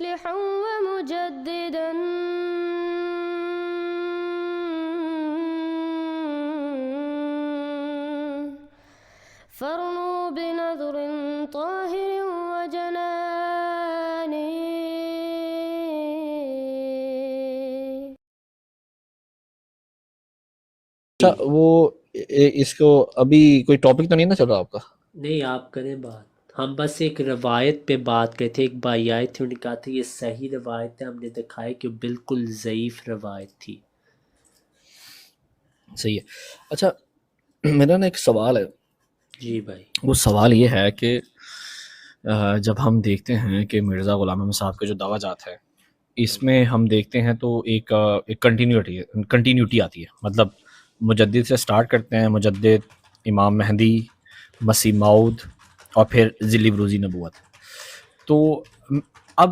مصلحا ومجددا فارنوا بنظر طاهر وجنان. اچھا وہ اس کو ابھی کوئی ٹاپک تو نہیں نا چل رہا آپ کا؟ نہیں آپ کریں بات، ہم بس ایک روایت پہ بات کرتے تھے. ایک بھائی آئے تھے، انہوں نے کہا تھا یہ صحیح روایت ہے، ہم نے دکھایا کہ بالکل ضعیف روایت تھی. صحیح ہے. اچھا میرا نا ایک سوال ہے. جی بھائی. وہ سوال یہ ہے کہ جب ہم دیکھتے ہیں کہ مرزا غلام احمد صاحب کے جو دعویٰ جات ہے اس میں ہم دیکھتے ہیں تو ایک کنٹینیوٹی آتی ہے. مطلب مجدد سے سٹارٹ کرتے ہیں، مجدد، امام مہدی، مسیح موعود اور پھر ذلی بروزی نبوت. تو اب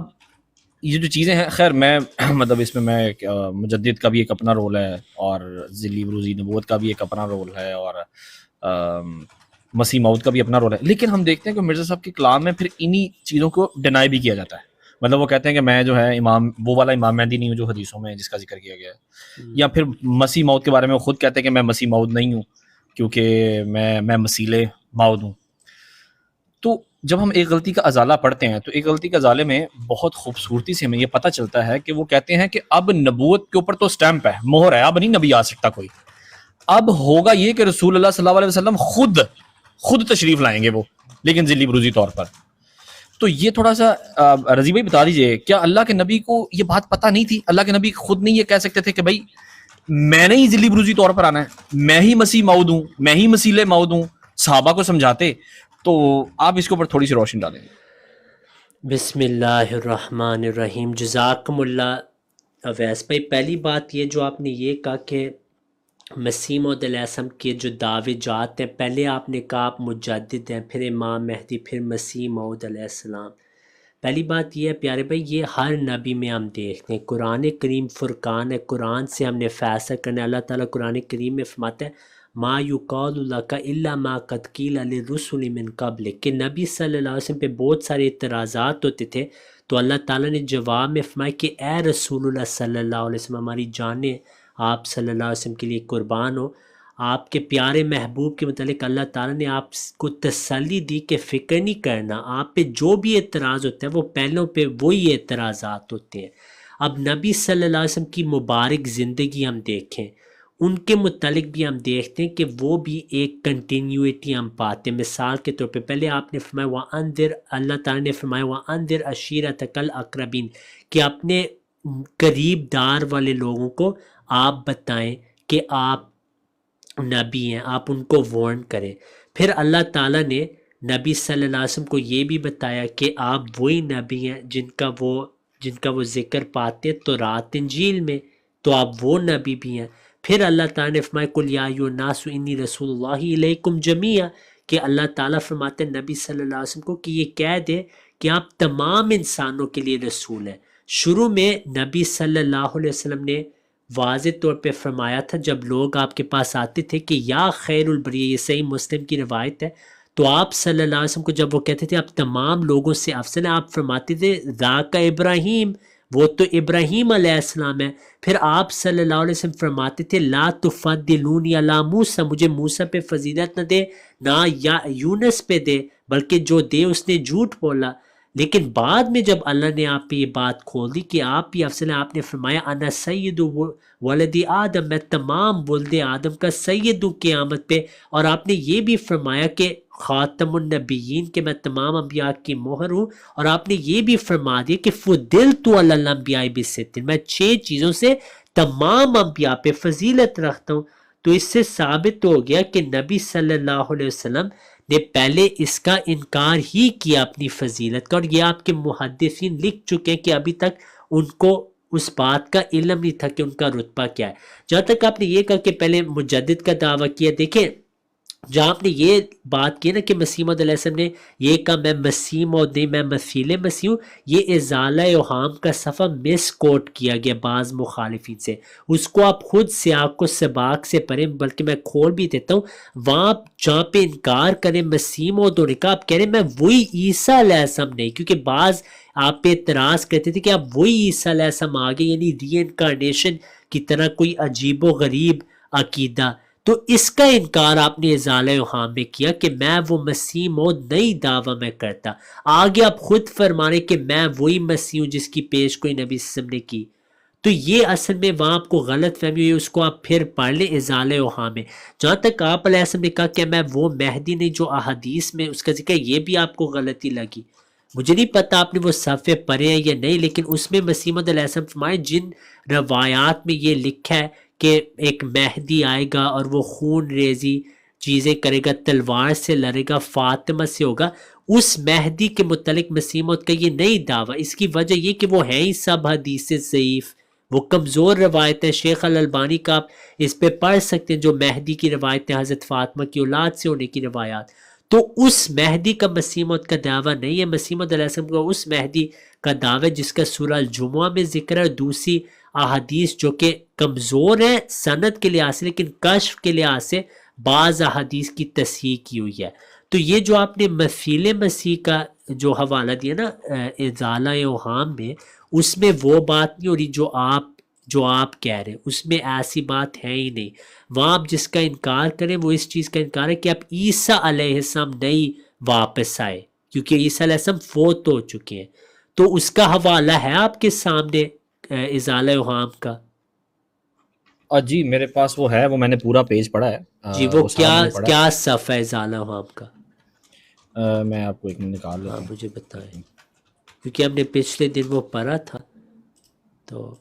یہ جو چیزیں ہیں، خیر میں مطلب اس میں مجدد کا بھی ایک اپنا رول ہے اور ذلی بروزی نبوت کا بھی ایک اپنا رول ہے اور مسیح موعود کا بھی اپنا رول ہے، لیکن ہم دیکھتے ہیں کہ مرزا صاحب کے کلام میں پھر انہی چیزوں کو ڈینائی بھی کیا جاتا ہے. مطلب وہ کہتے ہیں کہ میں جو ہے امام، وہ والا امام مہدی نہیں ہوں جو حدیثوں میں جس کا ذکر کیا گیا ہے. یا پھر مسیح موعود کے بارے میں وہ خود کہتے ہیں کہ میں مسیح موعود نہیں ہوں کیونکہ میں مسیلے موعود ہوں. تو جب ہم ایک غلطی کا ازالہ پڑھتے ہیں تو ایک غلطی کا ازالے میں بہت خوبصورتی سے ہمیں یہ پتہ چلتا ہے کہ وہ کہتے ہیں کہ اب نبوت کے اوپر تو سٹیمپ ہے، مہر ہے، اب نہیں نبی آ سکتا کوئی. اب ہوگا یہ کہ رسول اللہ صلی اللہ علیہ وسلم خود تشریف لائیں گے وہ، لیکن ذلی بروزی طور پر. تو یہ تھوڑا سا رضی بھائی بتا دیجئے، کیا اللہ کے نبی کو یہ بات پتہ نہیں تھی؟ اللہ کے نبی خود نہیں یہ کہہ سکتے تھے کہ بھائی میں نے ہی ذلی بروزی طور پر آنا ہے، میں ہی مسیح موعود ہوں، میں ہی مسیلے موعود ہوں؟ صحابہ کو سمجھاتے. تو آپ اس کے اوپر تھوڑی سی روشنی ڈالیں. بسم اللہ الرحمن الرحیم. جزاکم اللہ. اویس بھائی پہلی بات یہ جو آپ نے یہ کہا کہ مسیح موعود علیہ السلام کے جو دعوے جات ہیں، پہلے آپ نے کہا آپ مجدد ہیں، پھر امام مہدی، پھر مسیح موعود علیہ السلام. پہلی بات یہ ہے پیارے بھائی، یہ ہر نبی میں ہم دیکھتے ہیں. قرآن کریم فرقان ہے، قرآن سے ہم نے فیصلہ کرنا ہے. اللہ تعالیٰ قرآن کریم میں فرماتا ہے ما یقال لک الا ما قد قیل للرسل من قبل، کہ نبی صلی اللہ علیہ وسلم پہ بہت سارے اعتراضات ہوتے تھے تو اللہ تعالیٰ نے جواب میں فرمایا کہ اے رسول اللہ صلی اللہ علیہ وسلم، ہماری جانیں آپ صلی اللہ علیہ وسلم کے لیے قربان ہو. آپ کے پیارے محبوب کے متعلق اللہ تعالیٰ نے آپ کو تسلی دی کہ فکر نہیں کرنا، آپ پہ جو بھی اعتراض ہوتا ہے وہ پہلوں پہ وہی اعتراضات ہوتے ہیں. اب نبی صلی اللہ علیہ وسلم کی مبارک زندگی ہم دیکھیں، ان کے متعلق بھی ہم دیکھتے ہیں کہ وہ بھی ایک کنٹینیوٹی ہم پاتے ہیں. مثال کے طور پہ پہلے آپ نے فرمایا وَأَنذِرْ، اللہ تعالیٰ نے فرمایا وَأَنذِرْ عَشِيرَتَكَ الْأَقْرَبِينَ، کہ اپنے قریب دار والے لوگوں کو آپ بتائیں کہ آپ نبی ہیں، آپ ان کو وارن کریں. پھر اللہ تعالیٰ نے نبی صلی اللہ علیہ وسلم کو یہ بھی بتایا کہ آپ وہی نبی ہیں جن کا وہ ذکر پاتے تورات انجیل میں، تو آپ وہ نبی بھی ہیں. پھر اللہ تعالیٰ نے فرمایا قُلْ یَا أَیُّھَا النَّاسُ إِنِّی رَسُولُ اللہِ إِلَیکُمْ جَمِیعًا، کہ اللہ تعالیٰ فرماتے ہیں نبی صلی اللہ علیہ وسلم کو کہ یہ کہہ دے کہ آپ تمام انسانوں کے لیے رسول ہیں. شروع میں نبی صلی اللہ علیہ وسلم نے واضح طور پہ فرمایا تھا جب لوگ آپ کے پاس آتے تھے کہ یا خیر البریہ، یہ صحیح مسلم کی روایت ہے، تو آپ صلی اللہ علیہ وسلم کو جب وہ کہتے تھے آپ تمام لوگوں سے افضل ہیں، آپ فرماتے تھے ذاک ابراہیم، وہ تو ابراہیم علیہ السلام ہے. پھر آپ صلی اللہ علیہ وسلم فرماتے تھے لا تفضلونی علی موسیٰ، مجھے موسیٰ پہ فضیلت نہ دے، نہ یا یونس پہ دے، بلکہ جو دے اس نے جھوٹ بولا. لیکن بعد میں جب اللہ نے آپ پہ یہ بات کھول دی کہ آپ بھی افضل ہیں، آپ نے فرمایا انا سید ولد آدم، میں تمام ولد آدم کا سید ہوں قیامت پہ. اور آپ نے یہ بھی فرمایا کہ خاتم النبیین، کہ میں تمام انبیاء کی مہر ہوں. اور آپ نے یہ بھی فرما دیا کہ فضلت علی الانبیاء بست، میں 6 چیزوں سے تمام انبیاء پہ فضیلت رکھتا ہوں. تو اس سے ثابت ہو گیا کہ نبی صلی اللہ علیہ وسلم نے پہلے اس کا انکار ہی کیا اپنی فضیلت کا، اور یہ آپ کے محدثین لکھ چکے ہیں کہ ابھی تک ان کو اس بات کا علم نہیں تھا کہ ان کا رتبہ کیا ہے. جہاں تک آپ نے یہ کہا کہ پہلے مجدد کا دعویٰ کیا، دیکھیں جہاں آپ نے یہ بات کی نا کہ مسیح موعود علیہ السلام نے یہ کہا میں مسیح موعود نہیں میں مثیل مسیح ہوں، یہ ازالہ اوہام کا صفحہ مس کوٹ کیا گیا بعض مخالفین سے، اس کو آپ خود سیاق کو سباق سے پڑھیں، بلکہ میں کھول بھی دیتا ہوں وہاں آپ جہاں پہ انکار کریں مسیح موعود ہونے کا، آپ کہہ رہے ہیں میں وہی عیسیٰ علیہ السلام نہیں، کیونکہ بعض آپ پہ اعتراض کرتے تھے کہ آپ وہی عیسیٰ علیہ السلام آگے، یعنی ری انکارنیشن کی طرح کوئی عجیب و غریب عقیدہ، تو اس کا انکار آپ نے ازالہ اوہام میں کیا کہ میں وہ مسیح موعود نئی دعویٰ میں کرتا، آگے آپ خود فرمانے کہ میں وہی مسیح ہوں جس کی پیش کوئی نبی صلی اللہ علیہ وسلم نے کی، تو یہ اصل میں وہاں آپ کو غلط فہمی ہوئی، اس کو آپ پھر پڑھ لیں ازالہ اوہام میں۔ جہاں تک آپ علیہ السلام نے کہا کہ میں وہ مہدی نہیں جو احادیث میں اس کا ذکر ہے، یہ بھی آپ کو غلطی لگی، مجھے نہیں پتا آپ نے وہ صفحے پڑھے ہیں یا نہیں، لیکن اس میں مسیح موعود علیہ السلام فرمائے جن روایات میں یہ لکھا ہے کہ ایک مہدی آئے گا اور وہ خون ریزی چیزیں کرے گا، تلوار سے لڑے گا، فاطمہ سے ہوگا، اس مہدی کے متعلق مسیح موعود کا یہ نئی دعویٰ، اس کی وجہ یہ کہ وہ ہیں ہی سب حدیث ضعیف، وہ کمزور روایتیں، شیخ الالبانی کا آپ اس پہ پڑھ سکتے ہیں جو مہدی کی روایتیں، حضرت فاطمہ کی اولاد سے ہونے کی روایات، تو اس مہدی کا مسیح موعود کا دعویٰ نہیں ہے، مسیح موعود علیہ السلام کا اس مہدی کا دعویٰ جس کا سورہ الجمعہ میں ذکر ہے، اور دوسری احادیث جو کہ کمزور ہیں سند کے لحاظ سے لیکن کشف کے لحاظ سے بعض احادیث کی تصحیح کی ہوئی ہے۔ تو یہ جو آپ نے مثیل مسیح کا جو حوالہ دیا نا ازالہ اوہام میں، اس میں وہ بات نہیں ہو رہی جو آپ کہہ رہے ہیں، اس میں ایسی بات ہے ہی نہیں، وہاں آپ جس کا انکار کریں وہ اس چیز کا انکار ہے کہ آپ عیسیٰ علیہ السلام نہیں واپس آئے، کیونکہ عیسیٰ علیہ السلام فوت ہو چکے ہیں، تو اس کا حوالہ ہے آپ کے سامنے ازالہ اوہام کا؟ جی میرے پاس وہ ہے، وہ میں نے پورا پیج پڑھا ہے، جی وہ سارا میں نے پڑھا کیا صفحہ ہے ازالہ اوہام کا؟ ہے۔ میں آپ کو ایک منٹ نکال لیتا ہوں۔ مجھے بتائیں، کیونکہ ہم نے پچھلے دن وہ پڑھا تھا تو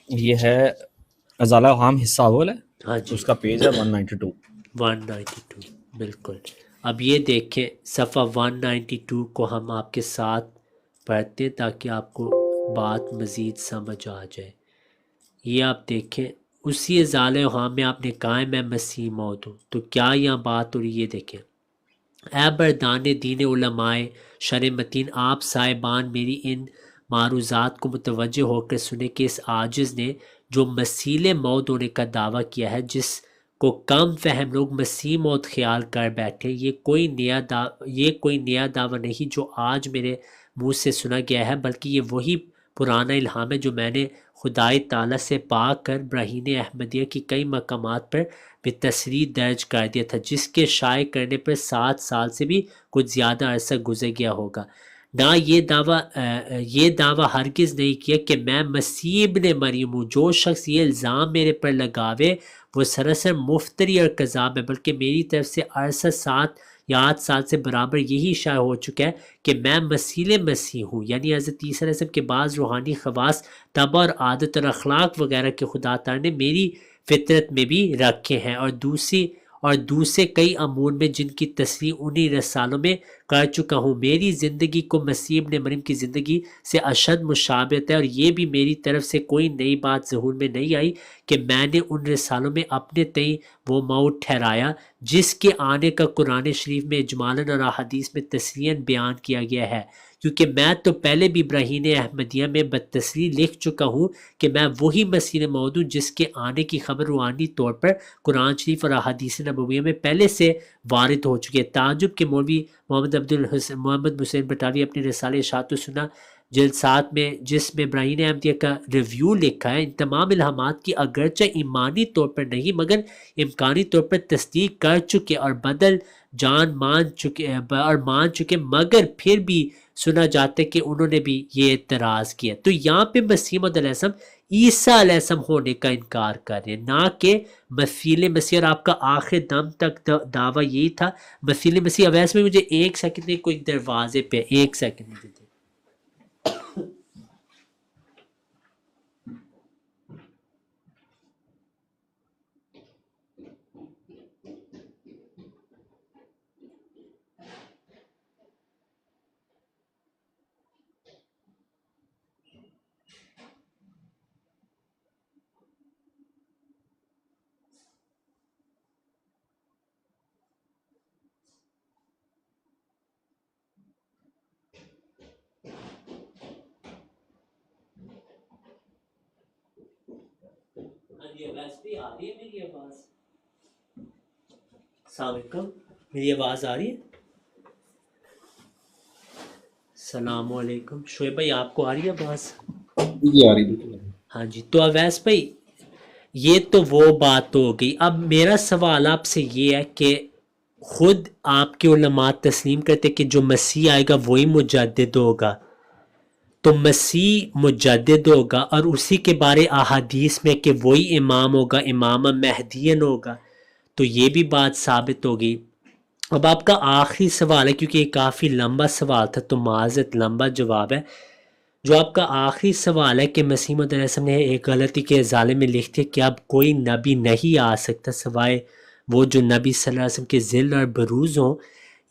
یہ ہے ازالہ اوہام حصہ اول ہے، ہاں جی اس کا پیج ہے 192۔ 192 بالکل۔ اب یہ دیکھیں صفحہ 192 کو ہم آپ کے ساتھ پڑھتے ہیں تاکہ آپ کو بات مزید سمجھ آ جائے۔ یہ آپ دیکھیں اسی ازالہ اوہام میں آپ نے کہا ہے میں مسیح موعود ہوں، تو کیا یہاں بات ہو رہی ہے؟ یہ دیکھیں، اے بردان دین علماء شرع متین، آپ صاحبان میری ان معروضات کو متوجہ ہو کر سنیں کہ اس عاجز نے جو مسیل موعود ہونے کا دعویٰ کیا ہے، جس کو کم فہم لوگ مسیح موعود خیال کر بیٹھے، یہ کوئی نیا دعویٰ نہیں جو آج میرے منہ سے سنا گیا ہے، بلکہ یہ وہی پرانا الہام ہے جو میں نے خدائے تعالیٰ سے پا کر براہین احمدیہ کی کئی مقامات پر بتصریح درج کر دیا تھا، جس کے شائع کرنے پر 7 سال سے بھی کچھ زیادہ عرصہ گزر گیا ہوگا۔ نہ یہ دعویٰ ہرگز نہیں کیا کہ میں مسیح ابن مریم ہوں۔ جو شخص یہ الزام میرے پر لگاوے وہ سراسر مفتری اور کذاب ہے، بلکہ میری طرف سے عرصہ 7 یا 8 سال سے برابر یہی شائع ہو چکا ہے کہ میں مسیل مسیح ہوں، یعنی حضرت عیسیٰ علیہ السلام کے بعض روحانی خواص، طبع اور عادت اور اخلاق وغیرہ کے خدا تعالیٰ نے میری فطرت میں بھی رکھے ہیں، اور دوسرے کئی امور میں جن کی تصریح انہی رسالوں میں کر چکا ہوں۔ میری زندگی کو مسیح ابن مریم کی زندگی سے اشد مشابہت ہے، اور یہ بھی میری طرف سے کوئی نئی بات ظہور میں نہیں آئی کہ میں نے ان رسالوں میں اپنے تئیں وہ موعود ٹھہرایا جس کے آنے کا قرآن شریف میں اجمالاً اور احادیث میں تصریحاً بیان کیا گیا ہے، کیونکہ میں تو پہلے بھی براہین احمدیہ میں بتصریح لکھ چکا ہوں کہ میں وہی مسیح موعود ہوں جس کے آنے کی خبر روحانی طور پر قرآن شریف اور احادیث نبویہ میں پہلے سے وارد ہو چکی ہے۔ تعجب کے مولوی محمد حسین بٹالوی اپنی رسالہ اشاعت السنہ جلد 7 میں، جس میں براہین احمدیہ کا ریویو لکھا ہے، ان تمام الہامات کی اگرچہ ایمانی طور پر نہیں مگر امکانی طور پر تصدیق کر چکے اور بدل جان مان چکے اور مان چکے، مگر پھر بھی سنا جاتا ہے کہ انہوں نے بھی یہ اعتراض کیا. تو یہاں پہ مسیح موعود علیہ السلام عیسیٰ علیہ السلام ہونے کا انکار کر رہے ہیں، نہ کہ مسیح مسیح. اور آپ کا آخر دم تک دعویٰ یہی تھا مسیح مسیح. اویس میں مجھے ایک سیکنڈ دیں، کوئی دروازے پہ ایک سیکنڈ مجھے دیں. آ رہی ہے میری آواز؟ السلام علیکم، میری آواز آ رہی ہے؟ السلام علیکم شعیب بھائی، آپ کو آ رہی ہے آواز؟ جی آ رہی ہے. ہاں جی. تو اویس بھائی یہ تو وہ بات ہو گئی. اب میرا سوال آپ سے یہ ہے کہ خود آپ کے علماء تسلیم کرتے کہ جو مسیح آئے گا وہی مجدد ہوگا، تو مسیح مجدد ہوگا اور اسی کے بارے احادیث میں کہ وہی امام ہوگا، امام مہدین ہوگا، تو یہ بھی بات ثابت ہوگی. اب آپ کا آخری سوال ہے، کیونکہ یہ کافی لمبا سوال تھا تو معذرت لمبا جواب ہے. جو آپ کا آخری سوال ہے کہ مسیح موعود علیہ السلام نے ایک غلطی کے ازالے میں لکھ دیا کہ اب کوئی نبی نہیں آ سکتا سوائے وہ جو نبی صلی اللہ علیہ وسلم کے ذل اور بروز ہوں.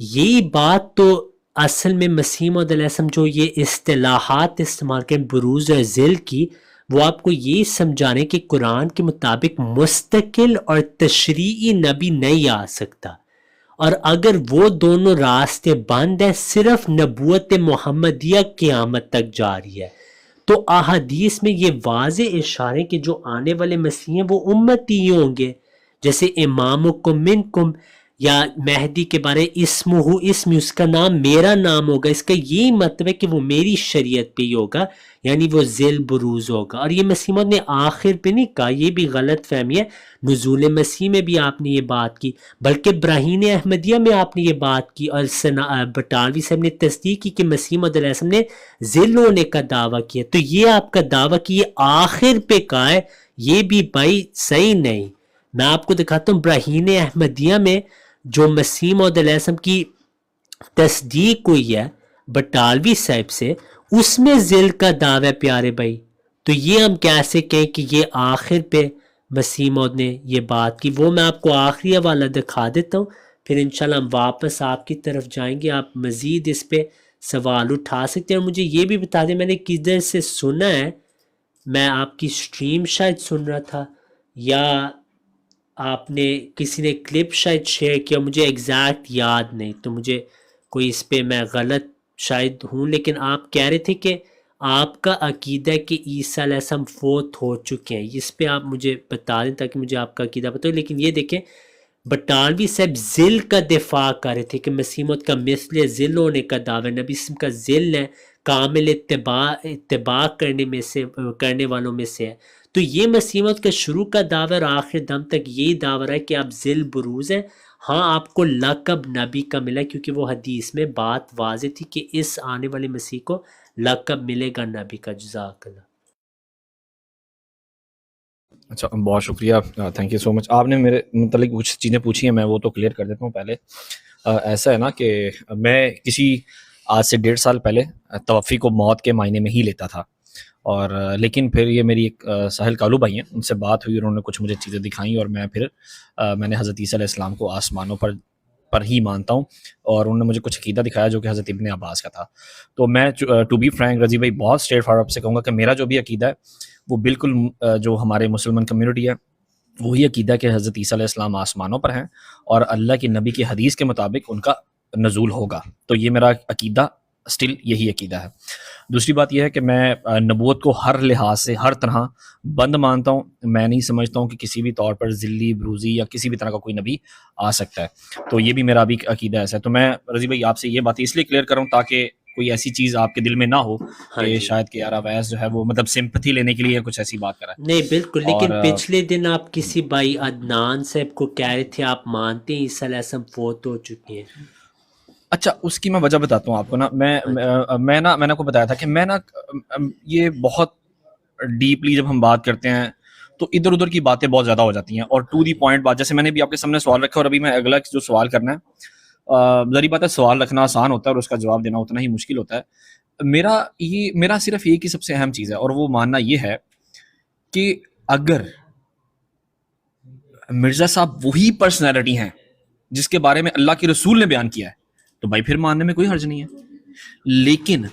یہی بات تو اصل میں مسیح موعود علیہ السلام جو یہ اصطلاحات استعمال کریں بروز اور ذل کی، وہ آپ کو یہ سمجھانے کہ قرآن کے مطابق مستقل اور تشریعی نبی نہیں آ سکتا، اور اگر وہ دونوں راستے بند ہیں صرف نبوت محمدیہ قیامت تک جاری ہے. تو احادیث میں یہ واضح اشارے کہ جو آنے والے مسیح ہیں وہ امتی ہی ہوں گے، جیسے امامکم منکم، یا مہدی کے بارے اسم اس کا نام میرا نام ہوگا. اس کا یہی مطلب ہے کہ وہ میری شریعت پہ ہی ہوگا، یعنی وہ ذیل بروز ہوگا. اور یہ مسیح موعود نے آخر پہ نہیں کہا، یہ بھی غلط فہمی ہے. نزول مسیح میں بھی آپ نے یہ بات کی، بلکہ براہین احمدیہ میں آپ نے یہ بات کی، اور بٹالوی صاحب نے تصدیق کی کہ مسیح موعود علیہ السلام نے ذل ہونے کا دعویٰ کیا. تو یہ آپ کا دعویٰ کہ یہ آخر پہ کہا ہے، یہ بھی بھائی صحیح نہیں. میں آپ کو دکھاتا ہوں براہین احمدیہ میں جو مسیح موعود علیہ السلام کی تصدیق ہوئی ہے بٹالوی صاحب سے، اس میں ذل کا دعویٰ پیارے بھائی. تو یہ ہم کیسے کہیں کہ یہ آخر پہ مسیح موعود نے یہ بات کی؟ وہ میں آپ کو آخری حوالہ دکھا دیتا ہوں، پھر انشاءاللہ ہم واپس آپ کی طرف جائیں گے. آپ مزید اس پہ سوال اٹھا سکتے ہیں. اور مجھے یہ بھی بتا دیں میں نے کدھر سے سنا ہے، میں آپ کی سٹریم شاید سن رہا تھا یا آپ نے کسی نے کلپ شاید شیئر کیا، مجھے ایگزیکٹ یاد نہیں، تو مجھے کوئی اس پہ میں غلط شاید ہوں. لیکن آپ کہہ رہے تھے کہ آپ کا عقیدہ ہے کہ عیسیٰ علیہ السلام فوت ہو چکے ہیں. اس پہ آپ مجھے بتا دیں تاکہ مجھے آپ کا عقیدہ پتہ ہو. لیکن یہ دیکھیں بٹالوی صاحب ذل کا دفاع کر رہے تھے کہ مسیح موعود کا مثل ذل ہونے کا دعویٰ نبی اسم کا ذل ہے، کامل اتباع کرنے والوں میں سے ہے. تو یہ مسیح موعود کا شروع کا دعویٰ اور آخر دم تک یہی دعویٰ ہے کہ آپ ذل بروز ہیں. ہاں آپ کو لقب نبی کا ملا کیونکہ وہ حدیث میں بات واضح تھی کہ اس آنے والے مسیح کو لقب ملے گا نبی کا. جزاک اللہ. اچھا بہت شکریہ، تھینک یو سو مچ. آپ نے میرے متعلق کچھ چیزیں پوچھی ہیں، میں وہ تو کلیئر کر دیتا ہوں. پہلے ایسا ہے نا کہ میں کسی آج سے 1.5 سال پہلے توفی کو موت کے معنی میں ہی لیتا تھا، اور لیکن پھر یہ میری ایک ساحل کالو بھائی ہیں، ان سے بات ہوئی، انہوں نے کچھ مجھے چیزیں دکھائیں، اور میں نے حضرت عیسیٰ علیہ السلام کو آسمانوں پر ہی مانتا ہوں. اور انہوں نے مجھے کچھ عقیدہ دکھایا جو کہ حضرت ابن عباس کا تھا. تو میں ٹو بی فرینک رضی بھائی بہت اسٹریٹ فارورڈ سے کہوں گا کہ میرا جو بھی عقیدہ ہے وہ بالکل جو ہمارے مسلمان کمیونٹی ہے وہی عقیدہ ہے کہ حضرت عیسیٰ علیہ السلام آسمانوں پر ہیں اور اللہ کی نبی کی حدیث کے مطابق ان کا نزول ہوگا. تو یہ میرا عقیدہ اسٹل یہی عقیدہ ہے. دوسری بات یہ ہے کہ میں نبوت کو ہر لحاظ سے ہر طرح بند مانتا ہوں. میں نہیں سمجھتا ہوں کہ کسی بھی طور پر ذلی بروزی یا کسی بھی طرح کا کوئی نبی آ سکتا ہے. تو یہ بھی میرا بھی عقیدہ ایسا ہے. تو میں رضی بھائی آپ سے یہ بات اس لیے کلیئر کروں تاکہ کوئی ایسی چیز آپ کے دل میں نہ ہو ہاں کہ جی شاید کہ یار اویس جو ہے وہ مطلب سمپتھی لینے کے لیے کچھ ایسی بات کرا ہے. نہیں بالکل، اور لیکن پچھلے دن آپ کسی بھائی عدنان صاحب کو کہہ رہے تھے آپ مانتے ہیں عیسیٰ علیہ السلام فوت ہو چکے ہیں. اچھا اس کی میں وجہ بتاتا ہوں آپ کو نا. ہاں جی میں نا میں نے آپ کو بتایا تھا کہ میں نا یہ بہت ڈیپلی جب ہم بات کرتے ہیں تو ادھر ادھر کی باتیں بہت زیادہ ہو جاتی ہیں اور ٹو دی پوائنٹ بات. جیسے میں نے بھی آپ کے سامنے سوال رکھا اور ابھی میں اگلا جو سوال کرنا ہے ظاہر بات ہے سوال رکھنا آسان ہوتا ہے اور اس کا جواب دینا اتنا ہی مشکل ہوتا ہے. میرا صرف ایک ہی سب سے اہم چیز ہے اور وہ ماننا یہ ہے کہ اگر مرزا صاحب وہی پرسنالٹی ہیں جس کے بارے میں اللہ کے رسول نے بیان کیا ہے تو بھائی پھر ماننے میں کوئی حرج نہیں ہے. لیکن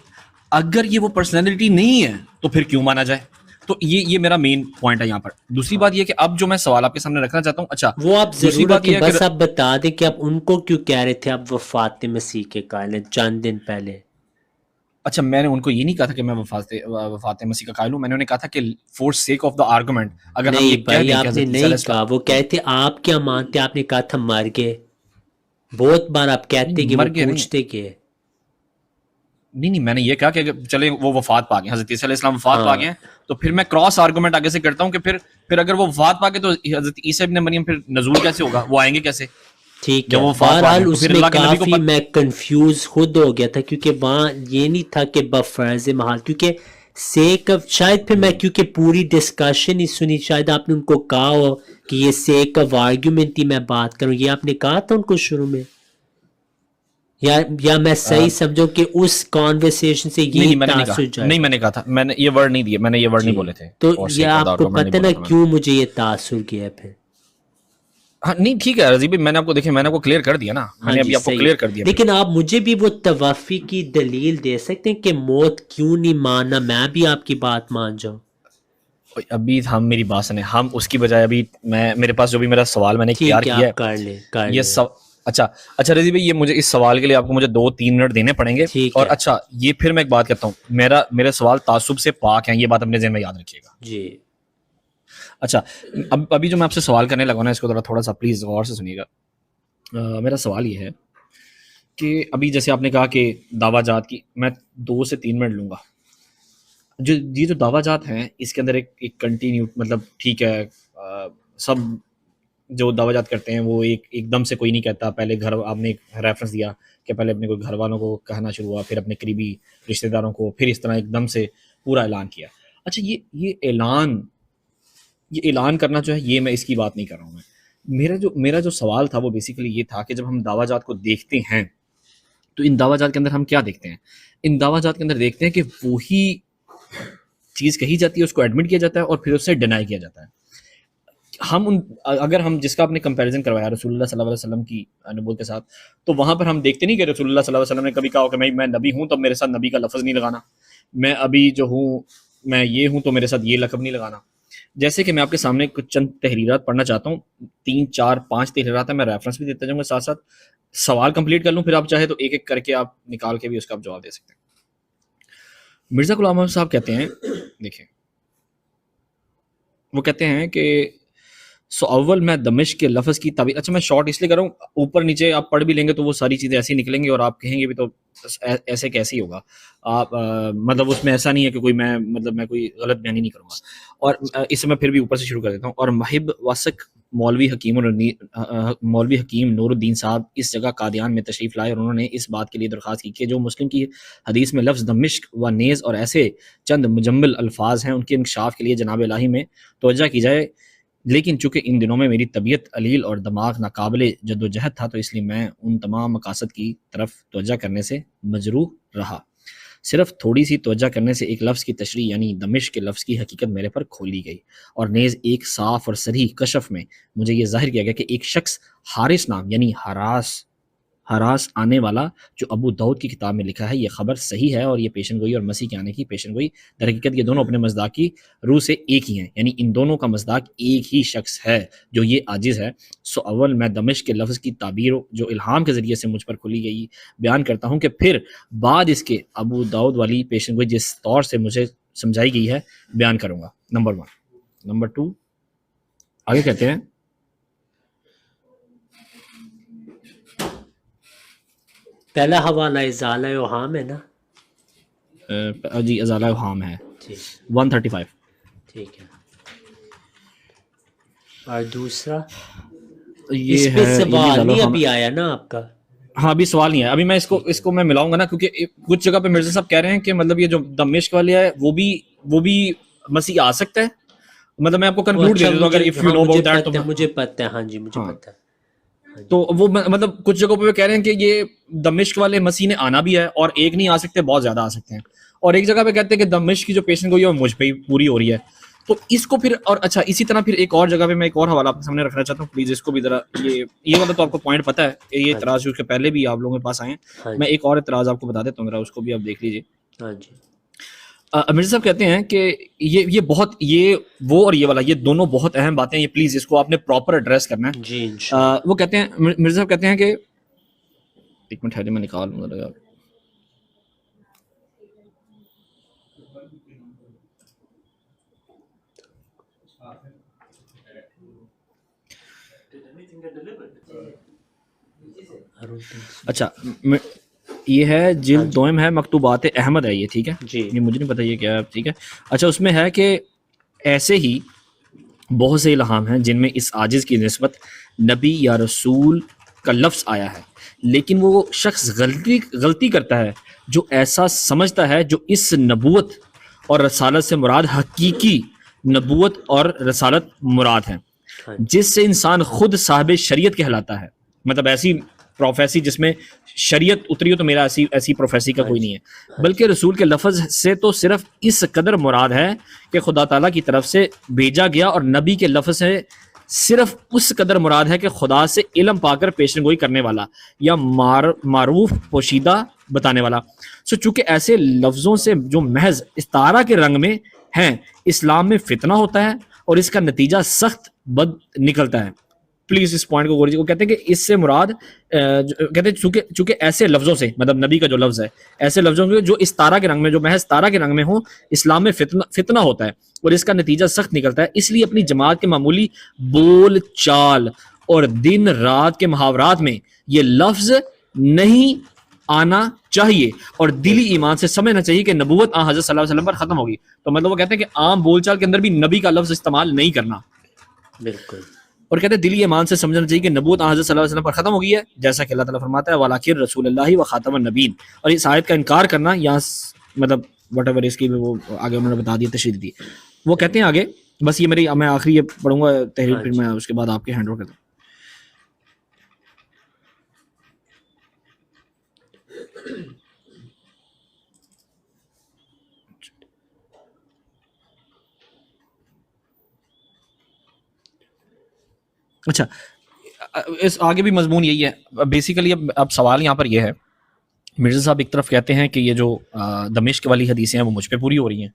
اگر یہ وہ پرسنالٹی نہیں ہے تو پھر کیوں مانا جائے؟ تو یہ میرا مین پوائنٹ ہے یہاں پر. دوسری بات یہ کہ اب جو میں سوال آپ کے سامنے رکھنا چاہتا ہوں, اچھا وہ آپ دوسری ضرور بات رکھیں، یہ ہے کہ بس آپ بتا دیں کہ آپ ان کو کیوں کہہ رہے تھے آپ وفات مسیح کے قائل ہیں چند دن پہلے. اچھا میں نے ان کو یہ نہیں کہا تھا کہ میں وفات مسیح کا قائل ہوں. میں نے انہیں کہا تھا کہ for sake of the argument اگر ہم یہ نہیں کہہ بھائی دیں کہ آپ نے حضرت عیسیٰ علیہ نہیں کہا، السلام وہ کہتے آپ کیا مانتے، آپ نے کہا تھا مر گئے. بہت بار آپ کہتے کہ وہ مر گئے نہیں پوچھتے کہ نہیں میں نے یہ کہا کہ اگر چلے وہ وفات پا گئے, حضرت عیسیٰ علیہ السلام وفات پا ہاں گئے ہیں تو پھر میں کراس آرگومنٹ آگے سے کرتا ہوں کہ پھر اگر وہ وفات پا گئے تو حضرت عیسیٰ ابن مریم پھر نزول کیسے ہوگا, وہ آئیں گے کیسے ٹھیک جب ہے. وہ وفات پا گئے؟ بہرحال تو اس پھر میں اللہ کے نبی کو کافی میں کنفیوز خود ہو گیا تھا کیونکہ وہاں یہ نہیں تھا کہ بفرض محال، کیونکہ سیک آف شاید پھر میں کیونکہ پوری ڈسکشن ہی سنی، شاید آپ نے ان کو کہا ہو کہ یہ سیک آف آرگیومنٹ ہی میں بات کروں، یہ آپ نے کہا تھا ان کو شروع میں، یا میں صحیح سمجھوں کہ اس کانورسیشن سے یہی نہیں میں نے نہیں کہا, تاثر جائے نہیں گا. میں نے کہا تھا, میں نے یہ ورڈ نہیں دیا, میں نے یہ ورڈ نہیں جی بولے تھے تو اور یہ سیک آف دا آپ کو آرگومنٹ نہیں پتہ نا بولا تھا میں نے. کیوں مجھے یہ تاثر کیا ہے پھر. ہاں نہیں ٹھیک ہے رضی بھائی, میں نے آپ کو دیکھیں میں نے آپ کو کلیئر کر دیا نا, میں ہاں نے جی ابھی آپ کو صحیح کلیئر ہے، کر دیا. لیکن آپ مجھے بھی وہ توفی کی دلیل دے سکتے ہیں کہ موت کیوں نہیں ماننا، میں بھی آپ کی بات مان جاؤں. ابھی ہم میری بات سنیں, ہم اس کی بجائے ابھی میرے پاس جو بھی میرا سوال میں نے تیار ٹھیک ہے کیا آپ کر ہے یہ لیں. سب اچھا رضی بھائی, یہ مجھے اس سوال کے لیے آپ کو مجھے 2-3 منٹ دینے پڑیں گے. ٹھیک اور ہے اچھا یہ پھر میں ایک بات کرتا ہوں, میرے سوال تعصب سے پاک ہیں, یہ بات اپنے ذہن میں یاد رکھیے گا. جی. اچھا ابھی جو میں آپ سے سوال کرنے لگا نا اس کو تھوڑا سا پلیز غور سے سنیے گا. میرا سوال یہ ہے کہ ابھی جیسے آپ نے کہا کہ دعویٰ جات کی میں 2 سے 3 منٹ لوں گا. یہ جو دعویٰ جات ہیں اس کے اندر ایک کنٹینیو مطلب ٹھیک ہے, سب جو دعویٰ جات کرتے ہیں وہ ایک دم سے کوئی نہیں کہتا. پہلے آپ نے ایک ریفرنس دیا کہ پہلے اپنے کوئی گھر والوں کو کہنا شروع ہوا, پھر اپنے قریبی رشتہ داروں کو, پھر اس طرح ایک دم سے پورا اعلان کیا. اچھا یہ اعلان کرنا جو ہے یہ میں اس کی بات نہیں کر رہا ہوں. میرا جو سوال تھا وہ بیسیکلی یہ تھا کہ جب ہم دعویٰ جات کو دیکھتے ہیں تو ان دعویٰ جات کے اندر ہم کیا دیکھتے ہیں؟ ان دعویٰ جات کے اندر دیکھتے ہیں کہ وہی چیز کہی جاتی ہے, اس کو ایڈمٹ کیا جاتا ہے اور پھر اس سے ڈینائی کیا جاتا ہے. اگر ہم جس کا آپ نے کمپیریزن کروایا رسول اللہ صلی اللہ علیہ وسلم کی نبوت کے ساتھ, تو وہاں پر ہم دیکھتے نہیں کہ رسول اللہ صلی اللہ علیہ وسلم نے کبھی کہا کہ میں نبی ہوں تو میرے ساتھ نبی کا لفظ نہیں لگانا, میں ابھی جو ہوں میں یہ ہوں تو میرے ساتھ یہ لقب نہیں لگانا. جیسے کہ میں آپ کے سامنے کچھ چند تحریرات پڑھنا چاہتا ہوں, 3-4-5 تحریرات ہیں, میں ریفرنس بھی دیتا جاؤں گا, ساتھ ساتھ سوال کمپلیٹ کر لوں, پھر آپ چاہے تو ایک ایک کر کے آپ نکال کے بھی اس کا آپ جواب دے سکتے ہیں. مرزا غلام احمد صاحب کہتے ہیں, دیکھیں وہ کہتے ہیں کہ سو اول میں دمشق کے لفظ کی تعبیر, اچھا میں شارٹ اس لیے کر رہا ہوں, اوپر نیچے آپ پڑھ بھی لیں گے تو وہ ساری چیزیں ایسی نکلیں گی اور آپ کہیں گے بھی تو ایسے کیسے ہی ہوگا. آپ مطلب اس میں ایسا نہیں ہے کہ کوئی میں کوئی غلط بیانی نہیں کروں گا. اور اس سے میں پھر بھی اوپر سے شروع کر دیتا ہوں. اور محب واسق مولوی حکیم نور الدین صاحب اس جگہ قادیان میں تشریف لائے, اور انہوں نے اس بات کے لیے درخواست کی کہ جو مسلم کی حدیث میں لفظ دمشق و نیز اور ایسے چند مجمل الفاظ ہیں ان کے انکشاف کے لیے جناب الہی میں توجہ کی جائے. لیکن چونکہ ان دنوں میں میری طبیعت علیل اور دماغ ناقابل جد و جہد تھا, تو اس لیے میں ان تمام مقاصد کی طرف توجہ کرنے سے مجروح رہا. صرف تھوڑی سی توجہ کرنے سے ایک لفظ کی تشریح یعنی دمشق کے لفظ کی حقیقت میرے پر کھولی گئی, اور نیز ایک صاف اور صریح کشف میں مجھے یہ ظاہر کیا گیا کہ ایک شخص حارث نام یعنی ہراس آنے والا جو ابو داؤد کی کتاب میں لکھا ہے, یہ خبر صحیح ہے, اور یہ پیشن گوئی اور مسیح کے آنے کی پیشن گوئی در حقیقت یہ دونوں اپنے مصداق کی روح سے ایک ہی ہیں, یعنی ان دونوں کا مصداق ایک ہی شخص ہے جو یہ عاجز ہے. سو اول میں دمشق کے لفظ کی تعبیر جو الہام کے ذریعے سے مجھ پر کھلی گئی بیان کرتا ہوں, کہ پھر بعد اس کے ابو داؤد والی پیشن گوئی جس طور سے مجھے سمجھائی گئی ہے بیان کروں گا. نمبر 1. نمبر 2 آگے کہتے ہیں پہلا حوالہ ازالہ اوہام ہے نا, جی ازالہ اوہام ہے جی 135. ٹھیک ہے. اور دوسرا یہ اس پہ ہے سوال ازالہ نہیں اوہام. ابھی آیا نا آپ کا؟ ہاں ابھی سوال نہیں ہے. ابھی میں اس کو میں ملاؤں گا نا, کیونکہ کچھ جگہ پہ مرزا صاحب کہہ رہے ہیں کہ مطلب یہ جو دمشق والی ہے وہ بھی مسیح آ سکتا ہے. مطلب میں آپ کو وہ کنکلوڈ اچھا دے دیتا ہوں اگر اف یو ہاں نو مجھے اباؤٹ دیٹ. پتہ ہے، مجھے پتہ ہے، ہاں جی مجھے ہاں پتہ ہے. ہاں تو جی وہ مطلب کچھ جگہوں پہ وہ کہہ رہے ہیں کہ یہ دمشق والے مسیح نے آنا بھی ہے, اور ایک نہیں آ سکتے, بہت زیادہ آ سکتے ہیں. اور ایک جگہ پہ کہتے ہیں کہ دمشق کی جو پیشن گوئی ہے وہ مجھ پہ ہی پوری ہو رہی ہے. تو اس کو پھر, اور اچھا اسی طرح پھر ایک اور جگہ پہ میں ایک اور حوالہ آپ کے سامنے رکھنا چاہتا ہوں, پلیز اس کو بھی ذرا, یہ والا تو آپ کو پوائنٹ پتہ ہے, یہ اعتراض جو اس کے پہلے بھی آپ لوگوں کے پاس آئے ہیں. ہاں میں جی ایک اور اعتراض آپ کو بتا دیتا ہوں, ذرا اس کو بھی آپ دیکھ لیجیے. ہاں جی مرزا صاحب کہتے ہیں کہ یہ بہت, یہ وہ اور یہ والا, یہ دونوں بہت اہم باتیں ہیں, یہ پلیز اس کو آپ نے پراپر ایڈریس کرنا ہے. جی انشاءاللہ. وہ کہتے ہیں, مرزا صاحب کہتے ہیں کہ ایک منٹ ہے میں نکال لوں گا. اچھا یہ ہے جلد دوم ہے, مکتوبات احمد ہے یہ, ٹھیک ہے جی یہ مجھے نہیں پتا یہ کیا ہے, ٹھیک ہے. اچھا اس میں ہے کہ ایسے ہی بہت سے الہام ہیں جن میں اس عاجز کی نسبت نبی یا رسول کا لفظ آیا ہے, لیکن وہ شخص غلطی کرتا ہے جو ایسا سمجھتا ہے جو اس نبوت اور رسالت سے مراد حقیقی نبوت اور رسالت مراد ہے, جس سے انسان خود صاحب شریعت کہلاتا ہے. مطلب ایسی پروفیسی جس میں شریعت اتری ہو تو میرا ایسی پروفیسی کا کوئی نہیں ہے, بلکہ رسول کے لفظ سے تو صرف اس قدر مراد ہے کہ خدا تعالیٰ کی طرف سے بھیجا گیا, اور نبی کے لفظ سے صرف اس قدر مراد ہے کہ خدا سے علم پا کر پیشن گوئی کرنے والا یا معروف پوشیدہ بتانے والا. سو چونکہ ایسے لفظوں سے جو محض استعارہ کے رنگ میں ہیں, اسلام میں فتنہ ہوتا ہے اور اس کا نتیجہ سخت بد نکلتا ہے. پلیز اس پوائنٹ کو غور کیجیے. وہ کہتے ہیں کہ اس سے مراد کہتے ہیں چونکہ ایسے لفظوں سے, مطلب نبی کا جو لفظ ہے, ایسے لفظوں سے جو استعارہ کے رنگ میں, جو محض استعارہ کے رنگ میں ہوں, اسلام میں فتنہ ہوتا ہے اور اس کا نتیجہ سخت نکلتا ہے. اس لیے اپنی جماعت کے معمولی بول چال اور دن رات کے محاورات میں یہ لفظ نہیں آنا چاہیے, اور دلی ایمان سے سمجھنا چاہیے کہ نبوت حضرت صلی اللہ علیہ وسلم پر ختم ہوگی. تو مطلب وہ کہتے ہیں کہ عام بول چال کے اندر بھی نبی کا لفظ استعمال نہیں کرنا. بالکل. اور کہتے ہیں دلی ایمان سے سمجھنا چاہیے کہ نبوت حضرت صلی اللہ علیہ وسلم پر ختم ہو گئی ہے, جیسا کہ اللہ تعالیٰ فرماتا ہے وَلَٰكِن رسول اللہ و خاتم النبیین. اور اس آیت کا انکار کرنا, یہاں مطلب وٹ ایور اس کی وہ آگے انہوں نے بتا دی, تشریح دی. وہ کہتے ہیں آگے, بس یہ میں آخری یہ پڑھوں گا تحریر, پھر میں اس کے بعد آپ کے ہینڈ اوور کرتا ہوں. اچھا اس آگے بھی مضمون یہی ہے بیسیکلی. اب سوال یہاں پر یہ ہے, مرزا صاحب ایک طرف کہتے ہیں کہ یہ جو دمشق والی حدیثیں ہیں وہ مجھ پہ پوری ہو رہی ہیں,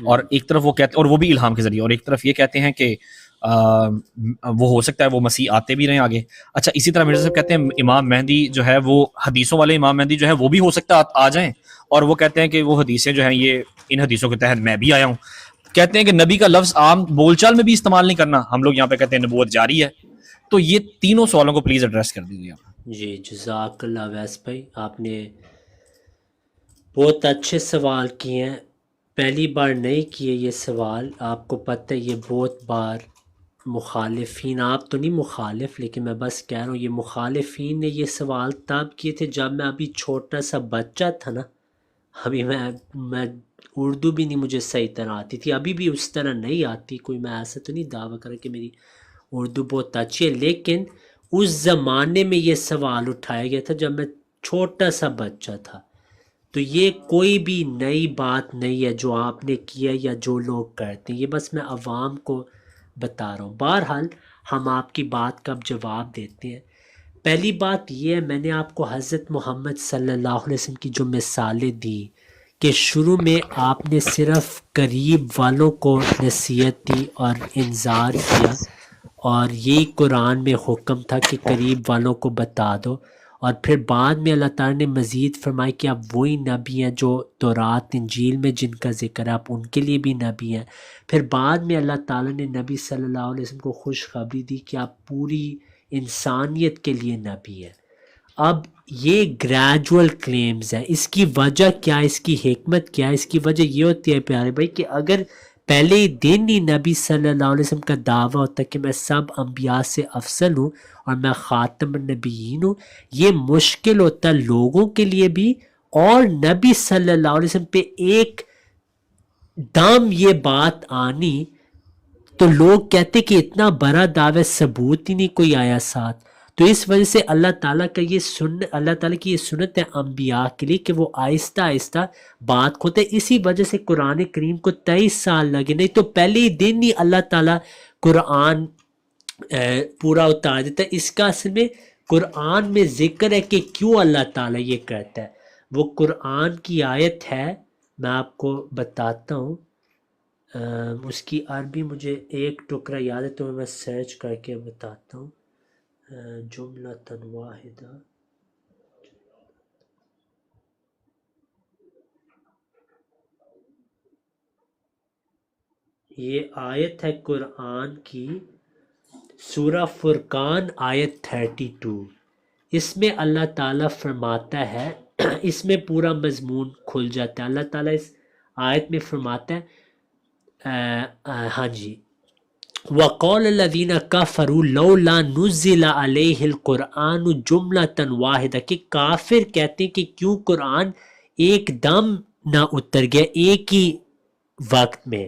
اور ایک طرف وہ کہتے ہیں, اور وہ بھی الہام کے ذریعے, اور ایک طرف یہ کہتے ہیں کہ وہ ہو سکتا ہے وہ مسیح آتے بھی رہیں آگے. اچھا اسی طرح مرزا صاحب کہتے ہیں امام مہدی جو ہے وہ حدیثوں والے امام مہدی جو ہے وہ بھی ہو سکتا ہے آ جائیں, اور وہ کہتے ہیں کہ وہ حدیثیں جو ہیں یہ ان حدیثوں کے تحت میں بھی آیا ہوں. کہتے ہیں کہ نبی کا لفظ عام بول چال میں بھی استعمال نہیں کرنا, ہم لوگ یہاں پہ کہتے ہیں نبوت جاری ہے. تو یہ تینوں سوالوں کو پلیز ایڈریس کر دیجیے آپ. جی جزاک اللہ اویس بھائی, آپ نے بہت اچھے سوال کیے ہیں. پہلی بار نہیں کیے یہ سوال, آپ کو پتہ ہے یہ بہت بار مخالفین, آپ تو نہیں مخالف لیکن میں بس کہہ رہا ہوں, یہ مخالفین نے یہ سوال تب کیے تھے جب میں ابھی چھوٹا سا بچہ تھا نا. ابھی میں اردو بھی نہیں مجھے صحیح طرح آتی تھی, ابھی بھی اس طرح نہیں آتی, کوئی میں ایسا تو نہیں دعویٰ کرا کہ میری اردو بہت اچھی ہے, لیکن اس زمانے میں یہ سوال اٹھایا گیا تھا جب میں چھوٹا سا بچہ تھا. تو یہ کوئی بھی نئی بات نہیں ہے جو آپ نے کیا یا جو لوگ کرتے ہیں, یہ بس میں عوام کو بتا رہا ہوں. بہرحال ہم آپ کی بات کا اب جواب دیتے ہیں. پہلی بات یہ ہے, میں نے آپ کو حضرت محمد صلی اللہ علیہ وسلم کی جو مثالیں دی کہ شروع میں آپ نے صرف قریب والوں کو نصیحت دی اور انذار کیا, اور یہی قرآن میں حکم تھا کہ قریب والوں کو بتا دو, اور پھر بعد میں اللہ تعالیٰ نے مزید فرمایا کہ آپ وہی نبی ہیں جو تورات انجیل میں جن کا ذکر ہے, آپ ان کے لیے بھی نبی ہیں. پھر بعد میں اللہ تعالیٰ نے نبی صلی اللہ علیہ وسلم کو خوشخبری دی کہ آپ پوری انسانیت کے لیے نبی ہیں. اب یہ گریجول کلیمز ہیں. اس کی وجہ کیا, اس کی حکمت کیا؟ اس کی وجہ یہ ہوتی ہے پیارے بھائی کہ اگر پہلے دن ہی نبی صلی اللہ علیہ وسلم کا دعویٰ ہوتا ہے کہ میں سب انبیاء سے افضل ہوں اور میں خاتم النبیین ہوں, یہ مشکل ہوتا ہے لوگوں کے لیے بھی, اور نبی صلی اللہ علیہ وسلم پہ ایک دم یہ بات آنی تو لوگ کہتے کہ اتنا بڑا دعوی, ثبوت ہی نہیں کوئی آیا ساتھ. تو اس وجہ سے اللہ تعالیٰ کا یہ اللہ تعالیٰ کی یہ سنت ہے انبیاء کے لیے کہ وہ آہستہ آہستہ بات کھولتے. اسی وجہ سے قرآن کریم کو 23 سال لگے, نہیں تو پہلے ہی دن ہی اللہ تعالیٰ قرآن پورا اتار دیتا ہے. اس کا اصل میں قرآن میں ذکر ہے کہ کیوں اللہ تعالیٰ یہ کرتا ہے. وہ قرآن کی آیت ہے, میں آپ کو بتاتا ہوں, اس کی عربی مجھے ایک ٹکڑا یاد ہے تو میں سرچ کر کے بتاتا ہوں. جملۃ واحدہ, یہ آیت ہے قرآن کی سورہ فرقان آیت 32. اس میں اللہ تعالیٰ فرماتا ہے, اس میں پورا مضمون کھل جاتا ہے. اللہ تعالیٰ اس آیت میں فرماتا ہے ہاں جی, وَقَالَ الَّذِينَ كَفَرُوا لَوْلَا نُزِّلَ عَلَيْهِ الْقُرْآنُ جُمْلَةً وَاحِدَةً, کہ کافر کہتے ہیں کہ کیوں قرآن ایک دم نہ اتر گیا ایک ہی وقت میں.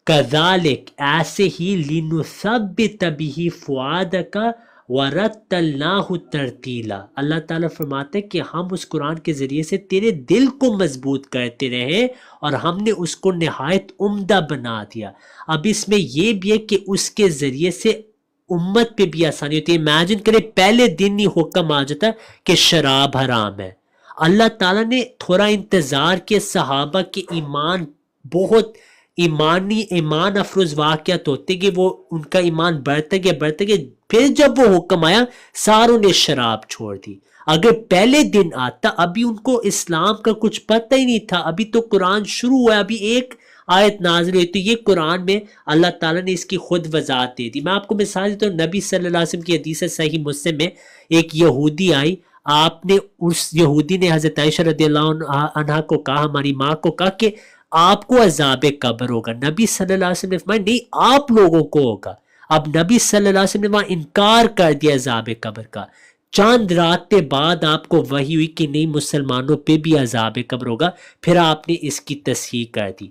كَذَلِكَ, ایسے ہی, لِنُثَبِّتَ بِهِ فُؤَادَكَ وَرَتَّلْنَاهُ تَرْتِيلًا, اللہ تعالیٰ فرماتے ہیں کہ ہم اس قرآن کے ذریعے سے تیرے دل کو مضبوط کرتے رہے اور ہم نے اس کو نہایت عمدہ بنا دیا. اب اس میں یہ بھی ہے کہ اس کے ذریعے سے امت پہ بھی آسانی ہوتی ہے. امیجن کریں پہلے دن ہی حکم آ جاتا کہ شراب حرام ہے. اللہ تعالیٰ نے تھوڑا انتظار کیا, صحابہ کے ایمان بہت ایمان افروز واقعات ہوتے کہ وہ ان کا ایمان بڑھتا گیا, پھر جب وہ حکم آیا ساروں نے شراب چھوڑ دی. اگر پہلے دن آتا, ابھی ان کو اسلام کا کچھ پتہ ہی نہیں تھا, ابھی تو قرآن شروع ہوا, ابھی ایک آیت نازل ہوئی, تو یہ قرآن میں اللہ تعالیٰ نے اس کی خود وضاحت دے دی. میں آپ کو مثال دیتا ہوں, نبی صلی اللہ علیہ وسلم کی حدیث صحیح مسلم میں ایک یہودی آئی, آپ نے اس یہودی نے حضرت عائشہ رضی اللہ عنہا کو کہا, ہماری ماں کو کہا کہ آپ کو عذاب قبر ہوگا. نبی صلی اللہ علیہ وسلم نے فرمایا نہیں, آپ لوگوں کو ہوگا. اب نبی صلی اللہ علیہ وسلم نے وہاں انکار کر دیا عذاب قبر کا. چاند رات کے بعد آپ کو وحی ہوئی کہ نہیں مسلمانوں پہ بھی عذاب قبر ہوگا, پھر آپ نے اس کی تصحیح کر دی.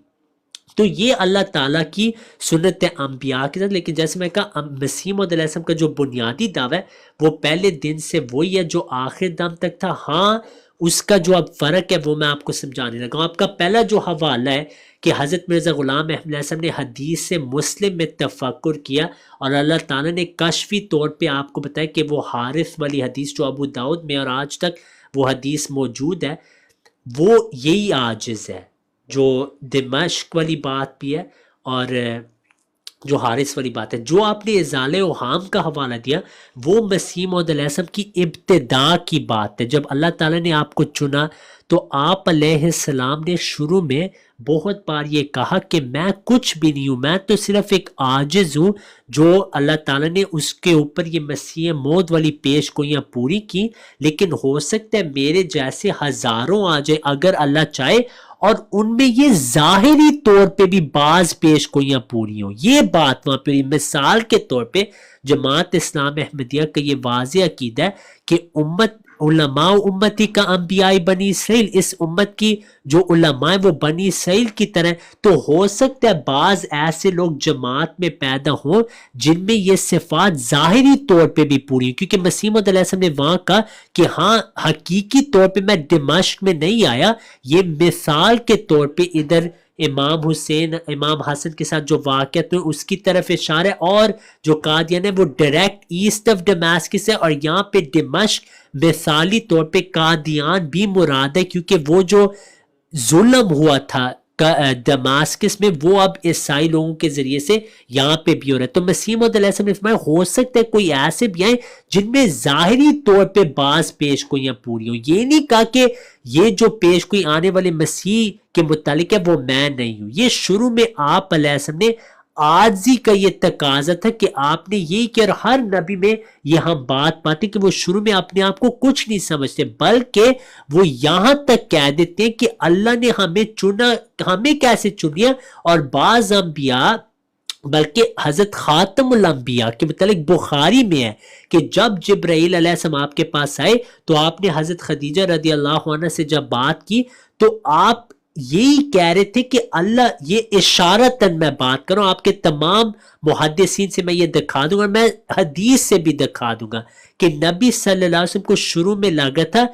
تو یہ اللہ تعالیٰ کی سنت ہے انبیاء کے ساتھ. لیکن جیسے میں کہا, مسیح موعود علیہ السلام کا جو بنیادی دعویٰ ہے وہ پہلے دن سے وہی ہے جو آخر دم تک تھا. ہاں اس کا جو اب فرق ہے وہ میں آپ کو سمجھانے لگا ہوں. آپ کا پہلا جو حوالہ ہے کہ حضرت مرزا غلام احمد علیہ السلام نے حدیث سے مسلم میں تفکر کیا اور اللہ تعالیٰ نے کشفی طور پہ آپ کو بتایا کہ وہ حارث والی حدیث جو ابو داؤد میں اور آج تک وہ حدیث موجود ہے, وہ یہی عاجز ہے. جو دمشق والی بات بھی ہے اور جو حارث والی بات ہے. جو آپ نے ازالہ اوہام کا حوالہ دیا وہ مسیح موعود علیہ السلام کی ابتدا کی بات ہے. جب اللہ تعالیٰ نے آپ کو چنا تو آپ علیہ السلام نے شروع میں بہت بار یہ کہا کہ میں کچھ بھی نہیں ہوں, میں تو صرف ایک عاجز ہوں جو اللہ تعالیٰ نے اس کے اوپر یہ مسیح موعود والی پیش گوئیاں پوری کی. لیکن ہو سکتا ہے میرے جیسے ہزاروں آ جائے اگر اللہ چاہے, اور ان میں یہ ظاہری طور پہ بھی بعض پیش گوئیاں پوری ہوں. یہ بات وہاں پہ مثال کے طور پہ جماعت اسلام احمدیہ کا یہ واضح عقیدہ ہے کہ علماء امتی کا انبیاء بنی اسرائیل, اس امت کی جو علماء وہ بنی اسرائیل کی طرح. تو ہو سکتا ہے بعض ایسے لوگ جماعت میں پیدا ہوں جن میں یہ صفات ظاہری طور پہ بھی پوری ہیں, کیونکہ مسیح موعود علیہ السلام نے وہاں کہا کہ ہاں حقیقی طور پہ میں دمشق میں نہیں آیا, یہ مثال کے طور پہ ادھر امام حسین امام حسن کے ساتھ جو واقعات ہوئے اس کی طرف اشارہ ہے, اور جو قادیان ہے وہ ڈائریکٹ ایسٹ آف ڈماسکس ہے, اور یہاں پہ دمشق مثالی طور پہ قادیان بھی مراد ہے کیونکہ وہ جو ظلم ہوا تھا دماسکس میں وہ اب عیسائی لوگوں کے ذریعے سے یہاں پہ بھی ہو رہا ہے. تو مسیح موعود علیہ السلام نے فرمایا ہو سکتا ہے کوئی ایسے بھی آئیں جن میں ظاہری طور پہ بعض پیش گوئیاں پوری ہوں. یہ نہیں کہا کہ یہ جو پیش گوئی آنے والے مسیح کے متعلق ہے وہ میں نہیں ہوں. یہ شروع میں آپ علیہ السلام نے عاجزی کا یہ تقاضا تھا کہ آپ نے یہی کیا. اور ہر نبی میں یہ ہم بات پاتے کہ وہ شروع میں اپنے آپ کو کچھ نہیں سمجھتے، بلکہ وہ یہاں تک کہہ دیتے ہیں کہ اللہ نے ہمیں چنا، ہمیں کیسے چن لیا. اور بعض انبیاء بلکہ حضرت خاتم الانبیاء کے متعلق بخاری میں ہے کہ جب جبرائیل علیہ السلام آپ کے پاس آئے تو آپ نے حضرت خدیجہ رضی اللہ عنہ سے جب بات کی تو آپ یہی کہہ رہے تھے کہ اللہ، یہ اشارتاً میں بات کروں، آپ کے تمام محدثین سے میں یہ دکھا دوں گا، میں حدیث سے بھی دکھا دوں گا کہ نبی صلی اللہ علیہ وسلم کو شروع میں لگا تھا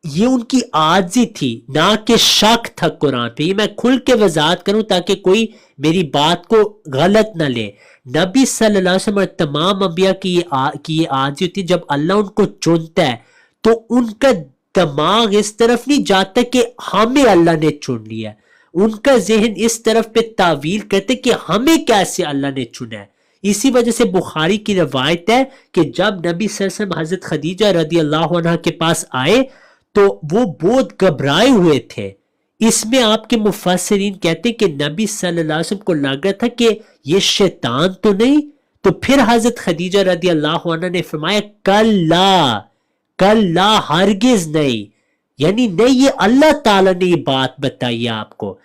یہ ان کی عاجزی تھی، نہ کہ شک تھا قرآن پہ. یہ میں کھل کے وضاحت کروں تاکہ کوئی میری بات کو غلط نہ لے. نبی صلی اللہ علیہ وسلم اور تمام انبیاء کی یہ عاجزی ہوتی ہے. جب اللہ ان کو چنتا ہے تو ان کا دماغ اس طرف نہیں جاتا کہ ہمیں اللہ نے چن لیا، ان کا ذہن اس طرف پہ تعویل کرتے کہ ہمیں کیسے اللہ نے چنا ہے. اسی وجہ سے بخاری کی روایت ہے کہ جب نبی صلی اللہ علیہ وسلم حضرت خدیجہ رضی اللہ عنہ کے پاس آئے تو وہ بہت گھبرائے ہوئے تھے. اس میں آپ کے مفسرین کہتے ہیں کہ نبی صلی اللہ علیہ وسلم کو لگا تھا کہ یہ شیطان تو نہیں. تو پھر حضرت خدیجہ رضی اللہ عنہ نے فرمایا کلا ہرگز نہیں، یعنی نہیں، یہ اللہ تعالیٰ نے یہ بات بتائی آپ کو.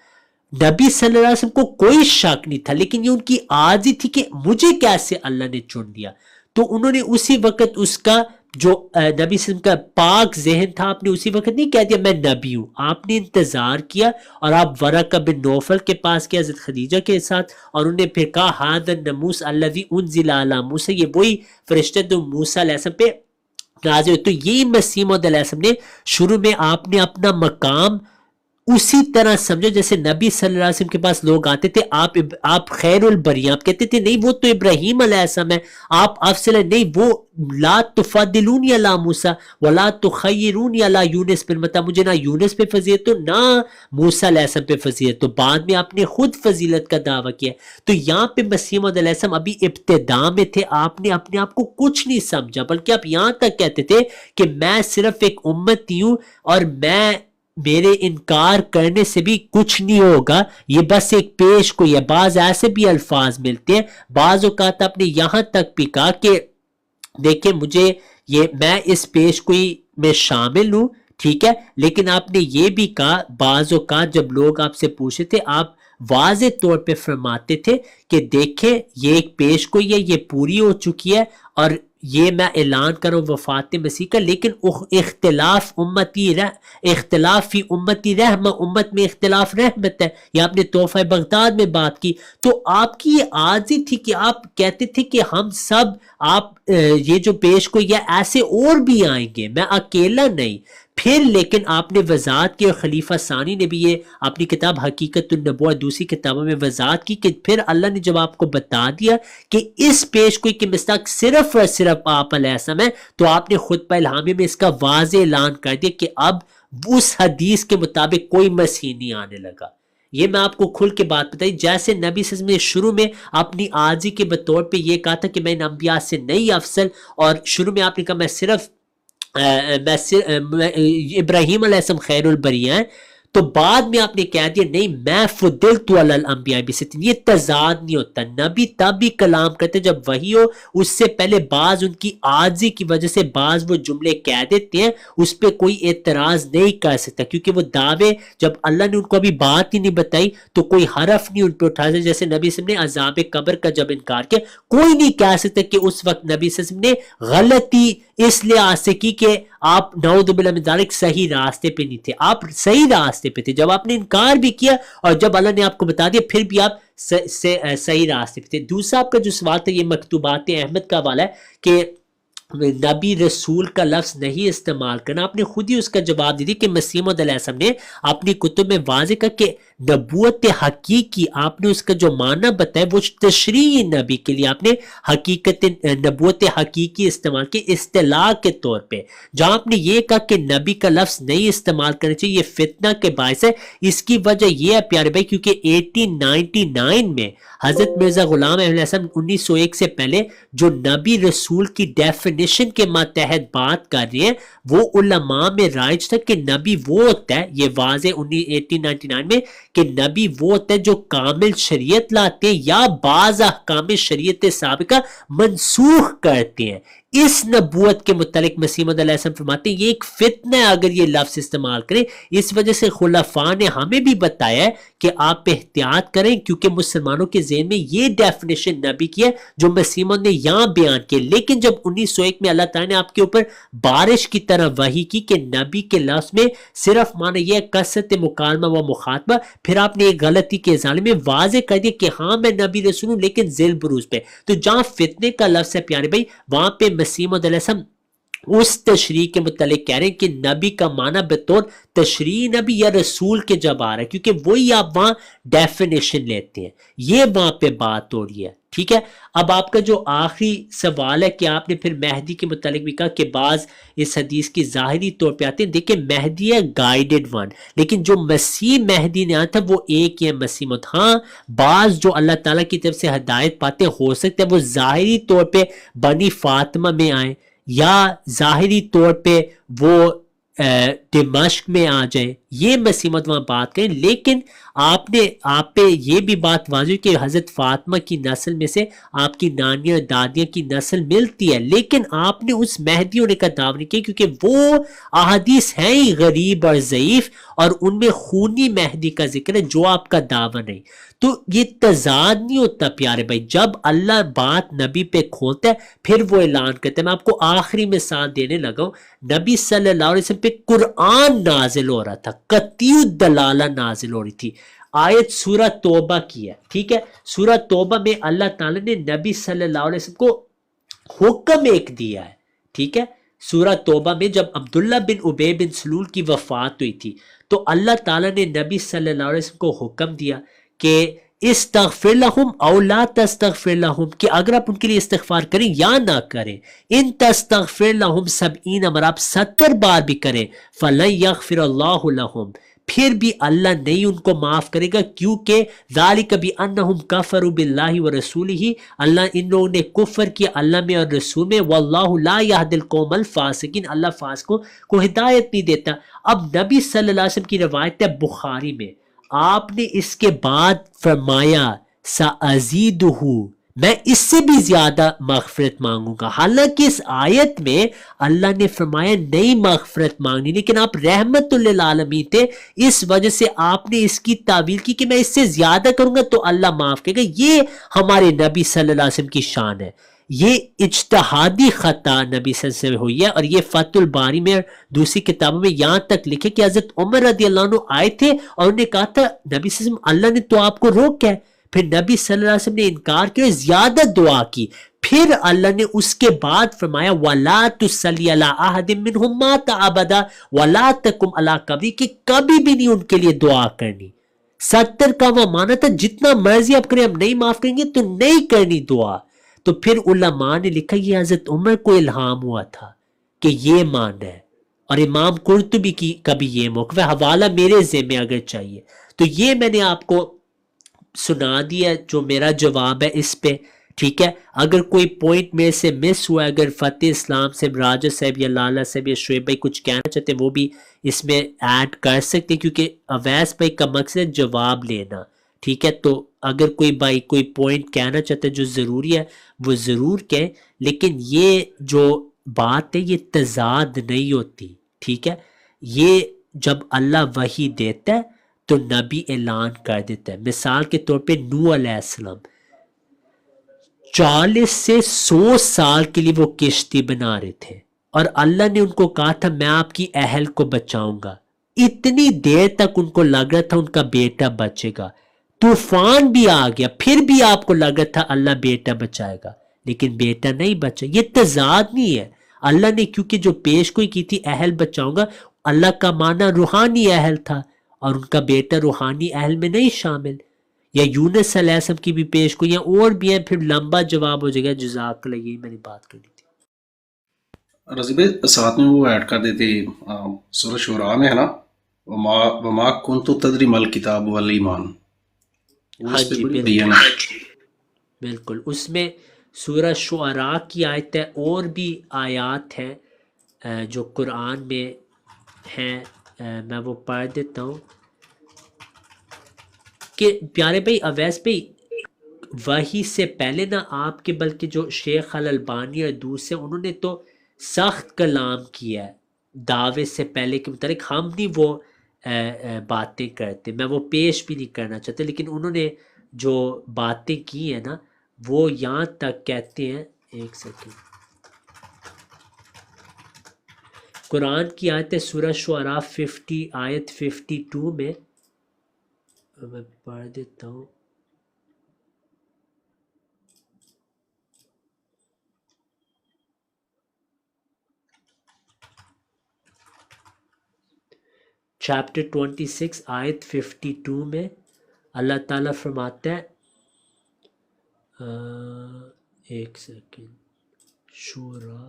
نبی صلی اللہ علیہ وسلم کو کوئی شک نہیں تھا، لیکن یہ ان کی عاجزی تھی کہ مجھے کیسے اللہ نے چن لیا. تو انہوں نے اسی وقت اس کا جو نبی صلی اللہ علیہ وسلم کا پاک ذہن تھا، آپ نے اسی وقت نہیں کہہ دیا میں نبی ہوں. آپ نے انتظار کیا اور آپ ورقہ بن نوفل کے پاس گئے حضرت خدیجہ کے ساتھ، اور انہوں نے پھر کہا ھذا الناموس الذی انزل علی موسیٰ، یہ وہی فرشتہ جو موسیٰ علیہ السلام پہ نازل ہوئے. تو یہی مسیح موعود علیہ السلام نے شروع میں آپ نے اپنا مقام اسی طرح سمجھو جیسے نبی صلی اللہ علیہ وسلم کے پاس لوگ آتے تھے، آپ خیر البریہ، آپ کہتے تھے نہیں وہ تو ابراہیم علیہ السلام ہے، آپ افضل، نہیں وہ لا تفضلونی علی موسیٰ ولا تخیرونی علی یونس بن متی، مجھے نہ یونس پہ فضیلت ہو نہ موسیٰ علیہ السلام پہ فضیلت. تو بعد میں آپ نے خود فضیلت کا دعویٰ کیا. تو یہاں پہ مسیح موعود علیہ السلام ابھی ابتدا میں تھے، آپ نے اپنے آپ کو کچھ نہیں سمجھا، بلکہ آپ یہاں تک کہتے تھے کہ میں صرف ایک امتی ہوں اور میرے انکار کرنے سے بھی کچھ نہیں ہوگا، یہ بس ایک پیش کوئی ہے. بعض ایسے بھی الفاظ ملتے ہیں، بعض اوقات آپ نے یہاں تک بھی کہا کہ دیکھیں مجھے میں اس پیش کوئی میں شامل ہوں، ٹھیک ہے، لیکن آپ نے یہ بھی کہا بعض اوقات جب لوگ آپ سے پوچھے تھے آپ واضح طور پہ فرماتے تھے کہ دیکھیں یہ ایک پیش کوئی ہے، یہ پوری ہو چکی ہے اور یہ میں اعلان کروں وفات مسیح کا، لیکن اختلاف فی امتی رحمہ، امت میں اختلاف رحمت ہے. یہ آپ نے تحفہ بغداد میں بات کی. تو آپ کی یہ عاجزی تھی کہ آپ کہتے تھے کہ ہم سب، آپ یہ جو پیش کو یا ایسے اور بھی آئیں گے، میں اکیلا نہیں. پھر لیکن آپ نے وضاحت کی، اور خلیفہ ثانی نے بھی یہ اپنی کتاب حقیقت النبوہ دوسری کتابوں میں وضاحت کی کہ پھر اللہ نے جب آپ کو بتا دیا کہ اس پیش کوئی کی مستحق صرف اور صرف آپ علیہ السلام ہے، تو آپ نے خطبہ الہامیہ میں اس کا واضح اعلان کر دیا کہ اب اس حدیث کے مطابق کوئی مسیح نہیں آنے لگا. یہ میں آپ کو کھل کے بات بتائی. جیسے نبی صلی اللہ علیہ وسلم نے شروع میں اپنی عاجزی کے بطور پہ یہ کہا تھا کہ میں ان انبیاء سے نہیں افضل، اور شروع میں آپ نے کہا میں صرف ابراہیم علیہ السلام خیر البریہ ہیں، تو بعد میں آپ نے کہہ دیا نہیں میں فضلت علی الانبیاء بستین. یہ تضاد نہیں ہوتا. نبی تب بھی کلام کرتے جب وحی ہو، اس سے پہلے بعض ان کی عاجزی کی وجہ سے بعض وہ جملے کہہ دیتے ہیں، اس پہ کوئی اعتراض نہیں کر سکتا، کیونکہ وہ دعوے جب اللہ نے ان کو ابھی بات ہی نہیں بتائی تو کوئی حرف نہیں ان پہ اٹھا سکتا. جیسے نبی صلی اللہ علیہ وسلم نے عذاب قبر کا جب انکار کیا، کوئی نہیں کہہ سکتا کہ اس وقت نبی صلی اللہ علیہ وسلم نے غلطی اس لحاظ سے کی کہ آپ نعوذ باللہ من ذالک صحیح راستے پہ نہیں تھے. آپ صحیح راستے پہ تھے، جب آپ نے انکار بھی کیا اور جب اللہ نے آپ کو بتا دیا پھر بھی آپ صحیح راستے پہ تھے. دوسرا آپ کا جو سوال تھا یہ مکتوبات احمد کا حوالہ ہے کہ نبی رسول کا لفظ نہیں استعمال کرنا. آپ نے خود ہی اس کا جواب دی کہ مسیح موعود علیہ السلام نے اپنی کتب میں واضح کہا کہ نبوت حقیقی، آپ نے اس کا جو معنی بتایا وہ تشریعی نبی کے لیے آپ نے حقیقت نبوت حقیقی استعمال کی اصطلاح کے طور پہ. جہاں آپ نے یہ کہا کہ نبی کا لفظ نہیں استعمال کرنا چاہیے، یہ فتنہ کے باعث ہے. اس کی وجہ یہ ہے پیارے بھائی کیونکہ 1899 میں حضرت مرزا غلام احمد حسن 1901 سے پہلے جو نبی رسول کی ڈیفینیشن ڈیفینیشن کے ماتحت بات کر رہے ہیں وہ علماء میں رائج تھا کہ نبی وہ ہوتا ہے، یہ واضح 1899 میں، کہ نبی وہ ہوتا ہے جو کامل شریعت لاتے ہیں یا بعض احکام شریعت سابقہ منسوخ کرتے ہیں۔ اس نبوت کے متعلق مسیح موعود علیہ السلام فرماتے ہیں یہ ایک فتنہ ہے اگر یہ لفظ استعمال کریں، اس وجہ سے خلفاء نے ہمیں بھی بتایا ہے کہ آپ احتیاط کریں، کیونکہ مسلمانوں کے ذہن میں یہ ڈیفینیشن نبی کی ہے جو مسیح موعود نے یہاں بیان کی، لیکن جب 1901 میں اللہ تعالیٰ نے آپ کے اوپر بارش کی طرح وحی کی کہ نبی کے لفظ میں صرف معنی یہ کثرت مکالمہ و مخاطبہ، پھر آپ نے ایک غلطی کے ازالے میں واضح کر دیا کہ ہاں میں نبی رسول ہوں لیکن ذیل بروز پہ، تو جہاں فتنے کا لفظ ہے پیارے بھائی وہاں پہ مسیح موعود علیہ السلام اس تشریح کے متعلق کہہ رہے ہیں کہ نبی کا معنی بطور تشریح نبی یا رسول کے جب آ رہا ہے، کیونکہ وہی آپ وہاں ڈیفینیشن لیتے ہیں، یہ وہاں پہ بات ہو رہی ہے، ٹھیک ہے۔ اب آپ کا جو آخری سوال ہے کہ آپ نے پھر مہدی کے متعلق بھی کہا کہ بعض اس حدیث کی ظاہری طور پہ آتے ہیں، دیکھیں مہدی ہے گائیڈڈ ون، لیکن جو مسیح مہدی نے آیا تھا وہ ایک ہی ہے مسیح موعود۔ ہاں بعض جو اللہ تعالیٰ کی طرف سے ہدایت پاتے ہو سکتے ہیں وہ ظاہری طور پہ بنی فاطمہ میں آئیں یا ظاہری طور پہ وہ دمشق میں آ جائے، یہ مسیح موعود وہاں بات کریں، لیکن آپ پہ یہ بھی بات واضح کہ حضرت فاطمہ کی نسل میں سے آپ کی نانیاں دادیاں کی نسل ملتی ہے، لیکن آپ نے اس مہدی ہونے کا دعویٰ نہیں کیا کیونکہ وہ احادیث ہیں ہی غریب اور ضعیف اور ان میں خونی مہدی کا ذکر ہے جو آپ کا دعویٰ نہیں، تو یہ تضاد نہیں ہوتا پیارے بھائی، جب اللہ بات نبی پہ کھولتا ہے پھر وہ اعلان کرتا ہے۔ میں آپ کو آخری مثال دینے لگا ہوں، نبی صلی اللہ علیہ وسلم پہ قرآن نازل ہو رہا تھا، قطعی الدلالہ نازل ہو رہی تھی، آیت سورہ توبہ کی ہے، ٹھیک ہے، سورہ توبہ میں اللہ تعالیٰ نے نبی صلی اللہ علیہ وسلم کو حکم ایک دیا ہے، ٹھیک ہے، سورہ توبہ میں جب عبداللہ بن ابی بن سلول کی وفات ہوئی تھی تو اللہ تعالیٰ نے نبی صلی اللہ علیہ وسلم کو حکم دیا کہ استغفر لہم او لا تستغفر لہم، کہ اگر آپ ان کے لیے استغفار کریں یا نہ کریں، ان تستغفر لہم 70 اگر آپ 70 بار بھی کریں فلن یغفر اللہ لہم، پھر بھی اللہ نہیں ان کو معاف کرے گا، کیونکہ ذالک بانہم کفروا باللہ ورسولہ، اللہ ان لوگوں نے کفر کیا اللہ میں اور رسول میں، واللہ لا یہدی القوم الفاسقین، اللہ فاسقوں کو ہدایت نہیں دیتا۔ اب نبی صلی اللہ علیہ وسلم کی روایت ہے بخاری میں، آپ نے اس کے بعد فرمایا سأزیدہ، میں اس سے بھی زیادہ مغفرت مانگوں گا، حالانکہ اس آیت میں اللہ نے فرمایا نہیں مغفرت مانگنی، لیکن آپ رحمت للعالمین تھے، اس وجہ سے آپ نے اس کی تعویل کی کہ میں اس سے زیادہ کروں گا تو اللہ معاف کرے گا۔ یہ ہمارے نبی صلی اللہ علیہ وسلم کی شان ہے، یہ اجتہادی خطا نبی صلی اللہ علیہ وسلم ہوئی ہے، اور یہ فتح الباری میں اور دوسری کتابوں میں یہاں تک لکھے کہ حضرت عمر رضی اللہ عنہ آئے تھے اور انہوں نے کہا تھا نبی صلی اللہ علیہ وسلم اللہ نے تو آپ کو روکا ہے، پھر نبی صلی اللہ علیہ وسلم نے انکار کیا، زیادہ دعا کی، پھر اللہ نے اس کے بعد فرمایا وَلَا تُصَلِّ عَلَىٰ أَحَدٍ مِّنْهُمْ مَاتَ أَبَدًا وَلَا تَقُمْ عَلَىٰ قَبْرِهِ، کہ کبھی بھی نہیں ان کے لیے دعا کرنی۔ 70 کا وہ مانا تھا جتنا مرضی آپ کریں، ہم نہیں معاف کریں گے تو نہیں کرنی دعا۔ تو پھر علماء نے لکھا یہ حضرت عمر کو الہام ہوا تھا کہ یہ مان ہے، اور امام قرطبی کی کبھی یہ موقف ہے، حوالہ میرے ذمہ اگر چاہیے تو یہ میں نے آپ کو سنا دیا جو میرا جواب ہے اس پہ، ٹھیک ہے۔ اگر کوئی پوائنٹ میرے سے مس ہوا ہے، اگر فتح اسلام سے راجہ صاحب یا لالا صاحب یا شعیب بھائی کچھ کہنا چاہتے ہیں وہ بھی اس میں ایڈ کر سکتے ہیں، کیونکہ اویس بھائی کا مقصد جواب لینا، ٹھیک ہے۔ تو اگر کوئی بھائی کوئی پوائنٹ کہنا چاہتے ہیں جو ضروری ہے وہ ضرور کہیں، لیکن یہ جو بات ہے یہ تضاد نہیں ہوتی، ٹھیک ہے۔ یہ جب اللہ وحی دیتا ہے تو نبی اعلان کر دیتا ہے۔ مثال کے طور پہ نوح علیہ السلام 40 سے 100 سال کے لیے وہ کشتی بنا رہے تھے اور اللہ نے ان کو کہا تھا میں آپ کی اہل کو بچاؤں گا، اتنی دیر تک ان کو لگ رہا تھا ان کا بیٹا بچے گا، طوفان بھی آ گیا پھر بھی آپ کو لگ رہا تھا اللہ بیٹا بچائے گا، لیکن بیٹا نہیں بچا۔ یہ تضاد نہیں ہے، اللہ نے کیونکہ جو پیش گوئی کی تھی اہل بچاؤں گا، اللہ کا معنی روحانی اہل تھا اور ان کا بیٹا روحانی اہل میں نہیں شامل۔ یا یونس علیہ السلام کی بھی پیش گوئی اور بھی ہیں، پھر لمبا جواب ہو جائے گا۔ جزاک اللہ، یہی میں نے بات کرنی تھی۔ رضی بھائی ساتھ میں وہ ایڈ کر دیتے سورہ شعراء میں ہے نا، وما کنت تدری مل کتاب والایمان، ہاں جی بالکل، اس میں سورہ شعراء کی آیت ہے، اور بھی آیات ہیں جو قرآن میں ہیں، میں وہ پڑھ دیتا ہوں کہ پیارے بھائی اویس بھائی وحی سے پہلے نہ آپ کے بلکہ جو شیخ الالبانی اور دوسرے انہوں نے تو سخت کلام کیا ہے دعوے سے پہلے کے متعلق، ہم نہیں وہ باتیں کرتے، میں وہ پیش بھی نہیں کرنا چاہتے، لیکن انہوں نے جو باتیں کی ہیں نا وہ یہاں تک کہتے ہیں، ایک سیکنڈ، قرآن کی آیت ہے سورہ شعراء 50 آیت 52 میں، میں پڑھ دیتا ہوں، چیپٹر 26 آیت 52 میں اللہ تعالیٰ فرماتا ہے، ایک سیکنڈ، شعراء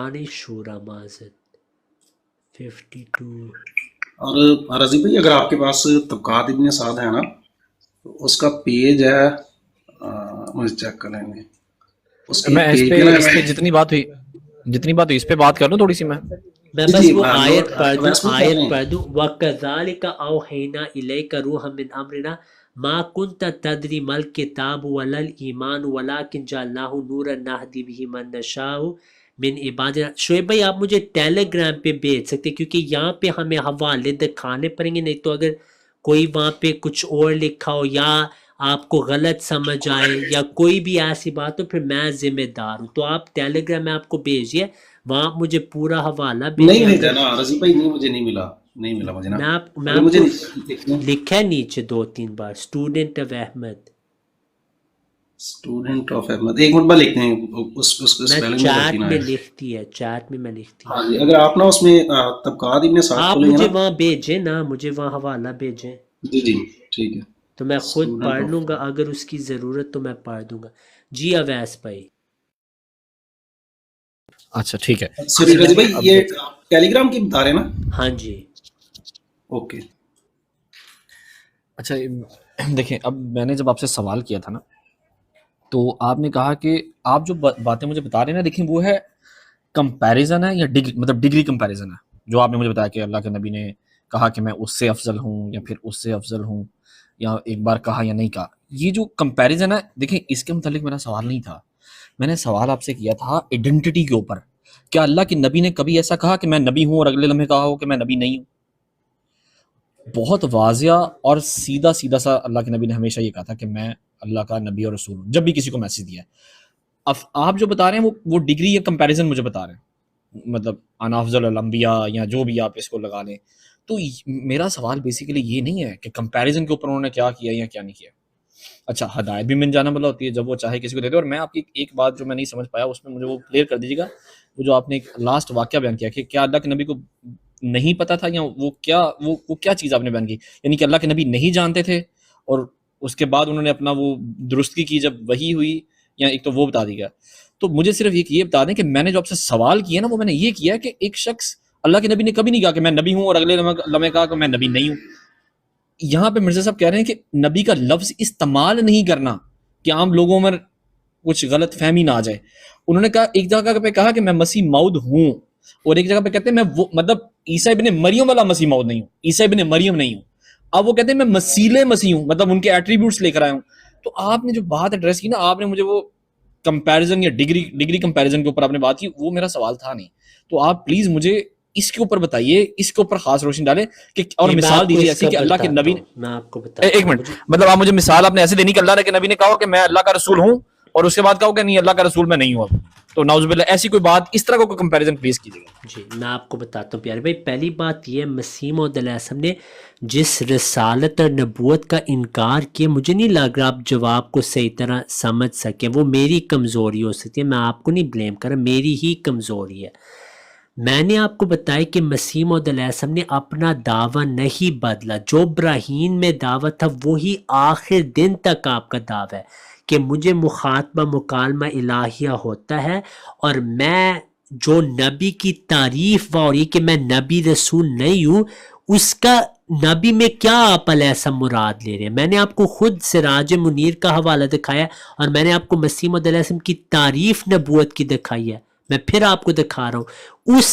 نہیں شورا معذرت 52، اور رضی بھائی اگر آپ کے پاس طبقات ابن سعد ہے نا تو اس کا پیج ہے، مجھے چیک کر لیں گے اس کے میں اس پیج پہ پہ نا، اس پہ جتنی بات ہوئی اس پہ بات کر لوں تھوڑی سی میں بس جی وہ آیت پڑھ دوں، ویسے کر آیت لیں۔ پڑھ دوں، وَكَذَلِكَ أَوْحَيْنَا إِلَيْكَ رُوحًا مِّنْ أَمْرِنَا مَا كُنْتَ تَدْرِي مَا الْكِتَابُ وَلَا الْإِيمَانُ وَلَكِنْ جَعَلْنَاهُ نُورًا نَهْدِي بِهِ مَن نَّشَاءُ مِنْ عِبَادِنَا۔ شعیب بھائی آپ مجھے ٹیلی گرام پہ بھیج سکتے، کیونکہ یہاں پہ ہمیں حوالے دکھانے پڑیں گے، نہیں تو اگر کوئی وہاں پہ کچھ اور لکھا ہو یا آپ کو غلط سمجھ آئے یا کوئی بھی ایسی بات ہو پھر میں ذمہ دار ہوں، تو آپ ٹیلی گرام میں آپ کو بھیجیے، وہاں مجھے پورا حوالہ نہیں بھیجیے۔ بھیجا نا رضی بھائی، نہیں مجھے نہیں ملا مجھے نا، میں آپ ابھی مجھے کو لکھا ہے نیچے 2-3 بار، student of Ahmed, student of Ahmed, ایک منٹ بعد لکھتے ہیں اس میں اسپیلنگ میں چیٹ غلطی نہ میں ہے۔ لکھتی ہے، چیٹ میں میں لکھتی ہاں ہے، جی، اگر آپ نا اس میں طبقات ابن سعد آپ کھولیں گے مجھے نا، وہاں بھیجیں نا، مجھے وہاں حوالہ بھیجیں جی جی ٹھیک ہے، تو میں خود اسٹوڈنٹ پڑھ آف، لوں گا، اگر اس کی ضرورت تو میں پڑھ دوں گا۔ جی اویس بھائی، اچھا ٹھیک ہے۔ سوری رضی بھائی اب یہ ٹیلی گرام کی بتا رہے ہیں نا؟ ہاں جی، اوکے، اچھا دیکھیں، اب میں نے جب آپ سے سوال کیا تھا نا تو آپ نے کہا کہ آپ جو باتیں مجھے بتا رہے ہیں نا، دیکھیں وہ ہے کمپیریزن ہے یا ڈگری، مطلب ڈگری کمپیریزن ہے، جو آپ نے مجھے بتایا کہ اللہ کے نبی نے کہا کہ میں اس سے افضل ہوں یا پھر اس سے افضل ہوں، یا ایک بار کہا یا نہیں کہا، یہ جو کمپیریزن ہے دیکھیں اس کے متعلق میرا سوال نہیں تھا، میں نے سوال آپ سے کیا تھا ایڈنٹی کے اوپر، کیا اللہ کے نبی نے کبھی ایسا کہا کہ میں نبی ہوں اور اگلے لمحے کہا ہو کہ میں نبی نہیں ہوں؟ بہت واضح اور سیدھا سیدھا سا اللہ کے نبی نے ہمیشہ یہ کہا تھا کہ میں اللہ کا نبی اور رسول ہوں، جب بھی کسی کو میسج دیا ہے۔ اب آپ جو بتا رہے ہیں وہ ڈگری یا کمپیریزن مجھے بتا رہے ہیں، مطلب انا افضل الانبیاء یا جو بھی آپ اس کو لگا لیں، تو میرا سوال بیسیکلی یہ نہیں ہے کہ کمپیریزن کے اوپر انہوں نے کیا کیا یا کیا نہیں کیا۔ اچھا، ہدایت بھی من جانب اللہ ہوتی ہے، جب وہ چاہے کسی کو دے دے۔ اور میں آپ کی ایک بات جو میں نہیں سمجھ پایا اس میں مجھے وہ کلیئر کر دیجیے گا، وہ جو آپ نے لاسٹ واقعہ بیان کیا کہ کیا اللہ کے نبی کو نہیں پتا تھا، یا وہ کیا چیز آپ نے بیان کی، یعنی کہ اللہ کے نبی نہیں جانتے تھے اور اس کے بعد انہوں نے اپنا وہ درستگی کی جب وحی ہوئی، یا ایک تو وہ بتا دی گیا۔ تو مجھے صرف یہ بتا دیں کہ میں نے جو آپ سے سوال کیا نا وہ میں نے یہ کیا کہ ایک شخص، اللہ کے نبی نے کبھی نہیں کہا کہ میں نبی ہوں اور اگلے لمحے کہا کہ میں نبی نہیں ہوں۔ یہاں پہ مرزا صاحب کہہ رہے ہیں کہ نبی کا لفظ استعمال نہیں کرنا کہ عام لوگوں میں کچھ غلط فہمی نہ آ جائے۔ انہوں نے کہا، ایک جگہ پہ کہا کہ میں مسیح موعود ہوں، اور ایک جگہ پہ کہتے ہیں میں وہ، مطلب عیسیٰ ابن مریم والا مسیح موعود نہیں ہوں، عیسیٰ ابن مریم نہیں ہوں۔ اب وہ کہتے ہیں میں مسیح مسیح ہوں، مطلب ان کے ایٹریبیوٹس لے کر آیا ہوں۔ تو آپ نے جو بات ایڈریس کی نا، آپ نے مجھے وہ کمپیریزن یا ڈگری کمپیریزن کے اوپر آپ نے بات کی، وہ میرا سوال تھا نہیں۔ تو آپ پلیز مجھے اس کے اوپر بتائیے، اس کے اوپر خاص روشنی ڈالیں کہ، اور مثال دیجیے ایسی کہ اللہ کے نبی نے، میں آپ کو بتاتا ایک منٹ، مطلب آپ مجھے مثال آپ نے ایسے دینی کہ اللہ کے نبی نے کہا کہ میں اللہ کا رسول ہوں اور اس کے بعد کہا کہ نہیں اللہ کا رسول میں نہیں ہوں اب، تو نعوذ باللہ ایسی کوئی بات، اس طرح کو کمپیریزن پلیز کیجیے گا۔ جی میں آپ کو بتاتا ہوں پیارے بھائی، پہلی بات یہ، مسیح موعود علیہ السلام نے جس رسالت اور نبوت کا انکار کیا، مجھے نہیں لگ رہا آپ جواب کو صحیح طرح سمجھ سکے، وہ میری کمزوری ہو سکتی ہے، میں آپ کو نہیں بلیم کر رہا، میری ہی کمزوری ہے۔ میں نے آپ کو بتایا کہ مسیح موعود علیہ السلام نے اپنا دعویٰ نہیں بدلا، جو ابراہیم میں دعویٰ تھا وہی آخر دن تک آپ کا دعویٰ ہے کہ مجھے مخاطبہ مکالمہ الہیہ ہوتا ہے، اور میں جو نبی کی تعریف ہو رہی ہے کہ میں نبی رسول نہیں ہوں، اس کا نبی میں کیا آپ علیہ مراد لے رہے ہیں؟ میں نے آپ کو خود سراج منیر کا حوالہ دکھایا اور میں نے آپ کو مسیح موعود علیہ السلام کی تعریف نبوت کی دکھائی ہے. میں پھر آپ کو دکھا رہا ہوں اس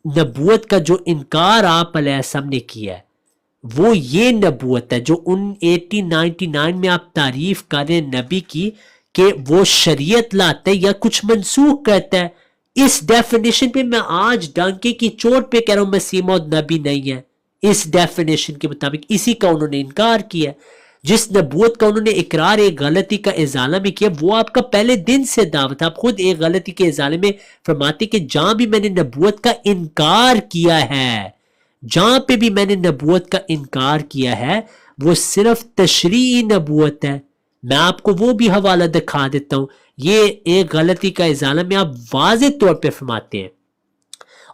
نبوت کا جو انکار آپ علیہ السلام نے کیا ہے وہ یہ نبوت ہے جو ان 1899 میں آپ تعریف کر رہے ہیں نبی کی کہ وہ شریعت لاتا ہے یا کچھ منسوخ کرتا ہے. اس ڈیفینیشن پہ میں آج ڈانکے کی چوٹ پہ کہہ رہا ہوں مسیح موعود نبی نہیں ہے. اس ڈیفینیشن کے مطابق اسی کا انہوں نے انکار کیا. جس نبوت کا انہوں نے اقرار ایک غلطی کا ازالہ میں کیا وہ آپ کا پہلے دن سے دعوت ہے. آپ خود ایک غلطی کے ازالے میں فرماتے کہ جہاں بھی میں نے نبوت کا انکار کیا ہے، جہاں پہ بھی میں نے نبوت کا انکار کیا ہے وہ صرف تشریعی نبوت ہے. میں آپ کو وہ بھی حوالہ دکھا دیتا ہوں. یہ ایک غلطی کا ازالہ میں آپ واضح طور پہ فرماتے ہیں.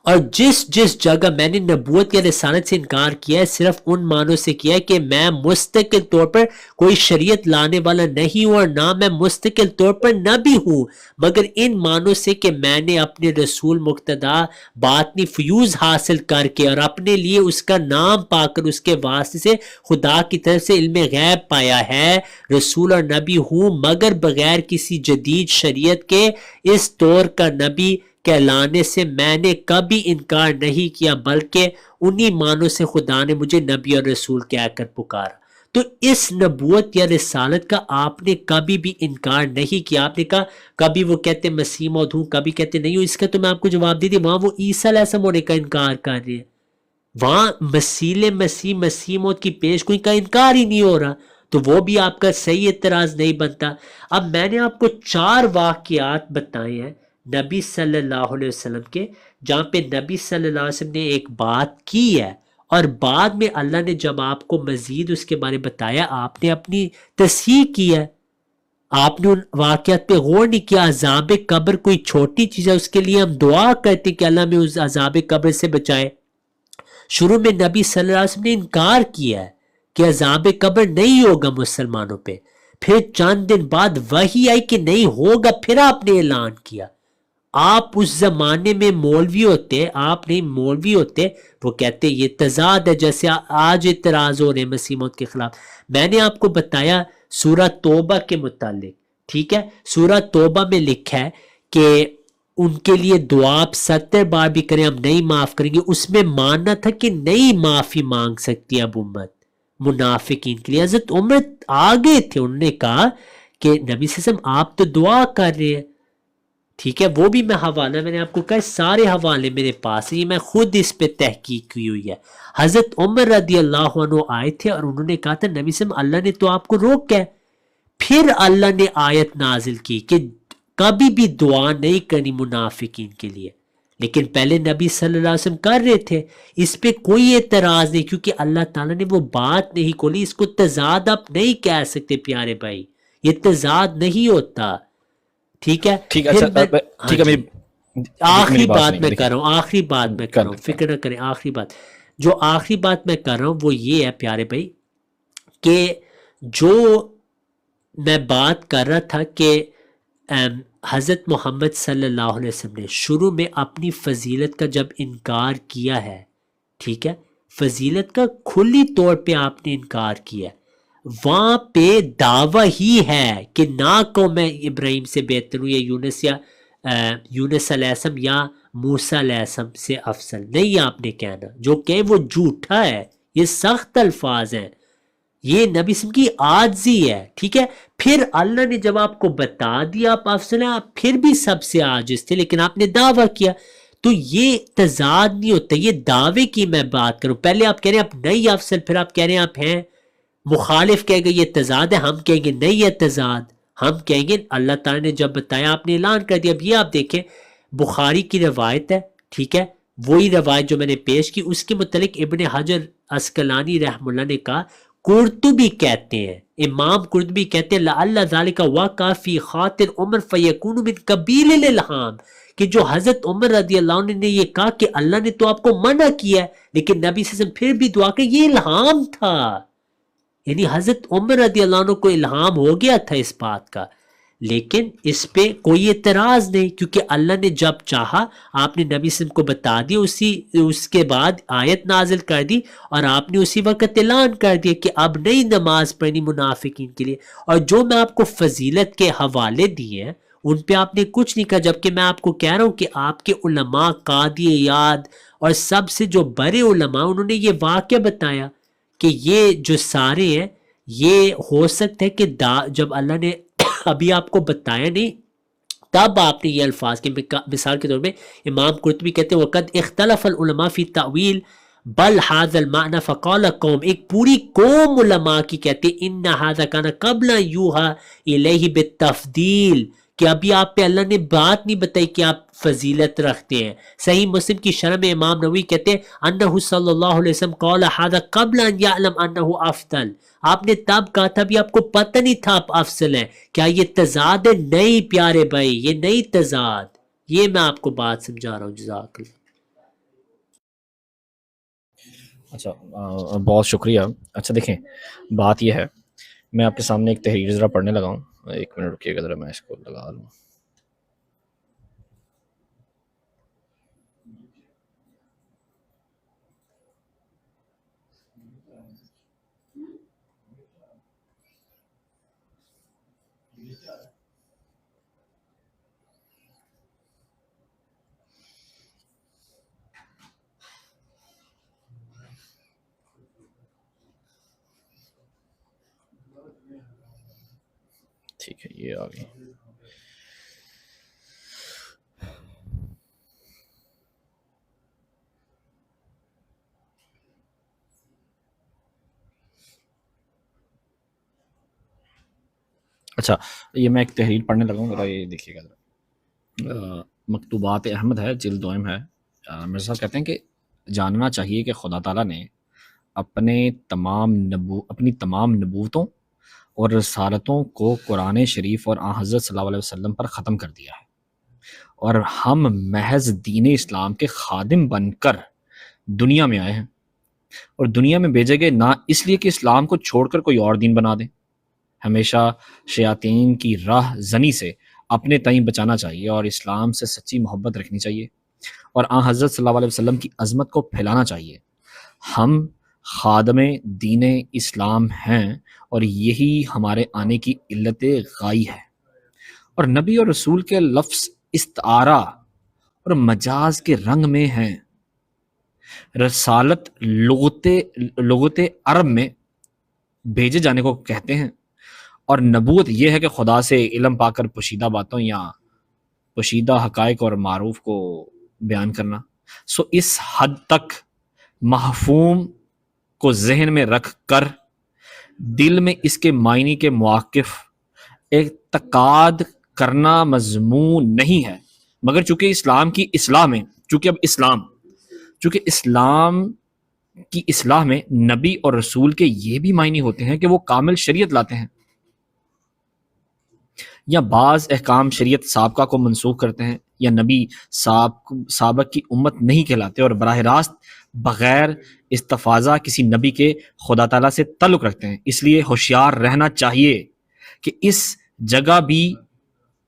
اور جس جگہ میں نے نبوت یا رسالت سے انکار کیا ہے صرف ان معنوں سے کیا ہے کہ میں مستقل طور پر کوئی شریعت لانے والا نہیں ہوں اور نہ میں مستقل طور پر نبی ہوں، مگر ان معنوں سے کہ میں نے اپنے رسول مقتدا باطنی فیوز حاصل کر کے اور اپنے لیے اس کا نام پا کر اس کے واسطے سے خدا کی طرف سے علم غیب پایا ہے. رسول اور نبی ہوں مگر بغیر کسی جدید شریعت کے. اس دور کا نبی کہلانے سے میں نے کبھی انکار نہیں کیا بلکہ انہی معنوں سے خدا نے مجھے نبی اور رسول کہہ کر پکارا. تو اس نبوت یا رسالت کا آپ نے کبھی بھی انکار نہیں کیا. آپ نے کہا کبھی وہ کہتے مسیح موعود ہوں کبھی کہتے نہیں ہوں. اس کا تو میں آپ کو جواب دے دی. وہاں وہ عیسیٰ علیہ السلام ہونے کا انکار کر رہے ہیں. وہاں مسیح موعود کی پیش گوئی کا انکار ہی نہیں ہو رہا. تو وہ بھی آپ کا صحیح اعتراض نہیں بنتا. اب میں نے آپ کو 4 واقعات بتائے ہیں نبی صلی اللہ علیہ وسلم کے جہاں پہ نبی صلی اللہ علیہ وسلم نے ایک بات کی ہے اور بعد میں اللہ نے جب آپ کو مزید اس کے بارے بتایا آپ نے اپنی تصحیح کی ہے. آپ نے ان واقعات پہ غور نہیں کیا. عذاب قبر کوئی چھوٹی چیز ہے، اس کے لیے ہم دعا کرتے کہ اللہ میں اس عذاب قبر سے بچائے. شروع میں نبی صلی اللہ علیہ وسلم نے انکار کیا ہے کہ عذاب قبر نہیں ہوگا مسلمانوں پہ. پھر چند دن بعد وحی آئی کہ نہیں ہوگا، پھر آپ نے اعلان کیا. آپ اس زمانے میں مولوی ہوتے، آپ نہیں مولوی ہوتے، وہ کہتے یہ تضاد ہے جیسے آج اعتراض ہو رہے ہیں مسیح موعود کے خلاف. میں نے آپ کو بتایا سورہ توبہ کے متعلق، ٹھیک ہے، سورہ توبہ میں لکھا ہے کہ ان کے لیے دعا آپ 70 بار بھی کریں ہم نہیں معاف کریں گے. اس میں ماننا تھا کہ نہیں معافی مانگ سکتی اب امت منافقین کے لیے. حضرت عمر آگے تھے، انہوں نے کہا کہ نبی صلی اللہ علیہ وسلم آپ تو دعا کر رہے ہیں، ٹھیک ہے. وہ بھی میں حوالہ میں نے آپ کو کہا سارے حوالے میرے پاس ہیں، میں خود اس پہ تحقیق کی ہوئی ہے. حضرت عمر رضی اللہ عنہ آئے تھے اور انہوں نے کہا تھا نبی صلی اللہ علیہ وسلم اللہ نے تو آپ کو روکا ہے. پھر اللہ نے آیت نازل کی کہ کبھی بھی دعا نہیں کرنی منافقین کے لیے، لیکن پہلے نبی صلی اللہ علیہ وسلم کر رہے تھے. اس پہ کوئی اعتراض نہیں کیونکہ اللہ تعالیٰ نے وہ بات نہیں کھولی. اس کو تضاد آپ نہیں کہہ سکتے پیارے بھائی، یہ تضاد نہیں ہوتا، ٹھیک ہے. آخری بات میں کر رہا ہوں، آخری بات میں کر رہا ہوں، فکر نہ کریں. آخری بات جو آخری بات میں کر رہا ہوں وہ یہ ہے پیارے بھائی کہ جو میں بات کر رہا تھا کہ حضرت محمد صلی اللہ علیہ وسلم نے شروع میں اپنی فضیلت کا جب انکار کیا ہے، ٹھیک ہے، فضیلت کا کھلی طور پہ آپ نے انکار کیا ہے، وہاں پہ دعویٰ ہی ہے کہ نہ کو میں ابراہیم سے بہتر ہوں یا یونس علیہ السلام یا موسیٰ علیہ السلام سے افضل نہیں. آپ نے کہنا جو کہیں وہ جھوٹا ہے، یہ سخت الفاظ ہیں، یہ نبی اسلام کی عاجزی ہے، ٹھیک ہے. پھر اللہ نے جب آپ کو بتا دیا آپ افضل ہیں، آپ پھر بھی سب سے عاجز تھے لیکن آپ نے دعویٰ کیا. تو یہ تضاد نہیں ہوتا، یہ دعوے کی میں بات کروں. پہلے آپ کہہ رہے ہیں آپ نہیں افضل، پھر آپ کہہ رہے ہیں آپ ہیں. مخالف کہے گا یہ تضاد ہے، ہم کہیں گے نہیں ہے تضاد. ہم کہیں گے اللہ تعالیٰ نے جب بتایا آپ نے اعلان کر دیا. اب یہ آپ دیکھیں بخاری کی روایت ہے، ٹھیک ہے، وہی روایت جو میں نے پیش کی اس کے متعلق ابن حجر عسقلانی رحم اللہ نے کہا، قرطبی کہتے ہیں، امام قرطبی کہتے ہیں لعل ذالک وقع فی خاطر عمر فیکون من قبیل الالہام، کہ جو حضرت عمر رضی اللہ عنہ نے یہ کہا کہ اللہ نے تو آپ کو منع کیا ہے لیکن نبی صلی اللہ علیہ وسلم پھر بھی دعا کہ یہ الہام تھا. یعنی حضرت عمر رضی اللہ عنہ کو الہام ہو گیا تھا اس بات کا. لیکن اس پہ کوئی اعتراض نہیں، کیونکہ اللہ نے جب چاہا آپ نے نبی صلی اللہ علیہ وسلم کو بتا دیا، اس کے بعد آیت نازل کر دی اور آپ نے اسی وقت اعلان کر دیا کہ اب نہیں نماز پڑھنی منافقین کے لیے. اور جو میں آپ کو فضیلت کے حوالے دیے ہیں ان پہ آپ نے کچھ نہیں کہا، جبکہ میں آپ کو کہہ رہا ہوں کہ آپ کے علماء قاضی اعیاد اور سب سے جو بڑے علماء انہوں نے یہ واقعہ بتایا کہ یہ جو سارے ہیں یہ ہو سکتا ہے کہ جب اللہ نے ابھی آپ کو بتایا نہیں تب آپ نے یہ الفاظ کے مثال کے طور پہ امام قرطبی کہتے ہیں وقد اختلف العلماء فی تعویل بل هذا المعنى فقال قوم، ایک پوری قوم علماء کی کہتے ہیں ان هذا كان قبل يوحى الیہ بالتفضیل، کہ ابھی آپ پہ اللہ نے بات نہیں بتائی کہ آپ فضیلت رکھتے ہیں. صحیح مسلم کی شرح میں امام نووی کہتے ہیں انہ صلی اللہ علیہ وسلم قال هذا قبل ان يعلم انه افضل، آپ نے تب کہا تھا بھی آپ کو پتہ نہیں تھا آپ افضل ہیں. کیا یہ تضاد ہے؟ نہیں پیارے بھائی، یہ نہیں تضاد، یہ میں آپ کو بات سمجھا رہا ہوں. جزاک اللہ. اچھا بہت شکریہ. اچھا دیکھیں بات یہ ہے، میں آپ کے سامنے ایک تحریر ذرا پڑھنے لگا ہوں، ایک منٹ رکیے گا ذرا میں اس کو لگا لوں. ٹھیک ہے یہ آ گئی. اچھا یہ میں ایک تحریر پڑھنے لگا ہوں ذرا یہ دیکھیے گا ذرا. مکتوبات احمد ہے، جلد دوئم ہے. مرزا صاحب کہتے ہیں کہ جاننا چاہیے کہ خدا تعالیٰ نے اپنی تمام نبوتوں اور رسالتوں کو قرآن شریف اور آن حضرت صلی اللہ علیہ وسلم پر ختم کر دیا ہے، اور ہم محض دین اسلام کے خادم بن کر دنیا میں آئے ہیں، اور دنیا میں بھیجے گئے نہ اس لیے کہ اسلام کو چھوڑ کر کوئی اور دین بنا دیں. ہمیشہ شیاطین کی راہ زنی سے اپنے تئیں بچانا چاہیے اور اسلام سے سچی محبت رکھنی چاہیے اور آن حضرت صلی اللہ علیہ وسلم کی عظمت کو پھیلانا چاہیے. ہم خادم دین اسلام ہیں اور یہی ہمارے آنے کی علت غائی ہے. اور نبی اور رسول کے لفظ استعارہ اور مجاز کے رنگ میں ہیں. رسالت لغت عرب میں بھیجے جانے کو کہتے ہیں، اور نبوت یہ ہے کہ خدا سے علم پا کر پوشیدہ باتوں یا پوشیدہ حقائق اور معروف کو بیان کرنا. سو اس حد تک مفہوم کو ذہن میں رکھ کر دل میں اس کے معنی کے مواقف اعتقاد کرنا مضمون نہیں ہے، مگر چونکہ اسلام کی اصلاح میں چونکہ اسلام کی اصلاح میں نبی اور رسول کے یہ بھی معنی ہوتے ہیں کہ وہ کامل شریعت لاتے ہیں یا بعض احکام شریعت سابقہ کو منسوخ کرتے ہیں، یا نبی سابق کی امت نہیں کہلاتے اور براہ راست بغیر استفاضہ کسی نبی کے خدا تعالیٰ سے تعلق رکھتے ہیں. اس لیے ہوشیار رہنا چاہیے کہ اس جگہ بھی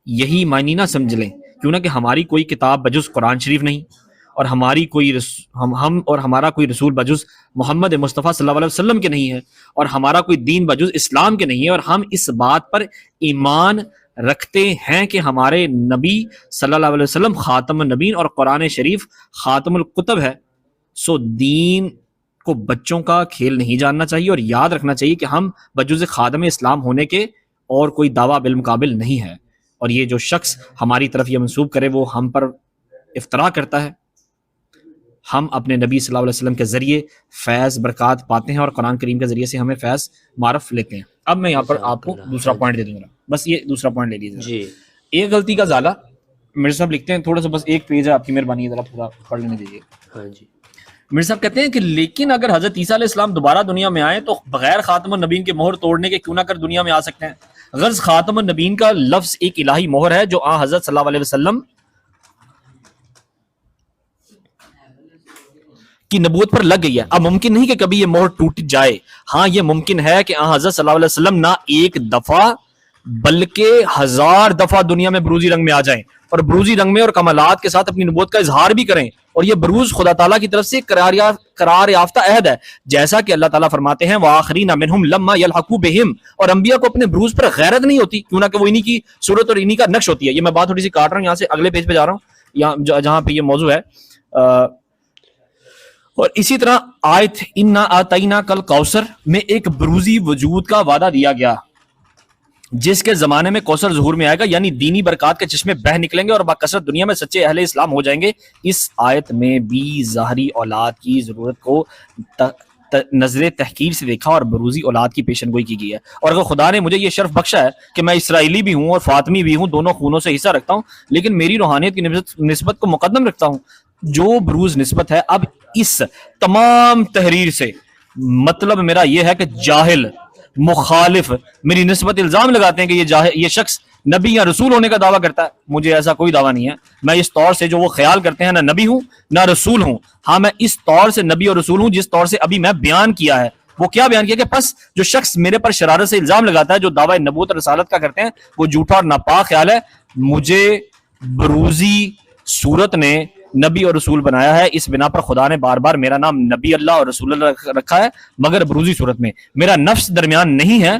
یہی معنی نہ سمجھ لیں، کیوں نہ کہ ہماری کوئی کتاب بجز قرآن شریف نہیں، اور ہمارا کوئی رسول بجز محمد مصطفیٰ صلی اللہ علیہ وسلم کے نہیں ہے، اور ہمارا کوئی دین بجز اسلام کے نہیں ہے. اور ہم اس بات پر ایمان رکھتے ہیں کہ ہمارے نبی صلی اللہ علیہ وسلم خاتم النبیین اور قرآن شریف خاتم الکتب ہے. سو دین کو بچوں کا کھیل نہیں جاننا چاہیے، اور یاد رکھنا چاہیے کہ ہم بجز خادم اسلام ہونے کے اور کوئی دعویٰ بالمقابل نہیں ہے. اور یہ جو شخص ہماری طرف یہ منسوب کرے وہ ہم پر افتراء کرتا ہے. ہم اپنے نبی صلی اللہ علیہ وسلم کے ذریعے فیض برکات پاتے ہیں، اور قرآن کریم کے ذریعے سے ہمیں فیض معرف لیتے ہیں. اب میں یہاں پر آپ کو دوسرا پوائنٹ دے دوں گا، بس یہ دوسرا پوائنٹ لے لیجیے جی. ایک غلطی کا ازالہ مرزا صاحب لکھتے ہیں، تھوڑا سا بس ایک پیج ہے، آپ کی مہربانی ذرا تھوڑا پڑھ لینے دیجیے. ہاں جی. مرزا صاحب کہتے ہیں کہ لیکن اگر حضرت عیسیٰ علیہ السلام دوبارہ دنیا میں آئے تو بغیر خاتم النبیین کے مہر توڑنے کے کیوں نہ کر دنیا میں آ سکتے ہیں. غرض خاتم النبیین کا لفظ ایک الہی مہر ہے جو آن حضرت صلی اللہ علیہ وسلم کی نبوت پر لگ گئی ہے. اب ممکن نہیں کہ کبھی یہ مہر ٹوٹ جائے. ہاں یہ ممکن ہے کہ آن حضرت صلی اللہ علیہ وسلم نہ ایک دفعہ بلکہ 1000 دفعہ دنیا میں بروزی رنگ میں آ جائیں اور بروزی رنگ میں اور کمالات کے ساتھ اپنی نبوت کا اظہار بھی کریں، اور یہ بروز خدا تعالیٰ کی طرف سے قرار یافتہ عہد ہے، جیسا کہ اللہ تعالیٰ فرماتے ہیں وَآخَرِينَ مِنْهُمْ لَمَّا يَلْحَقُوا بِهِمْ، اور انبیاء کو اپنے بروز پر غیرت نہیں ہوتی کیوں نہ کہ وہ انہی کی صورت اور انہی کا نقش ہوتی ہے۔ یہ میں بات تھوڑی سی کاٹ رہا ہوں، یہاں سے اگلے پیج پہ جا رہا ہوں جہاں پہ یہ موضوع ہے۔ اور اسی طرح آیت اِنَّا آتَيْنَاكَ الْكَوْثَرَ میں ایک بروزی وجود کا وعدہ دیا گیا جس کے زمانے میں کوثر ظہور میں آئے گا، یعنی دینی برکات کے چشمے بہہ نکلیں گے اور باکثرت دنیا میں سچے اہل اسلام ہو جائیں گے۔ اس آیت میں بھی ظاہری اولاد کی ضرورت کو نظر تحقیر سے دیکھا اور بروزی اولاد کی پیشن گوئی کی گئی ہے۔ اور اگر خدا نے مجھے یہ شرف بخشا ہے کہ میں اسرائیلی بھی ہوں اور فاطمی بھی ہوں، دونوں خونوں سے حصہ رکھتا ہوں، لیکن میری روحانیت کی نسبت کو مقدم رکھتا ہوں، جو بروز نسبت ہے۔ اب اس تمام تحریر سے مطلب میرا یہ ہے کہ جاہل مخالف میری نسبت الزام لگاتے ہیں کہ یہ شخص نبی یا رسول ہونے کا دعویٰ کرتا ہے، مجھے ایسا کوئی دعویٰ نہیں ہے۔ میں اس طور سے جو وہ خیال کرتے ہیں نہ نبی ہوں نہ رسول ہوں، ہاں میں اس طور سے نبی اور رسول ہوں جس طور سے ابھی میں بیان کیا ہے۔ وہ کیا بیان کیا کہ پس جو شخص میرے پر شرارت سے الزام لگاتا ہے، جو دعویٰ نبوت اور رسالت کا کرتے ہیں، وہ جھوٹا اور ناپاک خیال ہے۔ مجھے بروزی صورت نے نبی اور رسول بنایا ہے، اس بنا پر خدا نے بار بار میرا نام نبی اللہ اور رسول اللہ رکھا ہے، مگر بروزی صورت میں میرا نفس درمیان نہیں ہے،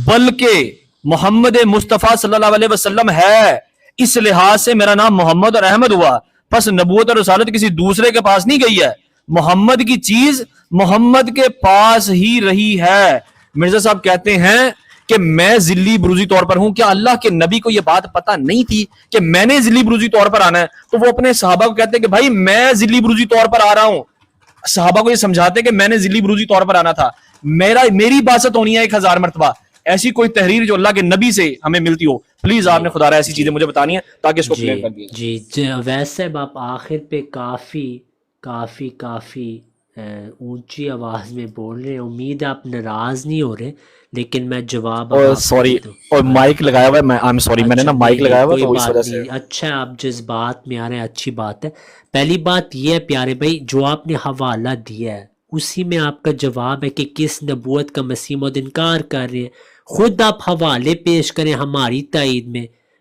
بلکہ محمد مصطفیٰ صلی اللہ علیہ وسلم ہے، اس لحاظ سے میرا نام محمد اور احمد ہوا۔ پس نبوت اور رسالت کسی دوسرے کے پاس نہیں گئی ہے، محمد کی چیز محمد کے پاس ہی رہی ہے۔ مرزا صاحب کہتے ہیں کہ میں ذلی بروزی طور پر ہوں۔ کیا اللہ کے نبی کو یہ بات پتہ نہیں تھی کہ میں نے ذلی بروزی طور پر آنا ہے؟ تو وہ اپنے صحابہ کو کہتے ہیں کہ بھائی میں ذلی بروزی طور پر آ رہا ہوں، صحابہ کو یہ سمجھاتے ہیں کہ میں نے ذلی بروزی طور پر آنا تھا، میری باسط ہونی ہے 1000 مرتبہ۔ ایسی کوئی تحریر جو اللہ کے نبی سے ہمیں ملتی ہو، پلیز آپ نے خدا رہا ایسی چیزیں مجھے بتانی ہے تاکہ اس کو کلیئر کر دیا جائے۔ جی ویسے آپ آخر پہ کافی اونچی آواز میں بول رہے ہیں، امید آپ ناراض نہیں ہو رہے، لیکن میں جواب سوری، اور مائک لگایا ہوا ہے، میں آئی ایم سوری، میں نے نا مائک لگایا ہوا تو اس وجہ سے۔ اچھا آپ جس بات میں آ رہے ہیں اچھی بات ہے۔ پہلی بات یہ ہے پیارے بھائی، جو آپ نے حوالہ دیا ہے اسی میں آپ کا جواب ہے کہ کس نبوت کا مسیح موعود انکار کر رہے ہیں۔ خود آپ حوالے پیش کریں ہماری تائید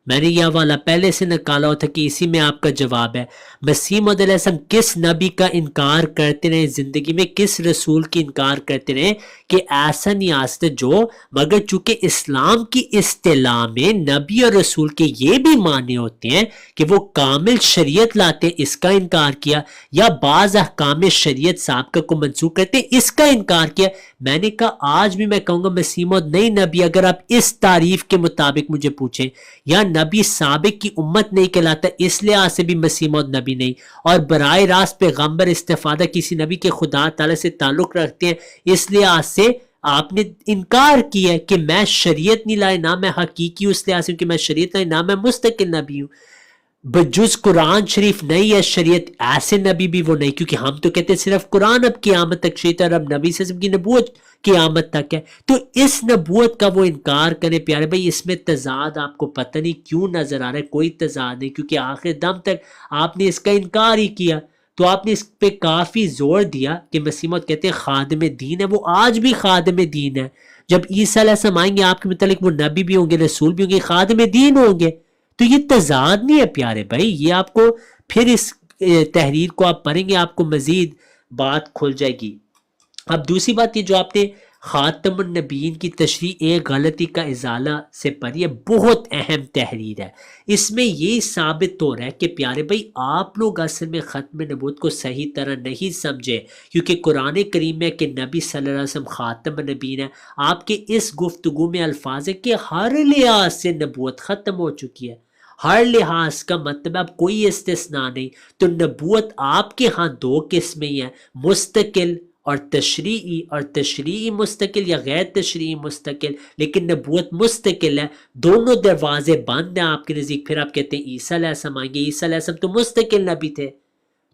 میں نے یہ حوالہ پہلے سے نکالا ہوا تھا کہ اسی میں آپ کا جواب ہے۔ مسیح موعود علیہ السلام کس نبی کا انکار کرتے رہے زندگی میں، کس رسول کی انکار کرتے رہے کہ ایسا نہیں آستے جو، مگر چونکہ اسلام کی اصطلاح میں نبی اور رسول کے یہ بھی معنی ہوتے ہیں کہ وہ کامل شریعت لاتے ہیں، اس کا انکار کیا، یا بعض احکام شریعت سابقہ کو منسوخ کرتے ہیں، اس کا انکار کیا۔ میں نے کہا آج بھی میں کہوں گا مسیح موعود نہیں نبی، اگر آپ اس تعریف کے مطابق مجھے پوچھیں، یا نبی سابق کی امت نہیں کہلاتا، اس لحاظ سے بھی مسیح موعود نبی نہیں، اور براہ راست پیغمبر استفادہ کسی نبی کے خدا تعالیٰ سے تعلق رکھتے ہیں، اس لحاظ سے آپ نے انکار کیا ہے کہ میں شریعت نہیں لائے، نہ میں حقیقی اس لحاظ سے کہ میں شریعت لائے، نہ میں مستقل نبی ہوں، بجز قرآن شریف نہیں ہے شریعت، ایسے نبی بھی وہ نہیں، کیونکہ ہم تو کہتے ہیں صرف قرآن اب قیامت تک شریعت، اور اب نبی صلی اللہ علیہ وسلم کی نبوت قیامت تک ہے، تو اس نبوت کا وہ انکار کرے پیارے بھائی، اس میں تضاد آپ کو پتہ نہیں کیوں نظر آ رہا ہے، کوئی تضاد نہیں، کیونکہ آخر دم تک آپ نے اس کا انکار ہی کیا، تو آپ نے اس پہ کافی زور دیا کہ مسیح موعود کہتے ہیں خادم دین ہے، وہ آج بھی خادم دین ہے، جب عیسیٰ علیہ السلام آئیں گے آپ کے متعلق وہ نبی بھی ہوں گے، رسول بھی ہوں گے، خادم دین ہوں گے، تو یہ تضاد نہیں ہے پیارے بھائی، یہ آپ کو پھر اس تحریر کو آپ پڑھیں گے آپ کو مزید بات کھل جائے گی۔ اب دوسری بات یہ جو آپ نے خاتم النبیین کی تشریح ایک غلطی کا ازالہ سے پڑھی ہے، بہت اہم تحریر ہے، اس میں یہ ثابت ہو رہا ہے کہ پیارے بھائی آپ لوگ اصل میں ختم نبوت کو صحیح طرح نہیں سمجھے، کیونکہ قرآن کریم میں کہ نبی صلی اللہ علیہ وسلم خاتم النبیین ہے، آپ کے اس گفتگو میں الفاظ ہے کہ ہر لحاظ سے نبوت ختم ہو چکی ہے، ہر لحاظ کا مطلب اب کوئی استثناء نہیں، تو نبوت آپ کے ہاں دو قسمیں ہیں، مستقل اور تشریعی مستقل یا غیر تشریعی مستقل، لیکن نبوت مستقل ہے، دونوں دروازے بند ہیں آپ کے نزدیک۔ پھر آپ کہتے ہیں عیسیٰ علیہ السلام آئیں گے، عیسیٰ علیہ السلام تو مستقل نبی تھے،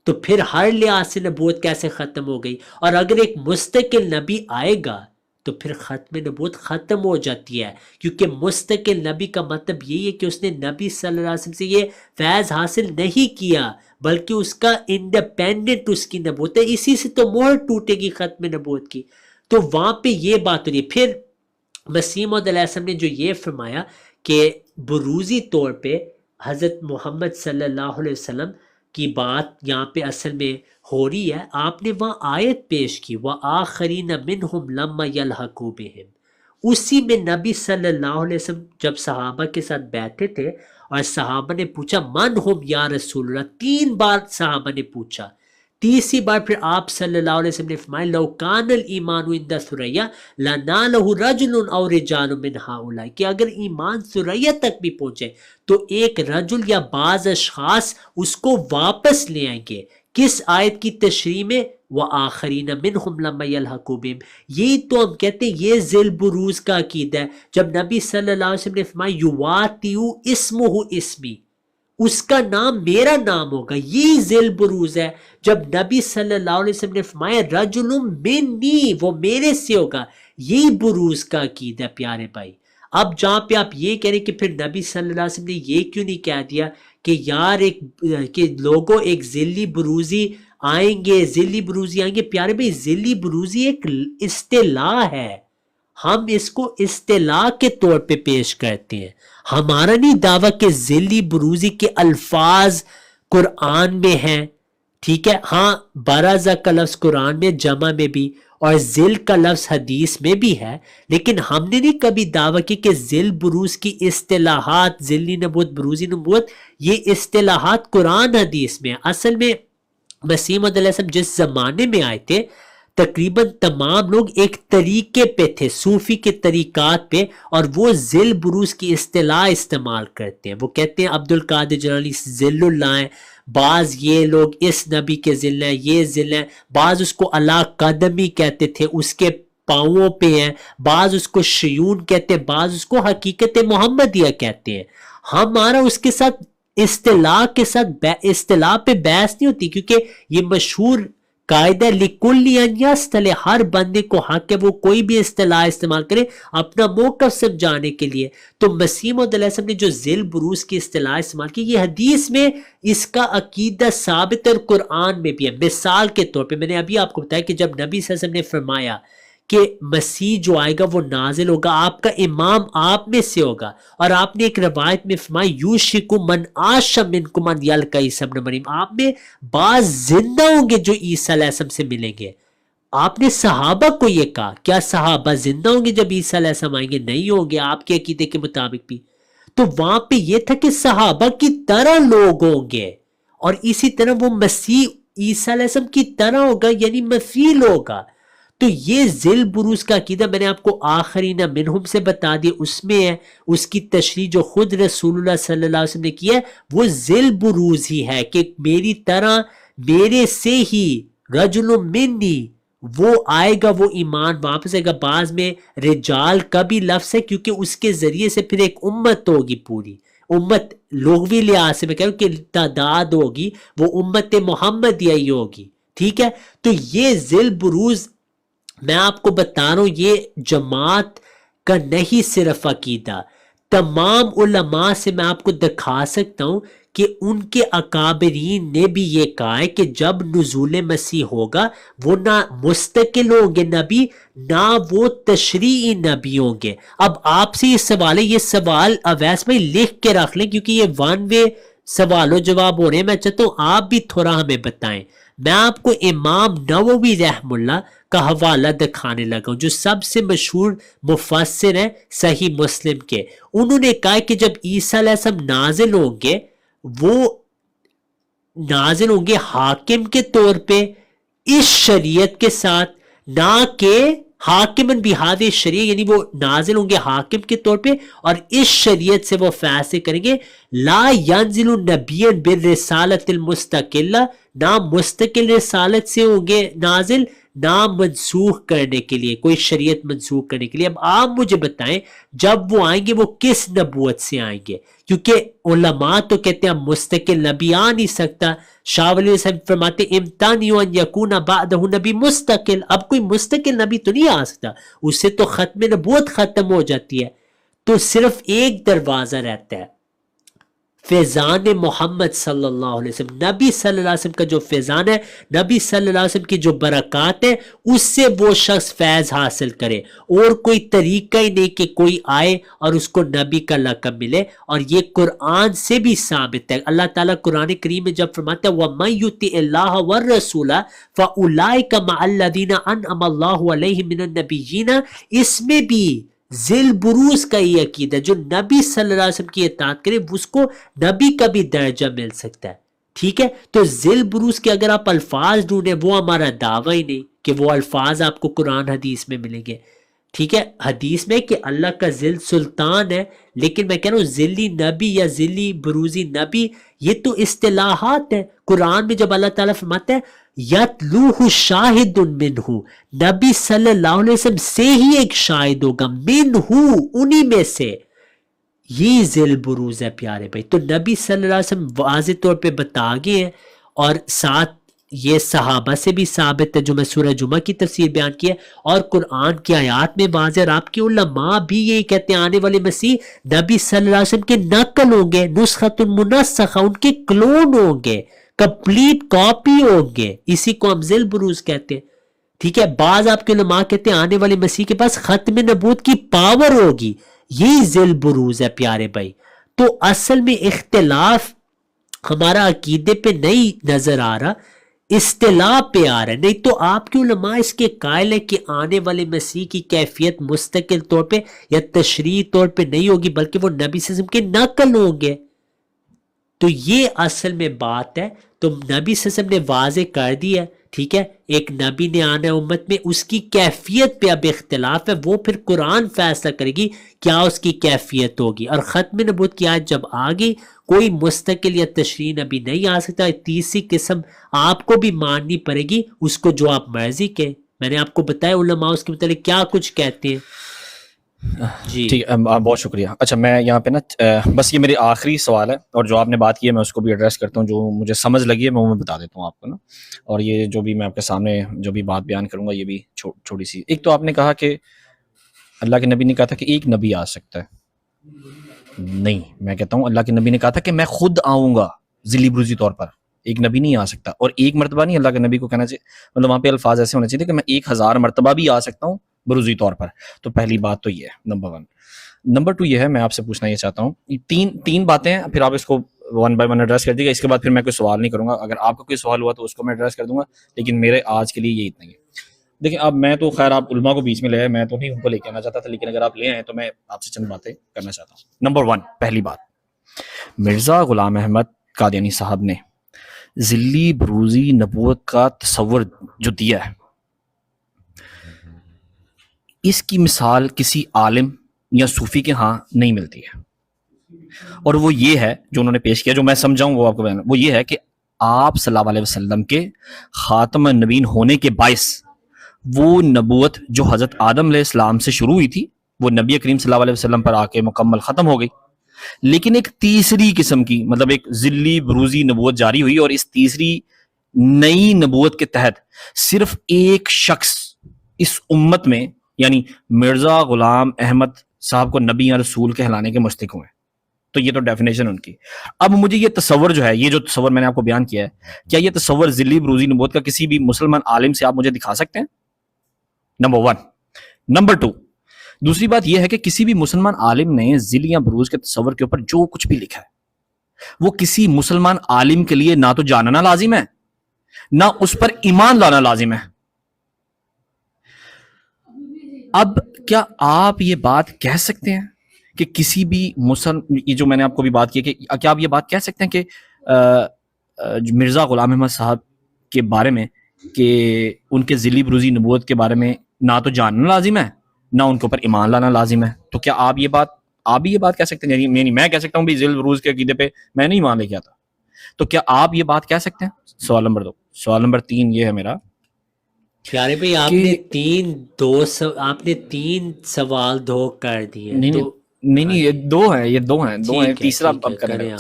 تو پھر ہر لحاظ سے نبوت کیسے ختم ہو گئی؟ اور اگر ایک مستقل نبی آئے گا تو پھر ختم نبوت ختم ہو جاتی ہے، کیونکہ مستقل نبی کا مطلب یہی ہے کہ اس نے نبی صلی اللہ علیہ وسلم سے یہ فیض حاصل نہیں کیا، بلکہ اس کا انڈیپینڈنٹ اس کی نبوت ہے، اسی سے تو مہر ٹوٹے گی ختم نبوت کی، تو وہاں پہ یہ بات ہو رہی ہے۔ پھر مسیح موعود علیہ السلام نے جو یہ فرمایا کہ بروزی طور پہ حضرت محمد صلی اللہ علیہ وسلم کی بات یہاں پہ اصل میں ہو رہی ہے، آپ نے وہاں آیت پیش کی وَآخَرِينَ مِنْهُمْ لَمَّا يَلْحَقُوا بِهِمْ، اسی میں نبی صلی اللہ علیہ وسلم جب صحابہ کے ساتھ بیٹھے تھے اور صحابہ نے پوچھا من ہم یا رسول اللہ، 3 بار صحابہ نے پوچھا، تیسری بار پھر آپ صلی اللہ علیہ وسلم نے فرمایا لو کان الایمان عند ثریا لنالہ رجل او رجال من ہؤلاء، کہ اگر ایمان ثریا تک بھی پہنچے تو ایک رجل یا بعض اشخاص اس کو واپس لے آئیں گے۔ کس آیت کی تشریح میں؟ وآخرین منہم لما یلحقوا بہم، یہی تو ہم کہتے ہیں یہ ذی البروز کا عقیدہ ہے۔ جب نبی صلی اللہ علیہ وسلم نے فرمایا یواتیو اسمہ اسمی، اس کا نام میرا نام ہوگا، یہی ذی البروز ہے۔ جب نبی صلی اللہ علیہ وسلم نے فرمایا رجل منی، وہ میرے سے ہوگا، یہی بروز کا عقیدہ ہے پیارے بھائی۔ اب جہاں پہ آپ یہ کہہ رہے کہ پھر نبی صلی اللہ علیہ وسلم نے یہ کیوں نہیں کہہ دیا کہ یار کہ لوگوں ایک ذلی بروزی آئیں گے، ذلی بروزی آئیں گے، پیارے بھائی ذلی بروزی ایک اصطلاح ہے، ہم اس کو اصطلاح کے طور پہ پیش کرتے ہیں، ہمارا نہیں دعویٰ کہ ذلی بروزی کے الفاظ قرآن میں ہیں، ٹھیک ہے، ہاں برز کا لفظ قرآن میں جمع میں بھی اور ذل کا لفظ حدیث میں بھی ہے، لیکن ہم نے نہیں کبھی دعویٰ کی کہ ذل بروز کی اصطلاحات، ذلی نبوت، بروزی نبوت، یہ اصطلاحات قرآن حدیث میں ہیں۔ اصل میں مسیح موعود علیہ السلام جس زمانے میں آئے تھے تقریباً تمام لوگ ایک طریقے پہ تھے، صوفی کے طریقات پہ، اور وہ ذل بروز کی اصطلاح استعمال کرتے ہیں۔ وہ کہتے ہیں عبد القادر جیلانی ذل اللہ ہیں، بعض یہ لوگ اس نبی کے ذل ہیں، یہ ذل ہیں، بعض اس کو علی قدمی کہتے تھے، اس کے پاؤں پہ ہیں، بعض اس کو شیون کہتے ہیں، بعض اس کو حقیقت محمدیہ کہتے ہیں۔ ہمارا اس کے ساتھ اصطلاح کے ساتھ اصطلاح پہ بحث نہیں ہوتی، کیونکہ یہ مشہور قاعدہ لِكُلِّ أَن يَسْتَلِحَ، ہر بندے کو حق ہے وہ کوئی بھی اصطلاح استعمال کرے اپنا موقف سمجھانے کے لیے۔ تو مسیح موعود علیہ السلام نے جو ذل بروز کی اصطلاح استعمال کی، یہ حدیث میں اس کا عقیدہ ثابت اور قرآن میں بھی ہے۔ مثال کے طور پہ میں نے ابھی آپ کو بتایا کہ جب نبی صلی اللہ علیہ وسلم نے فرمایا کہ مسیح جو آئے گا وہ نازل ہوگا، آپ کا امام آپ میں سے ہوگا، اور آپ نے ایک روایت میں فرمایا یوشک من عاش منکم ان یلقی عیسی ابن مریم، آپ میں بعض زندہ ہوں گے جو عیسیٰ علیہ السلام سے ملیں گے۔ آپ نے صحابہ کو یہ کہا، کیا صحابہ زندہ ہوں گے جب عیسیٰ علیہ السلام آئیں گے؟ نہیں ہوں گے آپ کے عقیدے کے مطابق بھی۔ تو وہاں پہ یہ تھا کہ صحابہ کی طرح لوگ ہوں گے، اور اسی طرح وہ مسیح عیسیٰ علیہ السلام کی طرح ہوگا، یعنی مثیل ہوگا۔ تو یہ ذل بروز کا عقیدہ میں نے آپ کو آخرین منہم سے بتا دیا، اس میں ہے، اس کی تشریح جو خود رسول اللہ صلی اللہ علیہ وسلم نے کی ہے وہ ذل بروز ہی ہے، کہ میری طرح میرے سے ہی رجل منی، وہ آئے گا، وہ ایمان واپس آئے گا۔ بعض میں رجال کا بھی لفظ ہے کیونکہ اس کے ذریعے سے پھر ایک امت ہوگی، پوری امت لغوی لحاظ سے میں کہہ رہا ہوں کہ تعداد ہوگی، وہ امت محمدیہ ہی ہوگی، ٹھیک ہے۔ تو یہ ذل بروز میں آپ کو بتا رہا ہوں یہ جماعت کا نہیں صرف عقیدہ، تمام علماء سے میں آپ کو دکھا سکتا ہوں کہ ان کے اکابرین نے بھی یہ کہا ہے کہ جب نزول مسیح ہوگا وہ نہ مستقل ہوں گے نبی، نہ وہ تشریعی نبی ہوں گے۔ اب آپ سے یہ سوال ہے، یہ سوال اویس بھائی لکھ کے رکھ لیں کیونکہ یہ ون وے سوال و جواب ہو رہے ہیں، میں چاہتا ہوں آپ بھی تھوڑا ہمیں بتائیں۔ میں آپ کو امام نووی رحم اللہ کا حوالہ دکھانے لگا ہوں جو سب سے مشہور مفسر ہیں صحیح مسلم کے۔ انہوں نے کہا کہ جب عیسیٰ علیہ السلام نازل ہوں گے وہ نازل ہوں گے حاکم کے طور پہ اس شریعت کے ساتھ، نہ کہ حاکمن بہذہ شریعت، یعنی وہ نازل ہوں گے حاکم کے طور پہ اور اس شریعت سے وہ فیصلے کریں گے۔ لا ینزل نبیا بالرسالۃ المستقلہ، نہ مستقل رسالت سے ہوں گے نازل، نہ منسوخ کرنے کے لیے، کوئی شریعت منسوخ کرنے کے لیے۔ اب آپ مجھے بتائیں جب وہ آئیں گے وہ کس نبوت سے آئیں گے؟ کیونکہ علماء تو کہتے ہیں مستقل نبی آ نہیں سکتا، شاہ ولی صاحب فرماتے امتانیو ان یکون بعدہ نبی مستقل، اب کوئی مستقل نبی تو نہیں آ سکتا، اس سے تو ختم نبوت ختم ہو جاتی ہے، تو صرف ایک دروازہ رہتا ہے۔ فیضان محمد صلی اللہ علیہ وسلم، نبی صلی اللہ علیہ وسلم کا جو فیضان ہے، نبی صلی اللہ علیہ وسلم کی جو برکات ہے، اس سے وہ شخص فیض حاصل کرے، اور کوئی طریقہ ہی نہیں کہ کوئی آئے اور اس کو نبی کا لقب ملے. اور یہ قرآن سے بھی ثابت ہے. اللہ تعالیٰ قرآن کریم میں جب فرماتا ہے وَمَن يُطِعِ اللَّهَ وَالرَّسُولَ فَأُولَٰئِكَ مَعَ الَّذِينَ أَنْعَمَ اللَّهُ عَلَيْهِم مِّنَ النَّبِيِّينَ، اس میں بھی ذل بروز کا یہ عقیدہ، جو نبی صلی اللہ علیہ وسلم کی اطاعت کرے اس کو نبی کا بھی درجہ مل سکتا ہے. ٹھیک ہے، تو ذل بروز کے اگر آپ الفاظ ڈھونڈیں، وہ ہمارا دعویٰ ہی نہیں کہ وہ الفاظ آپ کو قرآن حدیث میں ملیں گے. ٹھیک ہے، حدیث میں کہ اللہ کا ذل سلطان ہے، لیکن میں کہہ رہا ہوں ذلی نبی یا ذلی بروزی نبی، یہ تو اصطلاحات ہے. قرآن میں جب اللہ تعالیٰ فرماتا ہے یتلوہ شاہد منہ، نبی صلی اللہ علیہ وسلم سے ہی ایک شاہد ہوگا، منہ، انہی میں سے. یہ ذل بروز ہے پیارے بھائی. تو نبی صلی اللہ علیہ وسلم واضح طور پہ بتا گئے ہیں، اور ساتھ یہ صحابہ سے بھی ثابت ہے جو میں سورہ جمعہ کی تفسیر بیان کی ہے، اور قرآن کی آیات میں واضح، اور آپ کے علماء بھی یہی کہتے ہیں آنے والے مسیح نبی صلی اللہ علیہ وسلم کے نقل ہوں گے، نسخۃ منسخہ، ان کے کلون ہوں گے، کمپلیٹ کاپی ہوں گے. اسی کو ہم ذل بروز کہتے ہیں. ٹھیک ہے، بعض آپ کے علماء کہتے ہیں آنے والے مسیح کے پاس ختم نبوت کی پاور ہوگی. یہ ذل بروز ہے پیارے بھائی. تو اصل میں اختلاف ہمارا عقیدے پہ نہیں نظر آ رہا، اصطلاح پہ آ رہا ہے. نہیں تو آپ کے علماء اس کے قائل ہے کہ آنے والے مسیح کی کیفیت مستقل طور پہ یا تشریعی طور پہ نہیں ہوگی، بلکہ وہ نبی صلی اللہ علیہ وسلم کے نقل ہوں گے. تو یہ اصل میں بات ہے. تو نبی صلی اللہ علیہ وسلم نے واضح کر دی ہے. ٹھیک ہے، ایک نبی نے آنا ہے امت میں، اس کی کیفیت پہ اب اختلاف ہے، وہ پھر قرآن فیصلہ کرے گی کیا اس کی کیفیت ہوگی. اور ختم نبوت کی آیت جب آ گئی، کوئی مستقل یا تشریعی نبی نہیں آ سکتا. تیسری قسم آپ کو بھی ماننی پڑے گی، اس کو جو آپ مرضی کہیں. میں نے آپ کو بتایا علماء اس کے متعلق کیا کچھ کہتے ہیں. جی ٹھیک، بہت شکریہ. اچھا، میں یہاں پہ نا بس یہ میری آخری سوال ہے، اور جو آپ نے بات کی ہے میں اس کو بھی ایڈریس کرتا ہوں. جو مجھے سمجھ لگی ہے میں وہ بتا دیتا ہوں آپ کو نا. اور یہ جو بھی میں آپ کے سامنے جو بھی بات بیان کروں گا یہ بھی چھوٹی سی. ایک تو آپ نے کہا کہ اللہ کے نبی نے کہا تھا کہ ایک نبی آ سکتا ہے. نہیں، میں کہتا ہوں اللہ کے نبی نے کہا تھا کہ میں خود آؤں گا ذلی بروزی طور پر. ایک نبی نہیں آ سکتا، اور ایک مرتبہ نہیں. اللہ کے نبی کو کہنا چاہیے، مطلب وہاں پہ الفاظ ایسے ہونے چاہیے کہ میں 1000 مرتبہ بھی آ سکتا ہوں بروزی طور پر. تو پہلی بات تو یہ ہے، نمبر 1. نمبر 2 یہ ہے، میں آپ سے پوچھنا یہ چاہتا ہوں، تین باتیں ہیں، پھر آپ اس کو 1 by 1 ایڈریس کر دیجیے گا. اس کے بعد پھر میں کوئی سوال نہیں کروں گا. اگر آپ کا کوئی سوال ہوا تو اس کو میں ایڈریس کر دوں گا، لیکن میرے آج کے لیے یہ اتنا ہی ہے. دیکھیں، اب میں تو خیر آپ علماء کو بیچ میں لے آئے، میں تو نہیں ان کو لے کے آنا چاہتا تھا، لیکن اگر آپ لے آئے تو میں آپ سے چند باتیں کرنا چاہتا ہوں. نمبر 1، پہلی بات، مرزا غلام احمد قادیانی صاحب نے ذلی بروزی نبوت کا تصور جو دیا ہے، اس کی مثال کسی عالم یا صوفی کے ہاں نہیں ملتی ہے. اور وہ یہ ہے جو انہوں نے پیش کیا، جو میں سمجھاؤں وہ آپ کو بیان، وہ یہ ہے کہ آپ صلی اللہ علیہ وسلم کے خاتم النبیین ہونے کے باعث وہ نبوت جو حضرت آدم علیہ السلام سے شروع ہوئی تھی وہ نبی کریم صلی اللہ علیہ وسلم پر آ کے مکمل ختم ہو گئی. لیکن ایک تیسری قسم کی، مطلب ایک ذلی بروزی نبوت جاری ہوئی، اور اس تیسری نئی نبوت کے تحت صرف ایک شخص اس امت میں، یعنی مرزا غلام احمد صاحب کو نبی یا رسول کہلانے کے مستحق ہوئے. تو یہ تو ڈیفینیشن ان کی. اب مجھے یہ تصور جو ہے، یہ جو تصور میں نے آپ کو بیان کیا ہے، کیا یہ تصور ذلی بروزی نبوت کا کسی بھی مسلمان عالم سے آپ مجھے دکھا سکتے ہیں؟ نمبر 1. نمبر 2، دوسری بات یہ ہے کہ کسی بھی مسلمان عالم نے ذل یا بروز کے تصور کے اوپر جو کچھ بھی لکھا ہے وہ کسی مسلمان عالم کے لیے نہ تو جاننا لازم ہے، نہ اس پر ایمان لانا لازم ہے. اب کیا آپ یہ بات کہہ سکتے ہیں کہ کسی بھی یہ جو میں نے آپ کو بھی بات کی کہ کیا آپ یہ بات کہہ سکتے ہیں کہ مرزا غلام احمد صاحب کے بارے میں کہ ان کے ذلی بروزی نبوت کے بارے میں نہ تو جاننا لازم ہے نہ ان کے اوپر ایمان لانا لازم ہے؟ تو کیا آپ بھی یہ بات کہہ سکتے ہیں؟ یعنی میں کہہ سکتا ہوں بھی ذل بروز کے عقیدے پہ میں نہیں ایمان لے کے آتا، تو کیا آپ یہ بات کہہ سکتے ہیں؟ سوال نمبر 2. سوال نمبر 3 یہ ہے میرا، پیارے بھائی آپ نے تین سوال دو کر دیے. نہیں یہ دو ہیں تیسرا اب کریں.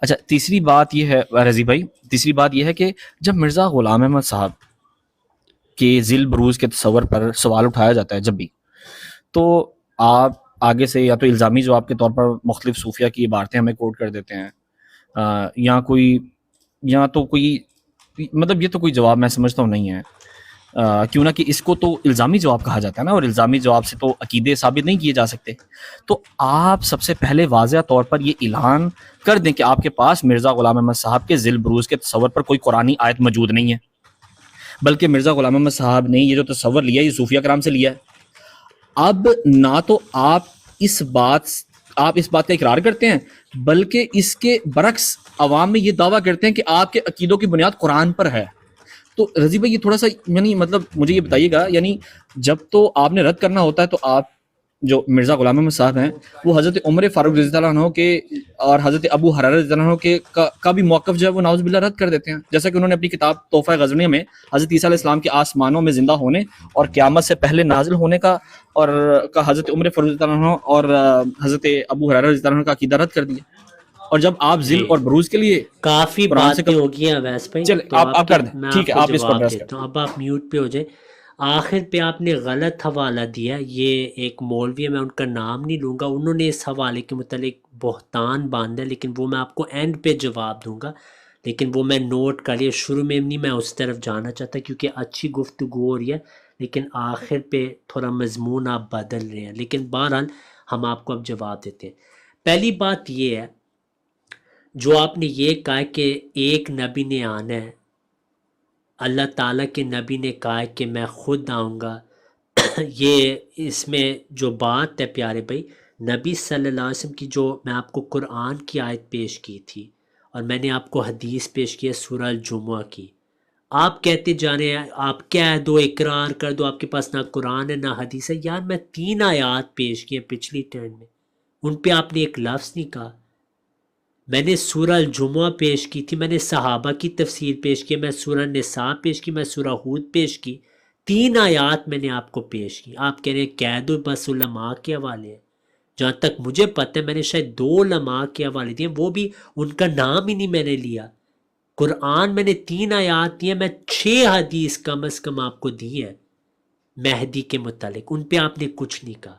اچھا تیسری بات یہ ہے رضی بھائی، تیسری بات یہ ہے کہ جب مرزا غلام احمد صاحب کے ذل بروز کے تصور پر سوال اٹھایا جاتا ہے جب بھی، تو آپ آگے سے یا تو الزامی جواب کے طور پر مختلف صوفیہ کی عبارتیں ہمیں کوٹ کر دیتے ہیں، یا تو کوئی مطلب یہ تو کوئی جواب میں سمجھتا ہوں نہیں ہے، کیوں نہ کہ اس کو تو الزامی جواب کہا جاتا ہے نا، اور الزامی جواب سے تو عقیدے ثابت نہیں کیے جا سکتے. تو آپ سب سے پہلے واضح طور پر یہ اعلان کر دیں کہ آپ کے پاس مرزا غلام احمد صاحب کے ذل بروز کے تصور پر کوئی قرآنی آیت موجود نہیں ہے، بلکہ مرزا غلام احمد صاحب نے یہ جو تصور لیا یہ صوفیہ کرام سے لیا ہے. اب نہ تو آپ اس بات کا اقرار کرتے ہیں، بلکہ اس کے برعکس عوام میں یہ دعویٰ کرتے ہیں کہ آپ کے عقیدوں کی بنیاد قرآن پر ہے. تو رضی بھائی یہ تھوڑا سا یعنی مطلب مجھے یہ بتائیے گا، یعنی جب تو آپ نے رد کرنا ہوتا ہے تو آپ جو مرزا غلام احمد صاحب ہیں وہ حضرت عمر فاروق رضی اللہ عنہ کے اور حضرت ابو حریرہ رضی اللہ عنہ کے کا بھی موقف جو ہے وہ نعوذ باللہ رد کر دیتے ہیں، جیسا کہ انہوں نے اپنی کتاب تحفہ غزنیہ میں حضرت عیسیٰ علیہ السلام کے آسمانوں میں زندہ ہونے اور قیامت سے پہلے نازل ہونے کا حضرت عمر فاروق رضی اللہ عنہ اور حضرت ابو حریرہ رضی اللہ عنہ کا عقیدہ رد کر دیا. اور جب آپ ذل اور بروز کے لیے کافی باتیں ہو گئی ہیں ویس بھائی، چلیں آپ کر دیں، ٹھیک ہے آپ اس کو ایڈریس کریں. اب آپ میوٹ پہ ہو جائیں. آخر پہ آپ نے غلط حوالہ دیا، یہ ایک مولوی ہے، میں ان کا نام نہیں لوں گا، انہوں نے اس حوالے کے متعلق بہتان باندھا، لیکن وہ میں آپ کو اینڈ پہ جواب دوں گا، لیکن وہ میں نوٹ کر لیا، شروع میں نہیں میں اس طرف جانا چاہتا کیونکہ اچھی گفتگو ہو رہی ہے، لیکن آخر پہ تھوڑا مضمون آپ بدل رہے ہیں. لیکن بہرحال ہم آپ کو اب جواب دیتے ہیں. پہلی بات یہ ہے جو آپ نے یہ کہا کہ ایک نبی نے آنا ہے، اللہ تعالیٰ کے نبی نے کہا کہ میں خود آؤں گا. یہ اس میں جو بات ہے پیارے بھائی، نبی صلی اللہ علیہ وسلم کی جو میں آپ کو قرآن کی آیت پیش کی تھی اور میں نے آپ کو حدیث پیش کی ہے سورہ الجمعہ کی، آپ کہتے جانے ہیں آپ کہہ دو اقرار کر دو آپ کے پاس نہ قرآن ہے نہ حدیث ہے. یار میں 3 آیات پیش کی ہیں پچھلی ٹرن میں، ان پہ آپ نے ایک لفظ نہیں کہا. میں نے سورہ الجمعہ پیش کی تھی، میں نے صحابہ کی تفسیر پیش کی، میں سورہ نساء پیش کی، میں سورہ ہود پیش کی. 3 آیات میں نے آپ کو پیش کی. آپ کہہ رہے ہیں کہہ دو بس علماء کے حوالے ہیں. جہاں تک مجھے پتہ ہے میں نے شاید 2 علماء کے حوالے دیے، وہ بھی ان کا نام ہی نہیں میں نے لیا. قرآن میں نے 3 آیات دی ہیں، میں 6 حدیث کم از کم آپ کو دی ہے مہدی کے متعلق، ان پہ آپ نے کچھ نہیں کہا.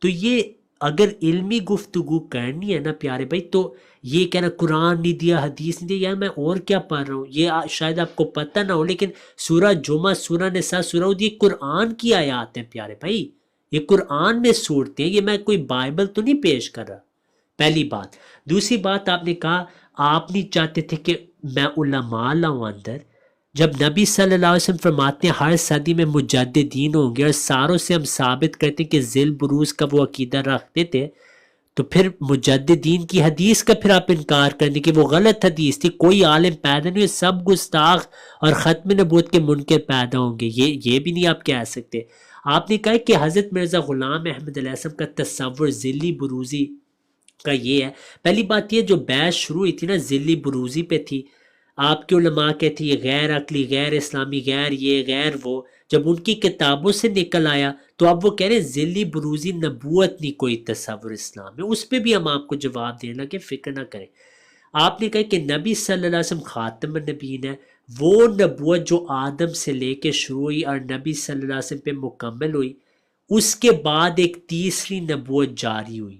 تو یہ اگر علمی گفتگو کرنی ہے نا پیارے بھائی، تو یہ کہنا قرآن نہیں دیا حدیث نہیں دیا، یار میں اور کیا پڑھ رہا ہوں، یہ شاید آپ کو پتہ نہ ہو، لیکن سورہ جمعہ، سورہ نساء، سورہ ہود یہ قرآن کی آیات ہیں پیارے بھائی، یہ قرآن میں صورتیں ہیں، یہ میں کوئی بائبل تو نہیں پیش کر رہا. پہلی بات. دوسری بات آپ نے کہا آپ نہیں چاہتے تھے کہ میں علماء لاؤں اندر. جب نبی صلی اللہ علیہ وسلم فرماتے ہیں ہر صدی میں مجددین ہوں گے اور ساروں سے ہم ثابت کرتے ہیں کہ ذل بروز کا وہ عقیدہ رکھتے تھے، تو پھر مجددین کی حدیث کا پھر آپ انکار کرنے کہ وہ غلط حدیث تھی، کوئی عالم پیدا نہیں ہوئے، سب گستاخ اور ختم نبوت کے منکر پیدا ہوں گے، یہ بھی نہیں آپ کہہ سکتے. آپ نے کہا کہ حضرت مرزا غلام احمد علیہ السلام کا تصور ذلی بروزی کا یہ ہے. پہلی بات یہ جو بحث شروع ہوئی تھی نا ذلی بروزی پہ تھی، آپ کے علماء کہتے یہ غیر عقلی، غیر اسلامی، غیر یہ غیر وہ، جب ان کی کتابوں سے نکل آیا تو اب وہ کہہ رہے ہیں ذلی بروزی نبوت نہیں کوئی تصور اسلام میں. اس پہ بھی ہم آپ کو جواب دینے لگے، فکر نہ کریں. آپ نے کہا کہ نبی صلی اللہ علیہ وسلم خاتم النبیین ہے، وہ نبوت جو آدم سے لے کے شروع ہوئی اور نبی صلی اللہ علیہ وسلم پہ مکمل ہوئی، اس کے بعد ایک تیسری نبوت جاری ہوئی.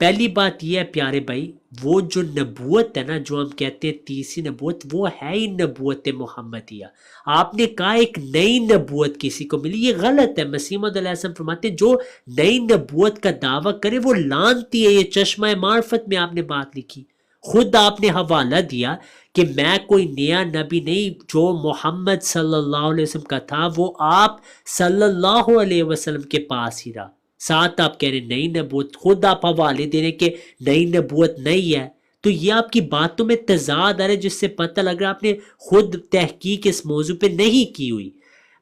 پہلی بات یہ ہے پیارے بھائی، وہ جو نبوت ہے نا جو ہم کہتے ہیں تیسری نبوت، وہ ہے ہی نبوت محمدیہ. آپ نے کہا ایک نئی نبوت کسی کو ملی، یہ غلط ہے. مسیح موعود علیہ السلام فرماتے ہیں جو نئی نبوت کا دعویٰ کرے وہ لعنتی ہے. یہ چشمہ معرفت میں آپ نے بات لکھی، خود آپ نے حوالہ دیا کہ میں کوئی نیا نبی نہیں، جو محمد صلی اللہ علیہ وسلم کا تھا وہ آپ صلی اللہ علیہ وسلم کے پاس ہی رہا. ساتھ آپ کہہ رہے ہیں نئی نبوت، خود آپ حوالے دے رہے ہیں کہ نئی نبوت نہیں ہے. تو یہ آپ کی باتوں میں تضاد آ رہا ہے جس سے پتہ لگ رہا ہے آپ نے خود تحقیق اس موضوع پہ نہیں کی ہوئی.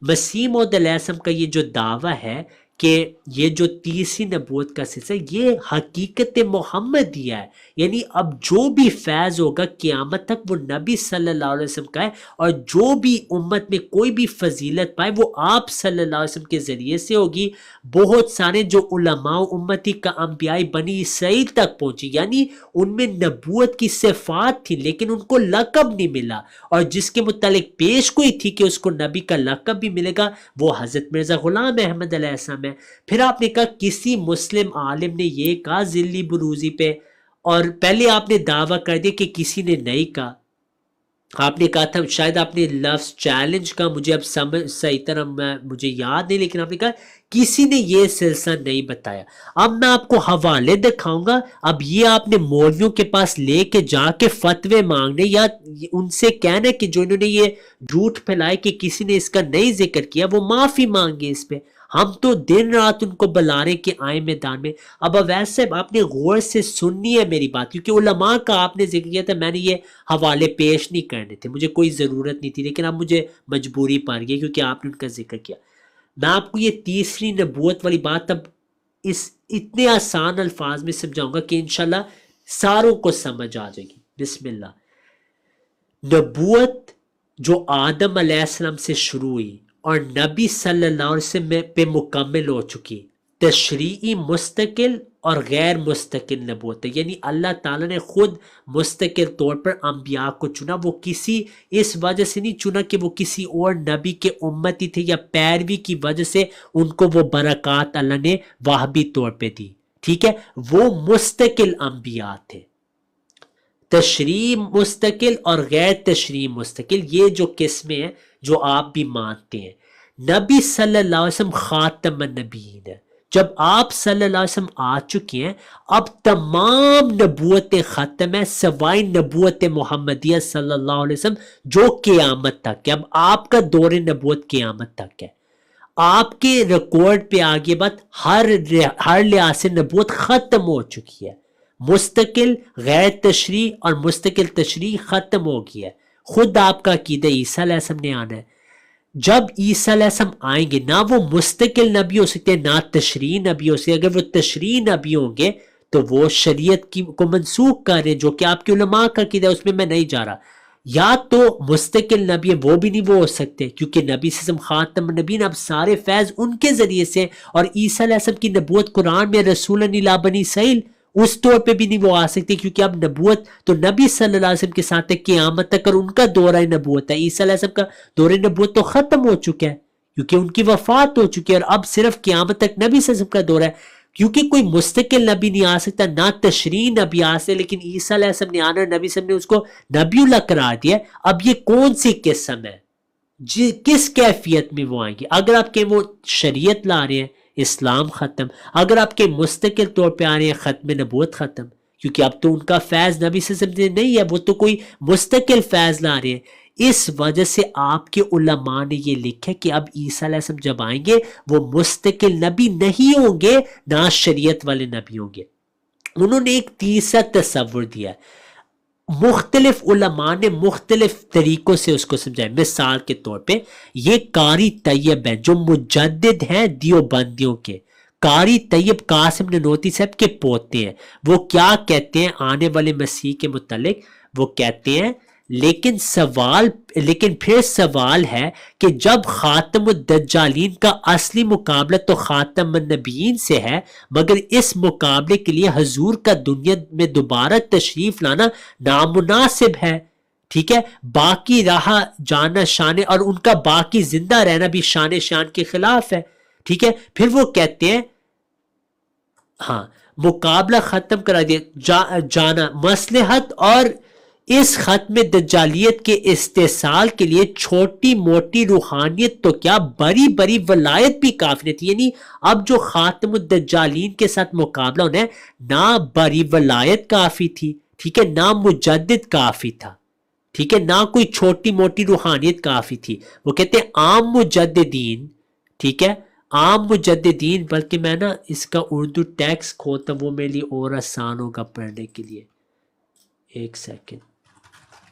مسیح موعود علیہ السلام کا یہ جو دعویٰ ہے کہ یہ جو تیسری نبوت کا سلسلہ یہ حقیقت محمدیہ ہے، یعنی اب جو بھی فیض ہوگا قیامت تک وہ نبی صلی اللہ علیہ وسلم کا ہے، اور جو بھی امت میں کوئی بھی فضیلت پائے وہ آپ صلی اللہ علیہ وسلم کے ذریعے سے ہوگی. بہت سارے جو علماء امتی کا انبیاء بنی اسرائیل تک پہنچی، یعنی ان میں نبوت کی صفات تھی لیکن ان کو لقب نہیں ملا، اور جس کے متعلق پیش گوئی تھی کہ اس کو نبی کا لقب بھی ملے گا وہ حضرت مرزا غلام احمد علیہ السلام ہے. ہے. پھر آپ نے کہا کسی مسلم عالم نے یہ کہا ذلی بروزی پہ، اور پہلے آپ نے دعویٰ کر دیا کہ کسی نے نہیں کہا. آپ نے کہا تھا شاید آپ نے لفظ چیلنج کا، مجھے اب سمجھ صحیح طرح مجھے یاد نہیں، لیکن آپ نے کہا کسی نے یہ سلسلہ نہیں بتایا. اب میں آپ کو حوالے دکھاؤں گا. اب یہ آپ نے مولویوں کے پاس لے کے جا کے فتوے مانگنے یا ان سے کہنا کہ جو انہوں نے یہ جھوٹ پھیلائے کہ کسی نے اس کا نہیں ذکر کیا وہ معافی مانگے اس پہ. ہم تو دن رات ان کو بلا رہے کہ آئیں میدان میں. اب ویسے آپ نے غور سے سننی ہے میری بات، کیونکہ علماء کا آپ نے ذکر کیا تھا، میں نے یہ حوالے پیش نہیں کرنے تھے، مجھے کوئی ضرورت نہیں تھی، لیکن اب مجھے مجبوری پڑ گئی کیونکہ آپ نے ان کا ذکر کیا. میں آپ کو یہ تیسری نبوت والی بات اب اس اتنے آسان الفاظ میں سمجھاؤں گا کہ انشاءاللہ ساروں کو سمجھ آ جائے گی. بسم اللہ. نبوت جو آدم علیہ السلام سے شروع ہوئی اور نبی صلی اللہ علیہ وسلم پہ مکمل ہو چکی، تشریعی مستقل اور غیر مستقل نبوت ہے. یعنی اللہ تعالیٰ نے خود مستقل طور پر انبیاء کو چنا. وہ کسی اس وجہ سے نہیں چنا کہ وہ کسی اور نبی کے امتی تھے یا پیروی کی وجہ سے ان کو وہ برکات اللہ نے واہبی طور پہ دی. ٹھیک ہے، وہ مستقل انبیاء تھے. تشریع مستقل اور غیر تشریع مستقل، یہ جو قسمیں ہیں جو آپ بھی مانتے ہیں. نبی صلی اللہ علیہ وسلم خاتم النبیین ہے. جب آپ صلی اللہ علیہ وسلم آ چکے ہیں، اب تمام نبوتیں ختم ہیں سوائے نبوت محمدیہ صلی اللہ علیہ وسلم جو قیامت تک ہے. اب آپ کا دور نبوت قیامت تک ہے. آپ کے ریکارڈ پہ آگے بات ہر لحاظ سے نبوت ختم ہو چکی ہے. مستقل غیر تشریع اور مستقل تشریع ختم ہو گئی ہے. خود آپ کا عقیدہ عیسیٰ علیہ السلام نے آنا ہے. جب عیسیٰ علیہ السلام آئیں گے نہ وہ مستقل نبی ہو سکتے نہ تشریع نبی ہو سکتے. اگر وہ تشریع نبی ہوں گے تو وہ شریعت کو منسوخ کر رہے جو کہ آپ کے علماء کا عقیدہ ہے، اس میں نہیں جا رہا. یا تو مستقل نبی ہے وہ بھی نہیں وہ ہو سکتے کیونکہ نبی صلی اللہ علیہ وسلم خاتم النبیین، اب سارے فیض ان کے ذریعے سے. اور عیسیٰ علیہ السلام کی نبوت قرآن میں رسول الی بنی اسرائیل اس طور پہ بھی نہیں وہ آ سکتے کیونکہ اب نبوت تو نبی صلی اللہ علیہ وسلم کے ساتھ ہے قیامت تک، اور ان کا دورہ نبوت ہے. عیسیٰ علیہ السلام کا دورہ نبوت تو ختم ہو چکا ہے کیونکہ ان کی وفات ہو چکی ہے، اور اب صرف قیامت تک نبی صلی اللہ علیہ وسلم کا دورہ ہے. کیونکہ کوئی مستقل نبی نہیں آ سکتا، نہ تشریع نبی آ سکتے، لیکن عیسیٰ علیہ السلام نے آنا، نبی صلی اللہ علیہ وسلم نے اس کو نبی اللہ قرار دیا. اب یہ کون سی قسم ہے، کس کیفیت میں وہ آئیں گے؟ اگر آپ کہ وہ شریعت لا رہے ہیں اسلام ختم، اگر آپ کے مستقل طور پہ آ رہے ہیں ختم نبوت ختم، کیونکہ اب تو ان کا فیض نبی صلی اللہ علیہ وسلم نہیں ہے، وہ تو کوئی مستقل فیض لا رہے ہیں. اس وجہ سے آپ کے علماء نے یہ لکھا کہ اب عیسیٰ علیہ السلام جب آئیں گے وہ مستقل نبی نہیں ہوں گے نہ شریعت والے نبی ہوں گے. انہوں نے ایک تیسرا تصور دیا. مختلف علماء نے مختلف طریقوں سے اس کو سمجھایا. مثال کے طور پہ یہ قاری طیب ہیں جو مجدد ہیں دیوبندیوں کے. قاری طیب قاسم ننوتوی صاحب کے پوتے ہیں. وہ کیا کہتے ہیں آنے والے مسیح کے متعلق؟ وہ کہتے ہیں لیکن پھر سوال ہے کہ جب خاتم الدجالین کا اصلی مقابلہ تو خاتم النبیین سے ہے، مگر اس مقابلے کے لیے حضور کا دنیا میں دوبارہ تشریف لانا نامناسب ہے. ٹھیک ہے، باقی رہا جانا شان اور ان کا باقی زندہ رہنا بھی شان کے خلاف ہے. ٹھیک ہے، پھر وہ کہتے ہیں ہاں مقابلہ ختم کرا دیا جانا مصلحت، اور اس ختم دجالیت کے استحصال کے لیے چھوٹی موٹی روحانیت تو کیا بڑی بڑی ولایت بھی کافی نہیں تھی. یعنی اب جو خاتم الدجالین کے ساتھ مقابلہ ہونا ہے، نہ بڑی ولایت کافی تھی، ٹھیک ہے، نہ مجدد کافی تھا، ٹھیک ہے، نہ کوئی چھوٹی موٹی روحانیت کافی تھی. وہ کہتے ہیں عام مجددین، ٹھیک ہے، عام مجددین. بلکہ میں نا اس کا اردو ٹیکسٹ کھولتا ہوں، وہ میرے لیے اور آسان ہوگا پڑھنے کے لیے. ایک سیکنڈ،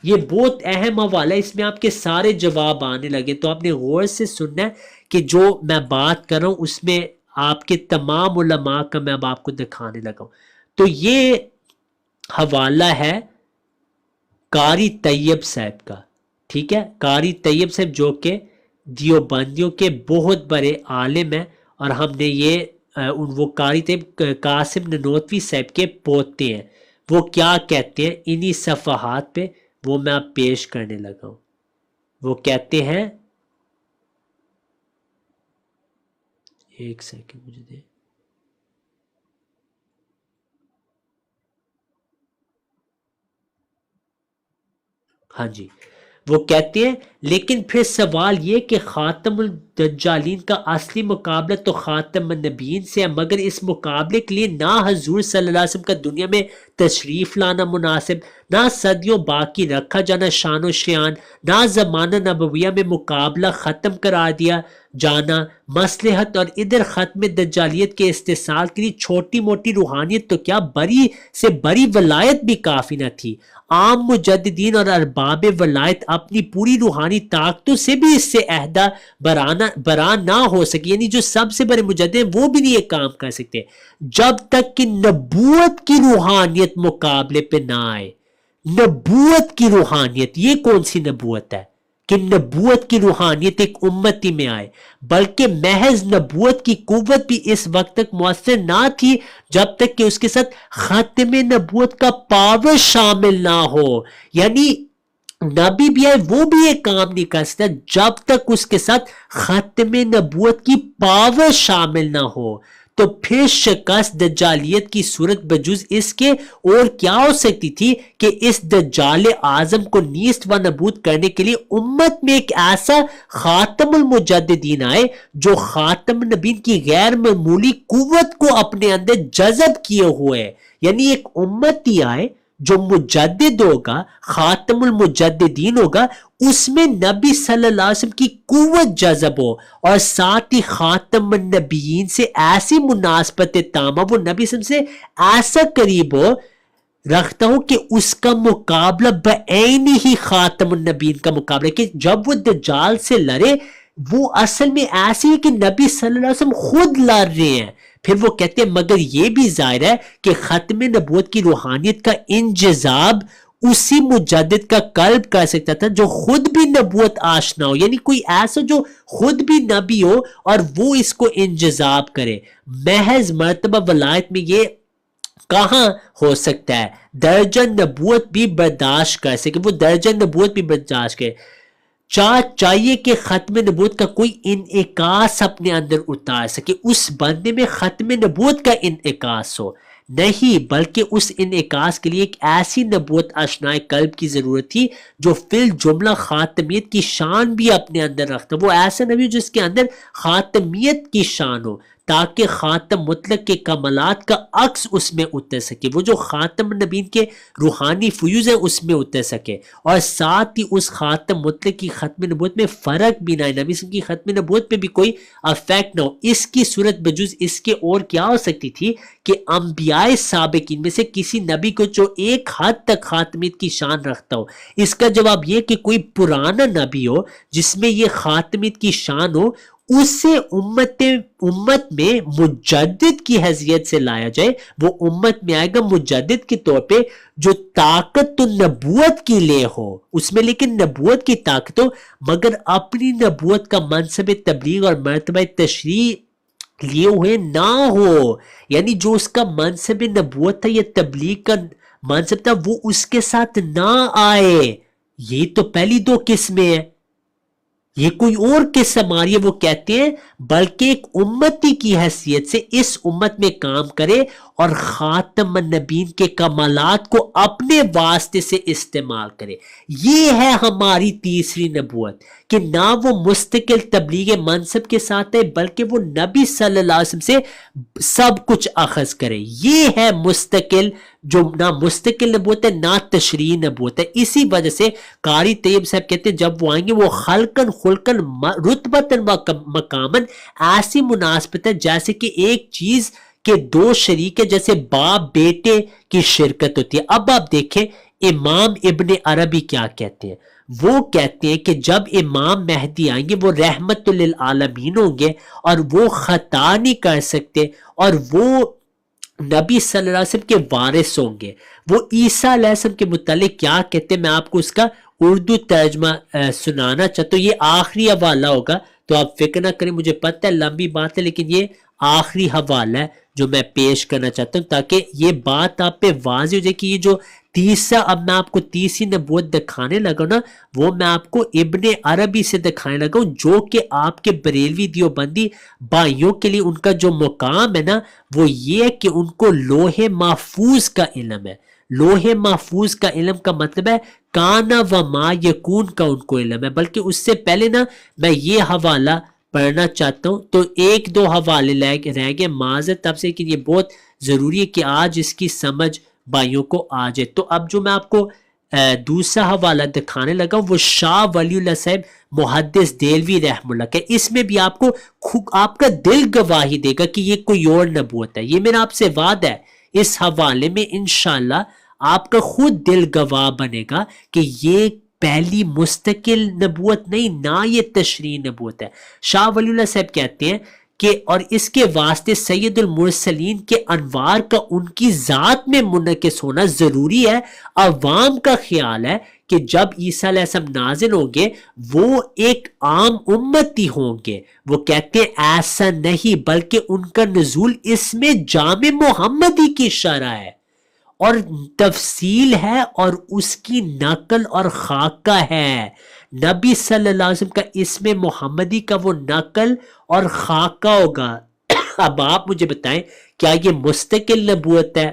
یہ بہت اہم حوالہ ہے، اس میں آپ کے سارے جواب آنے لگے، تو آپ نے غور سے سننا ہے کہ جو میں بات کر رہا ہوں اس میں آپ کے تمام علماء کا میں اب آپ کو دکھانے لگا ہوں. تو یہ حوالہ ہے قاری طیب صاحب کا. ٹھیک ہے، قاری طیب صاحب جو کہ دیوبندیوں کے بہت بڑے عالم ہیں، اور ہم نے یہ وہ قاری طیب قاسم ننوتوی صاحب کے پوتے ہیں. وہ کیا کہتے ہیں انہی صفحات پہ وہ میں اب پیش کرنے لگا ہوں. وہ کہتے ہیں ایک سیکنڈ مجھے دے. ہاں جی وہ کہتے ہیں لیکن پھر سوال یہ کہ خاتم الدجالین کا اصلی مقابلہ تو خاتم النبیین سے ہے، مگر اس مقابلے کے لیے نہ حضور صلی اللہ علیہ وسلم کا دنیا میں تشریف لانا مناسب، نہ صدیوں باقی رکھا جانا شان و شیان، نہ زمانہ نبویہ میں مقابلہ ختم کرا دیا جانا مصلحت، اور ادھر ختم دجالیت کے استحصال کے لیے چھوٹی موٹی روحانیت تو کیا بری سے بری ولایت بھی کافی نہ تھی. عام مجددین اور ارباب ولایت اپنی پوری روحانی طاقتوں سے بھی اس سے عہدہ بران نہ ہو سکے، یعنی جو سب سے بڑے مجدد ہیں وہ بھی نہیں یہ کام کر سکتے جب تک کہ نبوت کی روحانیت مقابلے پہ نہ آئے. نبوت کی روحانیت، یہ کون سی نبوت ہے کہ نبوت کی روحانیت ایک امتی میں آئے؟ بلکہ محض نبوت کی قوت بھی اس وقت تک مؤثر نہ تھی جب تک کہ اس کے ساتھ ختم نبوت کا پاور شامل نہ ہو. یعنی نبی بھی آئے وہ بھی یہ کام نہیں کر سکتا جب تک اس کے ساتھ ختم نبوت کی پاور شامل نہ ہو. تو پھر شکست دجالیت کی صورت بجز اس کے اور کیا ہو سکتی تھی کہ اس دجال اعظم کو نیست و نبود کرنے کے لیے امت میں ایک ایسا خاتم المجددین آئے جو خاتم نبیین کی غیر معمولی قوت کو اپنے اندر جذب کیے ہوئے. یعنی ایک امتی آئے جو مجدد ہوگا، خاتم المجددین ہوگا، اس میں نبی صلی اللہ علیہ وسلم کی قوت جذب ہو اور ساتھ ہی خاتم النبیین سے ایسی مناسبت تامہ، وہ نبی صلی اللہ علیہ وسلم سے ایسا قریب ہو رکھتا ہوں کہ اس کا مقابلہ بعین ہی خاتم النبیین کا مقابلہ، کہ جب وہ دجال سے لڑے وہ اصل میں ایسی ہے کہ نبی صلی اللہ علیہ وسلم خود لڑ رہے ہیں. پھر وہ کہتے ہیں مگر یہ بھی ظاہر ہے کہ ختم نبوت کی روحانیت کا انجذاب اسی مجدد کا قلب کر سکتا تھا جو خود بھی نبوت آشنا ہو، یعنی کوئی ایسا جو خود بھی نبی ہو اور وہ اس کو انجذاب کرے. محض مرتبہ ولایت میں یہ کہاں ہو سکتا ہے درجہ نبوت بھی برداشت کر سکے، وہ درجہ نبوت بھی برداشت کرے. چاہیے کہ ختم نبوت کا کوئی انعکاس اپنے اندر اتار سکے، اس بندے میں ختم نبوت کا انعکاس ہو. نہیں، بلکہ اس انعکاس کے لیے ایک ایسی نبوت آشنائے قلب کی ضرورت تھی جو فی الجملہ خاتمیت کی شان بھی اپنے اندر رکھتا. وہ ایسا نبی جس کے اندر خاتمیت کی شان ہو تاکہ خاتم مطلق کے کمالات کا عکس اس میں اتر سکے، وہ جو خاتم نبیین کے روحانی فیوز ہیں اس میں اتر سکے، اور ساتھ ہی اس خاتم مطلق کی ختم نبوت میں فرق بھی نہ ہے، نبی کی ختم نبوت پہ بھی کوئی افیکٹ نہ ہو. اس کی صورت بجز اس کے اور کیا ہو سکتی تھی کہ انبیاء سابقین میں سے کسی نبی کو جو ایک حد تک خاتمیت کی شان رکھتا ہو. اس کا جواب یہ کہ کوئی پرانا نبی ہو جس میں یہ خاتمیت کی شان ہو، اسے امت میں مجدد کی حیثیت سے لایا جائے. وہ امت میں آئے گا مجدد کے طور پہ جو طاقت تو نبوت کی لے ہو، اس میں لیکن نبوت کی طاقت ہو مگر اپنی نبوت کا منصب تبلیغ اور مرتبہ تشریح لیے ہوئے نہ ہو. یعنی جو اس کا منصب نبوت تھا یا تبلیغ کا منصب تھا وہ اس کے ساتھ نہ آئے. یہ تو پہلی دو قسمیں ہیں، یہ کوئی اور قسم آ رہی ہے. وہ کہتے ہیں بلکہ ایک امتی کی حیثیت سے اس امت میں کام کرے اور خاتم النبیین کے کمالات کو اپنے واسطے سے استعمال کرے. یہ ہے ہماری تیسری نبوت کہ نہ وہ مستقل تبلیغ منصب کے ساتھ ہے بلکہ وہ نبی صلی اللہ علیہ وسلم سے سب کچھ اخذ کرے. یہ ہے مستقل، جو نہ مستقل نبوت ہے نہ تشریح نبوت ہے. اسی وجہ سے قاری طیب صاحب کہتے ہیں جب وہ آئیں گے وہ خلقن خلقن رتبتن مقامن ایسی مناسبت ہے جیسے کہ ایک چیز کے دو شریک ہے، جیسے باپ بیٹے کی شرکت ہوتی ہے. اب آپ دیکھیں امام ابن عربی کیا کہتے ہیں. وہ کہتے ہیں کہ جب امام مہدی آئیں گے وہ رحمت للعالمین ہوں گے اور وہ خطا نہیں کر سکتے اور وہ نبی صلی اللہ علیہ وسلم کے وارث ہوں گے. وہ عیسیٰ علیہ السلام کے متعلق کیا کہتے ہیں، میں آپ کو اس کا اردو ترجمہ سنانا چاہتا ہوں. یہ آخری حوالہ ہوگا تو آپ فکر نہ کریں، مجھے پتہ ہے لمبی بات ہے، لیکن یہ آخری حوالہ ہے جو میں پیش کرنا چاہتا ہوں تاکہ یہ بات آپ پہ واضح ہو جائے کہ یہ جو تیسرا، اب میں آپ کو تیسری نبوت دکھانے لگا نا، وہ میں آپ کو ابن عربی سے دکھانے لگا ہوں، جو کہ آپ کے بریلوی دیوبندی بھائیوں کے لیے ان کا جو مقام ہے نا، وہ یہ ہے کہ ان کو لوح محفوظ کا علم ہے۔ لوح محفوظ کا علم کا مطلب ہے کانا و ما یکون کا ان کو علم ہے۔ بلکہ اس سے پہلے نا میں یہ حوالہ پڑھنا چاہتا ہوں، تو ایک دو حوالے رہ گئے، معذرت آپ سے، لیکن یہ بہت ضروری ہے کہ آج اس کی سمجھ بھائیوں کو آ جائے۔ تو اب جو میں آپ کو دوسرا حوالہ دکھانے لگا ہوں وہ شاہ ولی اللہ صاحب محدث دہلوی رحمہ اللہ کا، اس میں بھی آپ کو آپ کا دل گواہی دے گا کہ یہ کوئی اور نبوت ہے، یہ میرا آپ سے وعدہ ہے۔ اس حوالے میں انشاءاللہ آپ کا خود دل گواہ بنے گا کہ یہ پہلی مستقل نبوت نہیں، نہ یہ تشریح نبوت ہے۔ شاہ ولی اللہ صاحب کہتے ہیں کہ اور اس کے واسطے سید المرسلین کے انوار کا ان کی ذات میں منعکس ہونا ضروری ہے۔ عوام کا خیال ہے کہ جب عیسیٰ علیہ السلام نازل ہوں گے وہ ایک عام امتی ہوں گے، وہ کہتے ہیں ایسا نہیں، بلکہ ان کا نزول اس میں جامع محمدی کی شرح ہے اور تفصیل ہے اور اس کی نقل اور خاکہ ہے۔ نبی صلی اللہ علیہ وسلم کا اسم محمدی کا وہ نقل اور خاکہ ہوگا۔ اب آپ مجھے بتائیں کیا یہ مستقل نبوت ہے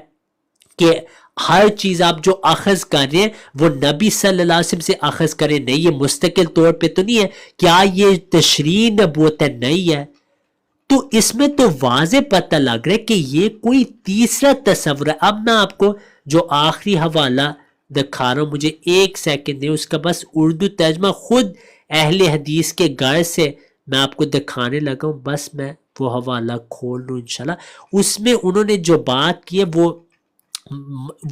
کہ ہر چیز آپ جو اخذ کر رہے ہیں وہ نبی صلی اللہ علیہ وسلم سے اخذ کریں؟ نہیں، یہ مستقل طور پہ تو نہیں ہے۔ کیا یہ تشریح نبوت ہے؟ نہیں ہے۔ تو اس میں تو واضح پتہ لگ رہا ہے کہ یہ کوئی تیسرا تصور ہے۔ اب میں آپ کو جو آخری حوالہ دکھا رہا ہوں، مجھے ایک سیکنڈ دیں، اس کا بس اردو ترجمہ خود اہل حدیث کے گھر سے میں آپ کو دکھانے لگا ہوں، بس میں وہ حوالہ کھول لوں انشاءاللہ۔ اس میں انہوں نے جو بات کی ہے وہ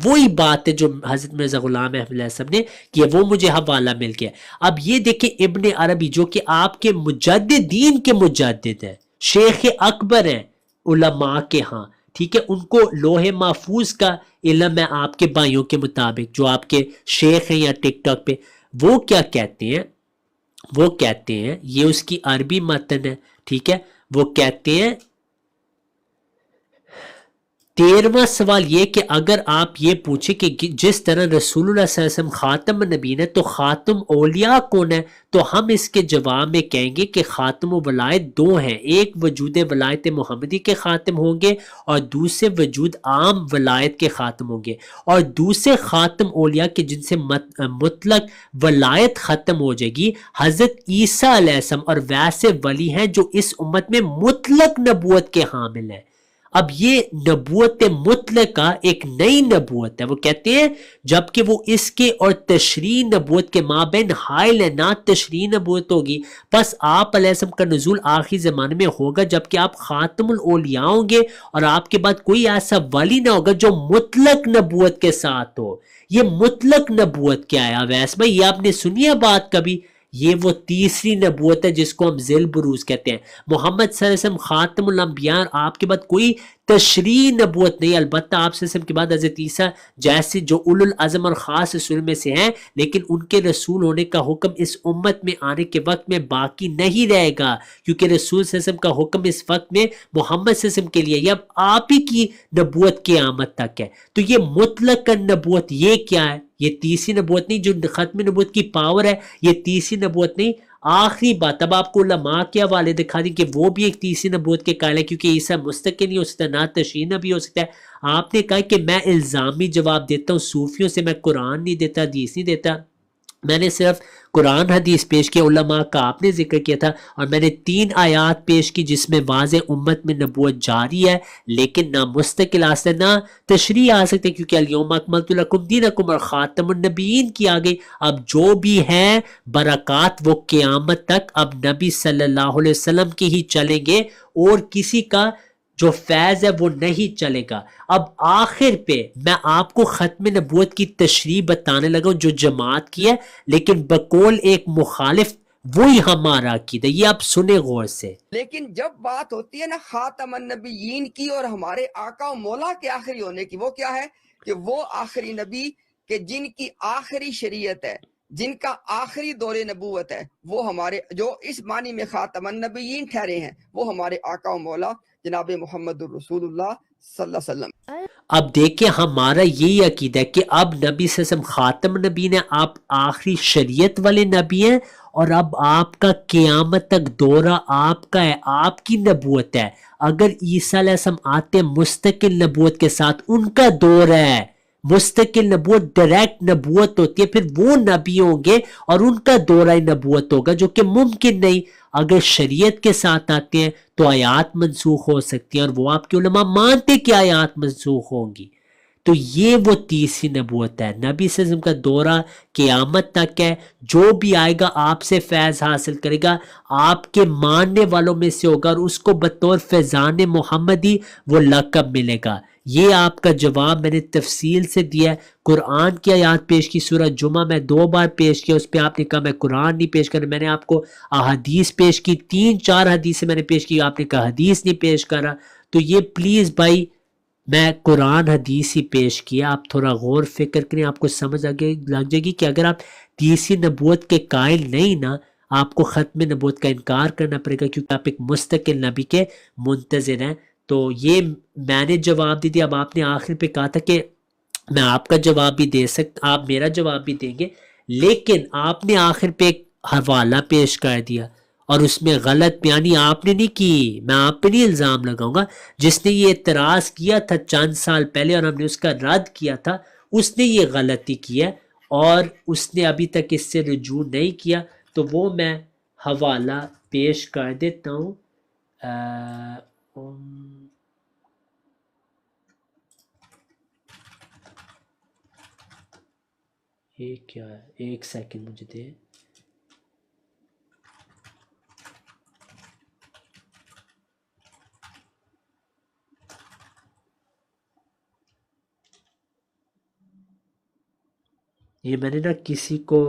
وہی بات ہے جو حضرت مرزا غلام احمد علیہ السلام نے کیا، وہ مجھے حوالہ مل گیا۔ اب یہ دیکھیں ابن عربی جو کہ آپ کے مجددین کے مجدد ہیں، شیخ اکبر ہیں علماء کے ہاں، ٹھیک ہے، ان کو لوح محفوظ کا علم ہے آپ کے بھائیوں کے مطابق جو آپ کے شیخ ہیں یا ٹک ٹاک پہ، وہ کیا کہتے ہیں؟ وہ کہتے ہیں، یہ اس کی عربی متن ہے، ٹھیک ہے، وہ کہتے ہیں 13واں سوال یہ کہ اگر آپ یہ پوچھیں کہ جس طرح رسول اللہ صلی اللہ علیہ وسلم خاتم النبیین ہے تو خاتم اولیاء کون ہے، تو ہم اس کے جواب میں کہیں گے کہ خاتم و ولایت دو ہیں، ایک وجود ولایت محمدی کے خاتم ہوں گے اور دوسرے وجود عام ولایت کے خاتم ہوں گے، اور دوسرے خاتم اولیاء کے جن سے مطلق ولایت ختم ہو جائے گی حضرت عیسیٰ علیہ السلام، اور ویسے ولی ہیں جو اس امت میں مطلق نبوت کے حامل ہیں۔ اب یہ نبوت مطلقہ ایک نئی نبوت ہے، وہ کہتے ہیں جبکہ وہ اس کے اور تشریح نبوت کے مابین حائل ہے، نہ تشریح نبوت ہوگی، پس آپ علیہ السلام کا نزول آخری زمانے میں ہوگا جبکہ آپ خاتم الاولیاء ہوں گے اور آپ کے بعد کوئی ایسا ولی نہ ہوگا جو مطلق نبوت کے ساتھ ہو۔ یہ مطلق نبوت کیا ہے اویس بھائی؟ یہ آپ نے سنی ہے بات کبھی؟ یہ وہ تیسری نبوت ہے جس کو ہم ذیل بروز کہتے ہیں۔ محمد صلی اللہ علیہ وسلم خاتم الانبیاء، آپ کے بعد کوئی تشریح نبوت نہیں، البتہ آپ صلی اللہ علیہ وسلم کے بعد حضرت عیسیٰ جیسے جو اولو العزم اور خاص رسول میں سے ہیں، لیکن ان کے رسول ہونے کا حکم اس امت میں آنے کے وقت میں باقی نہیں رہے گا، کیونکہ رسول صلی اللہ علیہ وسلم کا حکم اس وقت میں محمد صلی اللہ علیہ وسلم کے لیے، یہ اب آپ ہی کی نبوت قیامت تک ہے۔ تو یہ مطلق نبوت یہ کیا ہے؟ یہ تیسری نبوت نہیں جو ختم نبوت کی پاور ہے، یہ تیسری نبوت نہیں۔ آخری بات اب آپ کو علماء کے حوالے دکھا دیں کہ وہ بھی ایک تیسری نبوت کے قائل ہے، کیونکہ عیسیٰ مستقل نہیں ہو سکتا، نہ تشریح نبی ہو سکتا ہے۔ آپ نے کہا کہ میں الزامی جواب دیتا ہوں صوفیوں سے، میں قرآن نہیں دیتا، حدیث نہیں دیتا، میں نے صرف قرآن حدیث پیش کیا، علماء کا آپ نے ذکر کیا تھا، اور میں نے 3 آیات پیش کی جس میں واضح امت میں نبوت جاری ہے، لیکن نہ مستقل آ سکتے نہ تشریح آ سکتے، کیونکہ الیوم اکملت لکم دینکم اور خاتم النبیین کی آ گئی۔ اب جو بھی ہیں برکات وہ قیامت تک اب نبی صلی اللہ علیہ وسلم کی ہی چلیں گے، اور کسی کا جو فیض ہے وہ نہیں چلے گا۔ اب آخر پہ میں آپ کو ختم نبوت کی تشریح بتانے لگا ہوں جو جماعت کی ہے، لیکن بقول ایک مخالف وہی ہمارا عقیدہ، یہ آپ سنیں غور سے۔ لیکن جب بات ہوتی ہے نا خاتم النبیین کی اور ہمارے آقا و مولا کے آخری ہونے کی، وہ کیا ہے کہ وہ آخری نبی کہ جن کی آخری شریعت ہے، جن کا آخری دور نبوت ہے وہ ہمارے جو اس معنی میں خاتم النبیین ٹھہرے ہیں وہ ہمارے آقا و مولا جناب محمد الرسول اللہ صلی اللہ علیہ وسلم۔ اب دیکھیں ہمارا یہی عقیدہ ہے کہ اب نبی صلی اللہ علیہ وسلم خاتم نبی ہیں، آپ آخری شریعت والے نبی ہیں، اور اب آپ کا قیامت تک دورہ آپ کا ہے، آپ کی نبوت ہے۔ اگر عیسیٰ علیہ السلام آتے مستقل نبوت کے ساتھ، ان کا دور ہے، مستقل نبوت ڈائریکٹ نبوت ہوتی ہے، پھر وہ نبی ہوں گے اور ان کا دورہ نبوت ہوگا، جو کہ ممکن نہیں۔ اگر شریعت کے ساتھ آتے ہیں تو آیات منسوخ ہو سکتی ہیں، اور وہ آپ کے علماء مانتے کہ آیات منسوخ ہوں گی۔ تو یہ وہ تیسری نبوت ہے۔ نبی صلی اللہ علیہ وسلم کا دورہ قیامت تک ہے، جو بھی آئے گا آپ سے فیض حاصل کرے گا، آپ کے ماننے والوں میں سے ہوگا، اور اس کو بطور فیضان محمدی وہ لقب ملے گا۔ یہ آپ کا جواب میں نے تفصیل سے دیا ہے۔ قرآن کی آیات پیش کی، سورہ جمعہ میں 2 بار پیش کیا، اس پہ آپ نے کہا میں قرآن نہیں پیش کرا۔ میں نے آپ کو احادیث پیش کی، 3-4 حدیثیں میں نے پیش کی، آپ نے کہا حدیث نہیں پیش کرا۔ تو یہ پلیز بھائی، میں قرآن حدیث ہی پیش کیا، آپ تھوڑا غور فکر کریں، آپ کو سمجھ لگ جائے گی کہ اگر آپ تیسری نبوت کے قائل نہیں نا، آپ کو ختم نبوت کا انکار کرنا پڑے گا، کیونکہ آپ ایک مستقل نبی کے منتظر ہیں۔ تو یہ میں نے جواب دی دیا۔ اب آپ نے آخر پہ کہا تھا کہ میں آپ کا جواب بھی دے سکتا، آپ میرا جواب بھی دیں گے، لیکن آپ نے آخر پہ ایک حوالہ پیش کر دیا، اور اس میں غلط بیانی آپ نے نہیں کی۔ میں آپ پہ نہیں الزام لگاؤں گا، جس نے یہ اعتراض کیا تھا چند سال پہلے اور ہم نے اس کا رد کیا تھا، اس نے یہ غلطی کی ہے، اور اس نے ابھی تک اس سے رجوع نہیں کیا۔ تو وہ میں حوالہ پیش کر دیتا ہوں۔ یہ کیا ہے، ایک سیکنڈ مجھے دے۔ یہ میں نے نا کسی کو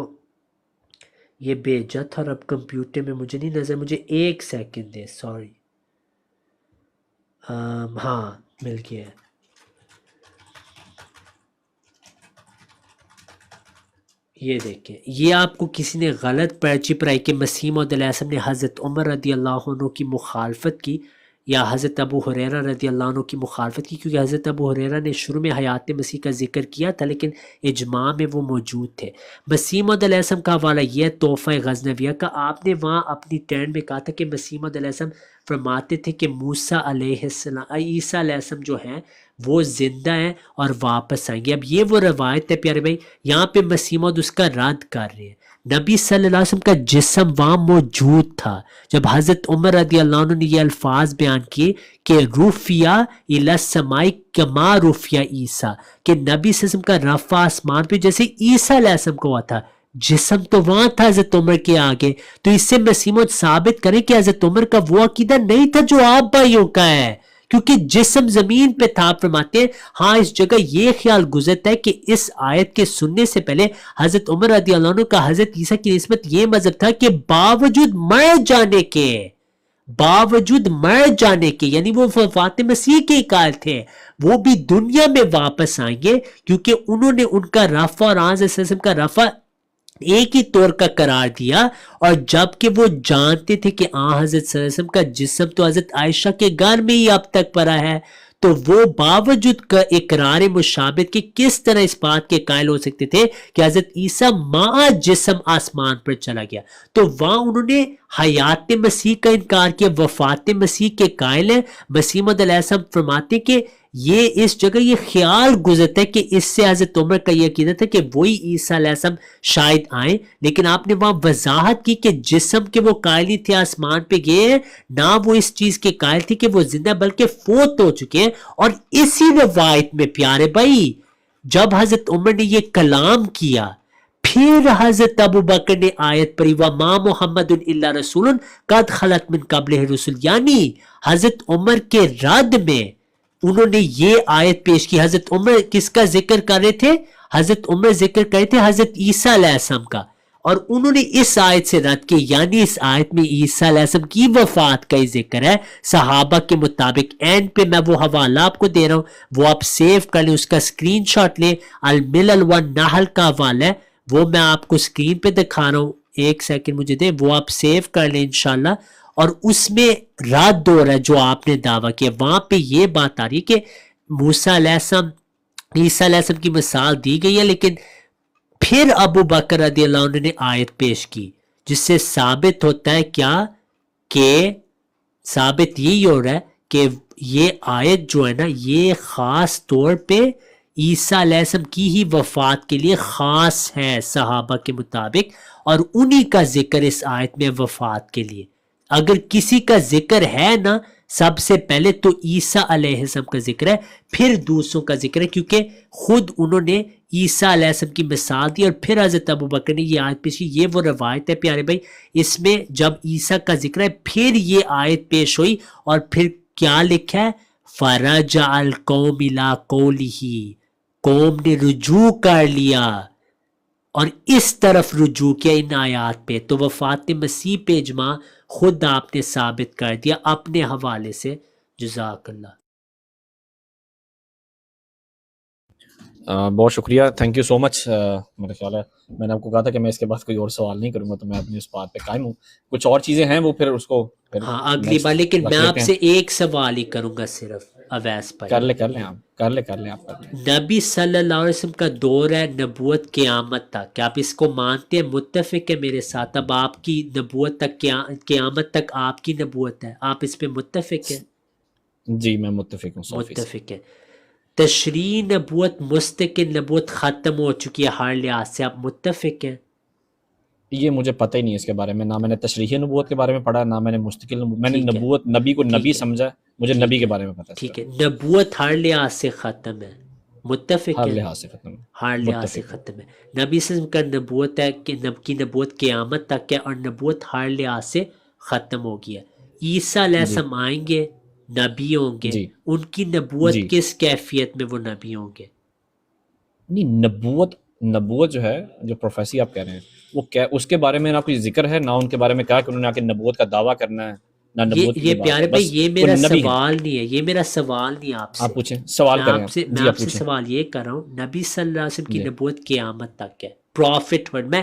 یہ بھیجا تھا، اور اب کمپیوٹر میں مجھے نہیں نظر، مجھے ایک سیکنڈ دے، سوری۔ ہاں مل گیا ہے۔ یہ دیکھیں، یہ آپ کو کسی نے غلط پرچی پڑھائی کہ مسیح موعود علیہ السلام نے حضرت عمر رضی اللہ عنہ کی مخالفت کی، یا حضرت ابو ہریرہ رضی اللہ عنہ کی مخالفت کی، کیونکہ حضرت ابو ہریرہ نے شروع میں حیات مسیح کا ذکر کیا تھا، لیکن اجماع میں وہ موجود تھے۔ مسیح موعود علیہ السلام کا حوالہ یہ ہے تحفہ غزنویہ کا۔ آپ نے وہاں اپنی ٹرن میں کہا تھا کہ مسیح موعود علیہ السلام فرماتے تھے کہ موسیٰ علیہ السلام، عیسیٰ علیہ السلام جو ہیں وہ زندہ ہیں اور واپس آئیں گے۔ اب یہ وہ روایت ہے پیارے بھائی، یہاں پہ مسیح موعود اس کا رد کر رہے ہیں۔ نبی صلی اللہ علیہ وسلم کا جسم وہاں موجود تھا جب حضرت عمر رضی اللہ عنہ نے یہ الفاظ بیان کیے کہ رفیع الی السماء کما رفیع عیسیٰ، کہ نبی صلی اللہ علیہ وسلم کا رفع آسمان پہ جیسے عیسیٰ علیہ السلام کو ہوا تھا۔ جسم تو وہاں تھا حضرت عمر کے آگے، تو اس سے مسیح موعود ثابت کریں کہ حضرت عمر کا وہ عقیدہ نہیں تھا جو آپ بھائیوں کا ہے، کیونکہ جسم زمین پہ تھا۔ آپ فرماتے ہیں ہاں اس جگہ یہ خیال گزرتا ہے کہ اس آیت کے سننے سے پہلے حضرت عمر رضی اللہ عنہ کا حضرت عیسیٰ کی نسبت یہ مذہب تھا کہ باوجود مر جانے کے یعنی وہ وفات مسیح کے قائل تھے، وہ بھی دنیا میں واپس آئیں گے، کیونکہ انہوں نے ان کا رفع اور آن صلی اللہ علیہ وسلم کا رفع ایک ہی طور کا قرار دیا، اور جب کہ وہ جانتے تھے کہ حضرت صلی اللہ علیہ وسلم کا جسم تو حضرت عائشہ کے گھر میں ہی اب تک پڑا ہے، تو وہ باوجود کا اقرار مشابہت کے کس طرح اس بات کے قائل ہو سکتے تھے کہ حضرت عیسیٰ مع جسم آسمان پر چلا گیا؟ تو وہاں انہوں نے حیات مسیح کا انکار کیا، وفات مسیح کے قائل ہیں۔ مسیح موعود علیہ السلام فرماتے کہ یہ اس جگہ یہ خیال گزرتا ہے کہ اس سے حضرت عمر کا یہ عقیدہ تھا کہ وہی عیسیٰ علیہ السلام شاید آئیں، لیکن آپ نے وہاں وضاحت کی کہ جسم کے وہ قائل ہی تھے آسمان پہ گئے ہیں، نہ وہ اس چیز کے قائل تھے کہ وہ زندہ بلکہ فوت ہو چکے ہیں۔ اور اسی روایت میں پیارے بھائی جب حضرت عمر نے یہ کلام کیا، پھر حضرت ابو بکر نے آیت پڑھی وَمَا مُحَمَّدٌ إِلَّا رَسُولٌ قَدْ خَلَتْ مِن قَبْلِهِ الرُّسُلُ، یعنی حضرت عمر کے رد میں انہوں نے یہ آیت پیش کی۔ حضرت عمر کس کا ذکر کر رہے تھے؟ حضرت عمر ذکر کر رہے تھے حضرت عیسیٰ علیہ السلام کا، اور انہوں نے اس آیت سے رد کی، یعنی اس آیت میں عیسیٰ علیہ السلام کی وفات کا ہی ذکر ہے صحابہ کے مطابق۔ اینڈ پہ میں وہ حوالہ آپ کو دے رہا ہوں، وہ آپ سیو کر لیں، اس کا اسکرین شاٹ لیں، الملل والنحل کا حوالہ ہے، وہ میں آپ کو اسکرین پہ دکھا رہا ہوں, ایک سیکنڈ مجھے دیں, وہ آپ سیو کر لیں انشاءاللہ. اور اس میں رد ہو رہا ہے جو آپ نے دعویٰ کیا, وہاں پہ یہ بات آ رہی ہے کہ موسیٰ علیہ السلام, عیسیٰ علیہ السلام کی مثال دی گئی ہے, لیکن پھر ابو بکر رضی اللہ عنہ نے آیت پیش کی جس سے ثابت ہوتا ہے کیا, کہ ثابت یہی ہو رہا ہے کہ یہ آیت جو ہے نا یہ خاص طور پہ عیسیٰ علیہ السلام کی ہی وفات کے لیے خاص ہے صحابہ کے مطابق, اور انہی کا ذکر اس آیت میں وفات کے لیے. اگر کسی کا ذکر ہے نا سب سے پہلے تو عیسیٰ علیہ السلام کا ذکر ہے, پھر دوسروں کا ذکر ہے, کیونکہ خود انہوں نے عیسیٰ علیہ السلام کی مثال دی اور پھر حضرت ابو بکر نے یہ آیت پیش کی. یہ وہ روایت ہے پیارے بھائی, اس میں جب عیسیٰ کا ذکر ہے پھر یہ آیت پیش ہوئی, اور پھر کیا لکھا ہے, فرجع القوم الی قولہ, قوم نے رجوع کر لیا اور اس طرف رجوع کیا ان آیات پہ. تو وفات مسیح پہ اجماع خود آپ نے ثابت کر دیا اپنے حوالے سے. جزاک اللہ. بہت شکریہ, تھینک یو سو مچ. میرا خیال ہے میں نے آپ کو کہا تھا کہ میں اس کے بعد کوئی اور سوال نہیں کروں گا, تو میں اپنی اس بات پہ قائم ہوں. کچھ اور چیزیں ہیں وہ پھر اس کو ہاں اگلی بار, لیکن میں آپ سے ایک سوال ہی کروں گا صرف اویس پر. کر لیں آپ کر لیں. نبی صلی اللہ علیہ وسلم کا دور ہے نبوت قیامت تک, کیا آپ اس کو مانتے ہیں؟ متفق ہے میرے ساتھ؟ اب آپ کی نبوت تک, قیامت تک آپ کی نبوت ہے, آپ اس پہ متفق ہیں؟ جی میں متفق ہوں. متفق ہے. تشریح نبوت مستقل نبوت ختم ہو چکی ہے ہر لحاظ سے, آپ متفق ہیں؟ یہ مجھے پتہ ہی نہیں اس کے بارے میں, نہ میں نے تشریح نبوت کے بارے میں پڑھا, نہ میں نے مستقل نبوت. میں نے نبوت, نبی کو نبی سمجھا, مجھے نبی کے بارے میں پتہ. ٹھیک ہے, نبوت ہر لحاظ سے ختم ہے, متفق ہر ہے؟ لحاظ سے ختم ہے, ہر لحاظ سے ختم ہے. نبی صلی اللہ علیہ وسلم کا نبوت ہے کہ کی نبوت قیامت تک ہے, اور نبوت ہر لحاظ سے ختم ہو گیا. عیسیٰ علیہ السلام آئیں گے, نبی ہوں گے, ان کی نبوت کس کیفیت میں وہ نبی ہوں گے؟ نہیں, نبوت جو ہے, جو پروفیسی آپ کہہ رہے ہیں, وہ کیا اس کے بارے میں نہ کوئی ذکر ہے, نہ ان کے بارے میں کہا کہ انہوں نے آ کے نبوت کا دعویٰ کرنا ہے, نہ نبوت. یہ پیارے بھائی یہ میرا سوال نہیں ہے, یہ میرا سوال نہیں آپ سے. آپ پوچھیں, سوال کریں. میں آپ سے سوال یہ کر رہا ہوں, نبی صلی اللہ علیہ وسلم کی نبوت قیامت تک ہے, پروفٹ ہوڈ, میں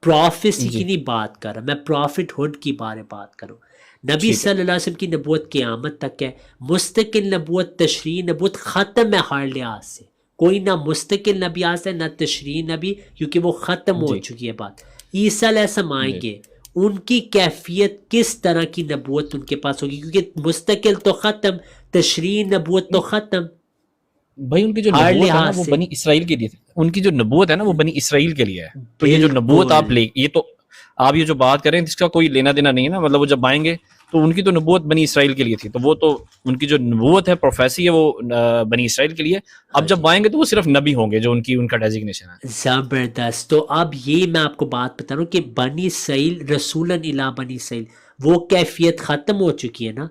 پروفیسی کی نہیں بات کر رہا, میں پروفٹ ہوڈ کی بارے بات کروں. نبی صلی اللہ علیہ وسلم کی نبوت قیامت تک ہے, مستقل نبوت تشریح نبوت ختم ہے ہر لحاظ سے. کوئی نہ مستقل نبی آ سکتا ہے نہ تشریح نبی, کیونکہ وہ ختم ہو چکی ہے بات. عیسیٰ علیہ السلام آئیں گے, ان کی کیفیت کس طرح کی نبوت ان کے پاس ہوگی؟ کیونکہ مستقل تو ختم, تشریح نبوت تو ختم. بھائی ان کی جو نبوت ہے نا وہ بنی اسرائیل کے لیے, ان کی جو نبوت ہے نا وہ بنی اسرائیل کے لیے ہے. تو یہ جو نبوت آپ لے, یہ تو آپ یہ جو بات کریں اس کا کوئی لینا دینا نہیں ہے نا, مطلب وہ جب آئیں گے تو ان کی تو نبوت بنی اسرائیل کے لیے تھی, تو وہ تو ان کی جو نبوت ہے پروفیسی ہے وہ بنی اسرائیل کے لیے. اب جب آئیں گے تو وہ صرف نبی ہوں گے, جو ان کا ڈیزگنیشن ہے. زبردست. تو اب یہ میں آپ کو بات بتا رہا ہوں کہ بنی اسرائیل رسولاً الی بنی اسرائیل, وہ کیفیت ختم ہو چکی ہے نا.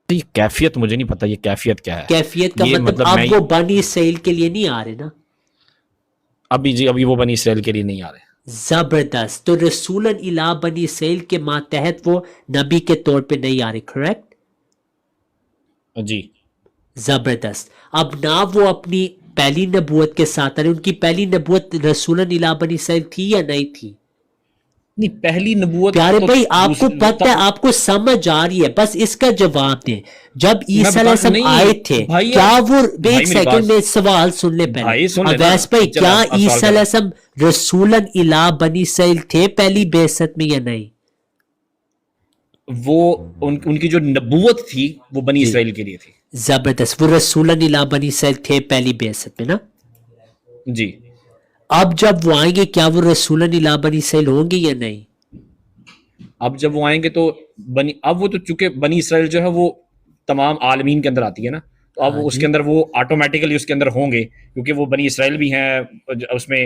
یہ کیفیت مجھے نہیں پتا, یہ کیفیت کیا ہے. کیفیت کا مطلب اب وہ بنی اسرائیل کے لیے نہیں آ رہے نا, ابھی وہ بنی اسرائیل کے لیے نہیں آ رہے. زبردست. تو رسولاً الی بنی اسرائیل کے ماتحت وہ نبی کے طور پہ نہیں آ رہے, کریکٹ؟ جی زبردست. اب نہ وہ اپنی پہلی نبوت کے ساتھ آ رہے, ان کی پہلی نبوت رسولاً الی بنی اسرائیل تھی یا نہیں تھی؟ نہیں, پہلی نبوت پیارے بھائی آپ کو پتہ ہے, آپ کو سمجھ آ رہی ہے, بس اس کا جواب دیں. جب عیسیٰ علیہ السلام آئے تھے کیا وہ, ایک سیکنڈ میں سوال سن لے پہلے, اویس بھائی کیا عیسیٰ علیہ السلام رسولاً الی بنی اسرائیل تھے پہلی بعثت میں یا نہیں؟ وہ ان کی جو نبوت تھی وہ بنی اسرائیل کے لیے تھی. زبردست. وہ رسولاً الی بنی اسرائیل تھے پہلی بعثت میں نا. جی. اب جب وہ آئیں گے کیا وہ رسولاً الی بنی اسرائیل ہوں گے یا نہیں؟ اب جب وہ آئیں گے تو اب وہ تو چونکہ بنی اسرائیل جو ہے وہ تمام عالمین کے اندر آتی ہے نا, تو اب اس کے اندر وہ آٹومیٹیکلی اس کے اندر ہوں گے, کیونکہ وہ بنی اسرائیل بھی ہیں, اس میں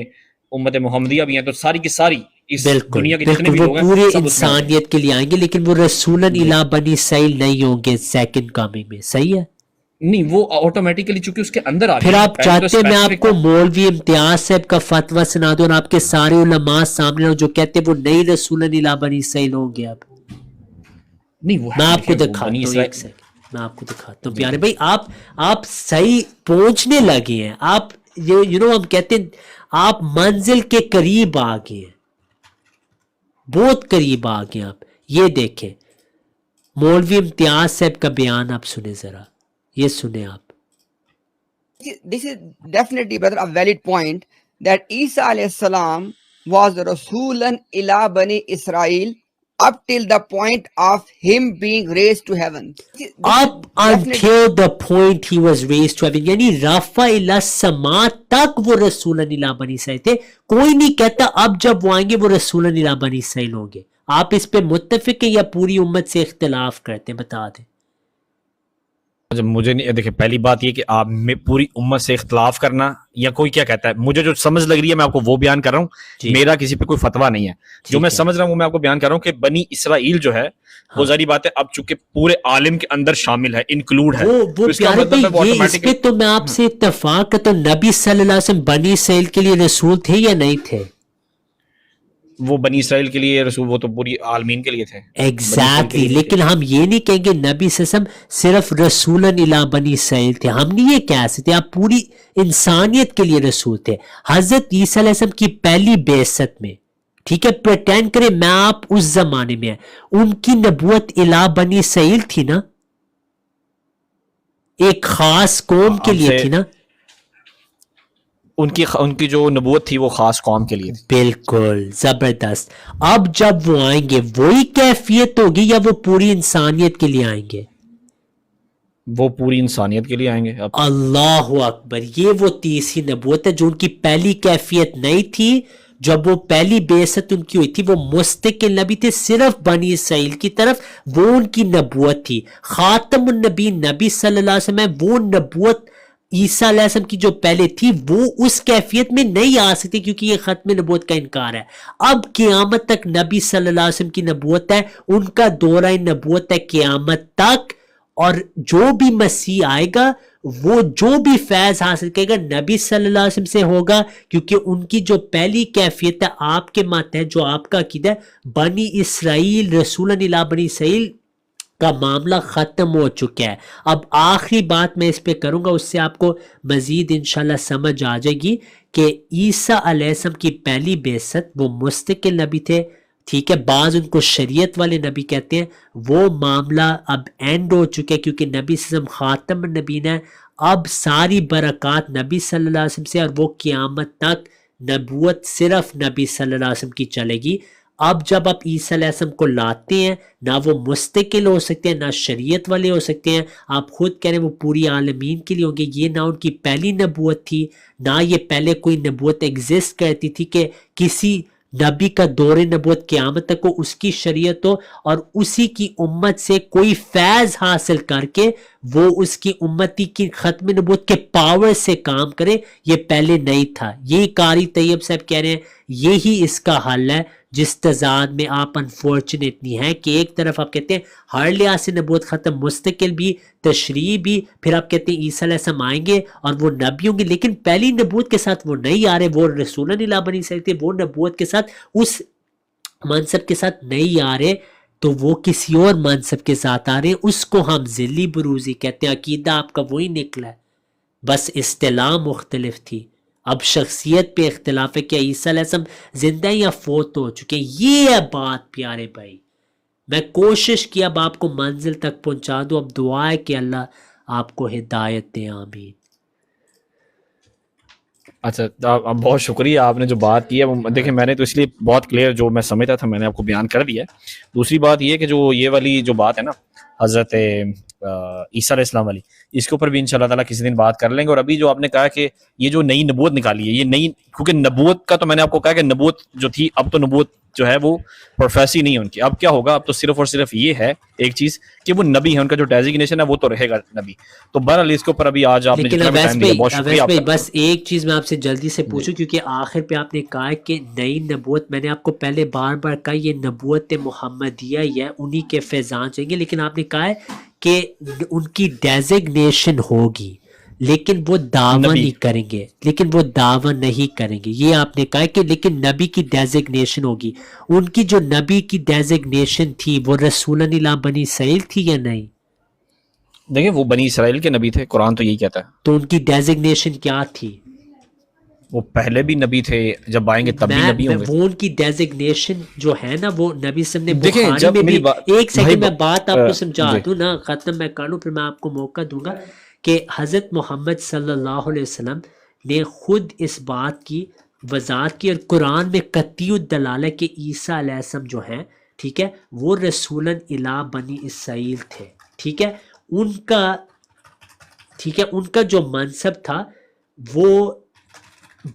امت محمدیہ بھی ہیں, تو ساری کی ساری اس دنیا کے جتنے بھی لوگ ہیں پوری انسانیت کے لیے آئیں گے, لیکن وہ رسولاً الی بنی اسرائیل نہیں ہوں گے سیکنڈ کامنگ میں. صحیح ہے؟ نہیں, وہ آٹومیٹیکلی چونکہ اس کے اندر آ. پھر آپ چاہتے ہیں میں آپ کو مولوی امتیاز صاحب کا فتویٰ سنا دوں اور آپ کے سارے علماء سامنے جو کہتے ہیں وہ نئی رسولاً الی بنی اسرائیل ہوں گے. اب نہیں, میں آپ کو دکھاتا ہوں, ایک سیکنڈ میں آپ کو دکھاتا ہوں. پیارے بھائی آپ صحیح پہنچنے لگے ہیں, آپ ہم کہتے ہیں آپ منزل کے قریب آ گئے ہیں، بہت قریب آ گئے آپ. یہ دیکھیں مولوی امتیاز صاحب کا بیان آپ سنیں ذرا، یہ سنیں آپ. This is definitely, brother, a valid point that Isa alayhi salam was Rasulan ila Bani Israel up till the point of him being raised to heaven. This is up definitely until the point he was raised to heaven، یعنی رفع الی السماء تک وہ رسول الی بنی اسرائیل تھے. کوئی نہیں کہتا اب جب وہ آئیں گے وہ رسول الی بنی اسرائیل ہوں گے. آپ اس پہ متفق ہیں یا پوری امت سے اختلاف کرتے ہیں؟ بتا دیں. مجھے نہیں، دیکھیں پہلی بات یہ کہ آپ میں پوری امت سے اختلاف کرنا یا کوئی کیا کہتا ہے، مجھے جو سمجھ لگ رہی ہے میں آپ کو وہ بیان کر رہا ہوں. جی. میرا کسی پہ کوئی فتویٰ نہیں ہے، جو میں سمجھ رہا ہوں وہ میں آپ کو بیان کر رہا ہوں کہ بنی اسرائیل جو ہے وہ ظاہری بات ہے اب چونکہ پورے عالم کے اندر شامل ہے، انکلوڈ ہے. وہ پیارے بھائی یہ اس پہ تو میں آپ سے اتفاق کرتا ہوں، نبی صلی اللہ علیہ وسلم بنی اسرائیل کے لیے رسول تھے یا نہیں تھے؟ وہ بنی اسرائیل کے لیے رسول، وہ تو پوری عالمین کے لیے تھے. ایگزیکٹلی. لیکن ہم یہ نہیں کہیں گے نبی صلی اللہ علیہ وسلم صرف رسولن الی بنی اسرائیل تھے، ہم نہیں یہ کہہ سکتے. آپ پوری انسانیت کے لیے رسول تھے. حضرت عیسیٰ علیہ السلام کی پہلی بعثت میں، ٹھیک ہے، پریٹینڈ کریں میں آپ اس زمانے میں ہیں، ان کی نبوت الی بنی اسرائیل تھی نا، ایک خاص قوم کے لیے تھی نا. ان کی جو نبوت تھی وہ خاص قوم کے لیے تھی. بالکل زبردست. اب جب وہ آئیں گے وہی کیفیت ہوگی یا وہ پوری انسانیت کے لیے آئیں گے؟ وہ پوری انسانیت کے لیے آئیں گے. اللہ اکبر. یہ وہ تیسری نبوت ہے جو ان کی پہلی کیفیت نہیں تھی. جب وہ پہلی بعثت ان کی ہوئی تھی وہ مستقل نبی تھے صرف بنی اسرائیل کی طرف، وہ ان کی نبوت تھی. خاتم النبی نبی صلی اللہ علیہ وسلم، وہ نبوت عیسیٰ علیہ السلام کی جو پہلے تھی وہ اس کیفیت میں نہیں آ سکتی کیونکہ یہ ختم نبوت کا انکار ہے. اب قیامت تک نبی صلی اللہ علیہ وسلم کی نبوت ہے، ان کا دورہ نبوت ہے قیامت تک. اور جو بھی مسیح آئے گا وہ جو بھی فیض حاصل کرے گا نبی صلی اللہ علیہ وسلم سے ہوگا، کیونکہ ان کی جو پہلی کیفیت ہے آپ کے ماتحت جو آپ کا عقیدہ ہے بنی اسرائیل رسول الی بنی اسرائیل کا معاملہ ختم ہو چکا ہے. اب آخری بات میں اس پہ کروں گا، اس سے آپ کو مزید انشاءاللہ سمجھ آ جائے گی کہ عیسیٰ علیہ السلام کی پہلی بعثت وہ مستقل نبی تھے، ٹھیک ہے، بعض ان کو شریعت والے نبی کہتے ہیں. وہ معاملہ اب اینڈ ہو چکا ہے کیونکہ نبی صلی اللہ علیہ وسلم خاتم النبیین ہے. اب ساری برکات نبی صلی اللہ علیہ وسلم سے، اور وہ قیامت تک نبوت صرف نبی صلی اللہ علیہ وسلم کی چلے گی. اب جب آپ عیسیٰ علیہ السلام کو لاتے ہیں نہ وہ مستقل ہو سکتے ہیں نہ شریعت والے ہو سکتے ہیں. آپ خود کہہ رہے ہیں وہ پوری عالمین کے لیے ہوں گے. یہ نہ ان کی پہلی نبوت تھی نہ یہ پہلے کوئی نبوت ایگزسٹ کرتی تھی کہ کسی نبی کا دور نبوت قیامت تک ہو، اس کی شریعت ہو اور اسی کی امت سے کوئی فیض حاصل کر کے وہ اس کی امتی کی ختم نبوت کے پاور سے کام کرے. یہ پہلے نہیں تھا. یہی قاری طیب صاحب کہہ رہے ہیں یہی اس کا حل ہے جس تضاد میں آپ انفارچونیٹلی ہیں کہ ایک طرف آپ کہتے ہیں ہر لحاظ سے نبوت ختم، مستقل بھی، تشریح بھی، پھر آپ کہتے ہیں عیسیٰ علیہ السلام آئیں گے اور وہ نبی ہوں گے لیکن پہلی نبوت کے ساتھ وہ نہیں آ رہے، وہ رسول الی بنی اسرائیل تھے، وہ نبوت کے ساتھ اس منصب کے ساتھ نہیں آ رہے تو وہ کسی اور منصب کے ساتھ آ رہے ہیں. اس کو ہم ذلی بروزی کہتے ہیں. عقیدہ آپ کا وہی نکلا ہے، بس اصطلاح مختلف تھی. اب شخصیت پہ اختلاف ہے کہ عیسیٰ علیہ السلام زندہ یا فوت ہو چکے. یہ ہے بات پیارے بھائی. میں کوشش کیا اب آپ کو منزل تک پہنچا دوں. اب دعا ہے کہ اللہ آپ کو ہدایت دے. آمین. اچھا بہت شکریہ آپ نے جو بات کی ہے. دیکھیں میں نے تو اس لیے بہت کلیئر جو میں سمجھتا تھا میں نے آپ کو بیان کر دیا ہے. دوسری بات یہ کہ جو یہ والی جو بات ہے نا حضرت عیسیٰ علیہ السلام والی، اس کے اوپر بھی انشاءاللہ تعالیٰ کسی دن بات کر لیں گے. اور ابھی جو آپ نے کہا کہ یہ جو نئی نبوت نکالی ہے یہ نئی، کیونکہ نبوت کا تو میں نے آپ کو کہا کہ نبوت جو تھی اب تو نبوت جو ہے وہ پروفیسی نہیں ہے ان کی. اب کیا ہوگا؟ اب تو صرف اور صرف یہ ہے ایک چیز کہ وہ نبی ہے، ان کا جو ڈیزیگنیشن ہے وہ تو رہے گا نبی. تو بہرحال اس کے اوپر ابھی آج آپ نے جتنا بھی ٹائم دیا بہت شکریہ آپ کا. بس ایک چیز میں آپ سے جلدی سے پوچھوں کیونکہ آخر پہ آپ نے کہا کہ نئی نبوت، میں نے آپ کو پہلے بار بار کہا یہ نبوت محمدیہ ہی ہے، انہی کے فیضان چاہیے گے، لیکن آپ نے کہا ہے کہ ان کی ڈیزیگنیشن ہوگی لیکن وہ دعویٰ نہیں کریں گے، لیکن وہ دعویٰ نہیں کریں گے. یہ آپ نے کہا کہ لیکن نبی کی ڈیزیگنیشن ہوگی. ان کی جو نبی کی ڈیزیگنیشن تھی وہ رسول الی بنی اسرائیل تھی یا نہیں؟ دیکھیں وہ بنی اسرائیل کے نبی تھے، قرآن تو یہی کہتا ہے. تو ان کی ڈیزیگنیشن کیا تھی؟ وہ پہلے بھی نبی تھے، جب آئیں گے تب بھی نبی ہوں گے. وہ ان کی ڈیزگنیشن جو ہے نا وہ نبی صلی اللہ علیہ وسلم نے دیکھیں بخاری جب میں بھی، میری بات ایک سیکنڈ میں بات آپ کو سمجھا جی. دوں نا، ختم میں کر لوں پھر میں آپ کو موقع دوں گا کہ حضرت محمد صلی اللہ علیہ وسلم نے خود اس بات کی وضاحت کی، اور قرآن میں قطعی الدلالہ کہ عیسیٰ علیہ السلام جو ہیں ٹھیک ہے وہ رسولاً الی بنی اسرائیل تھے. ٹھیک ہے، ان کا جو منصب تھا وہ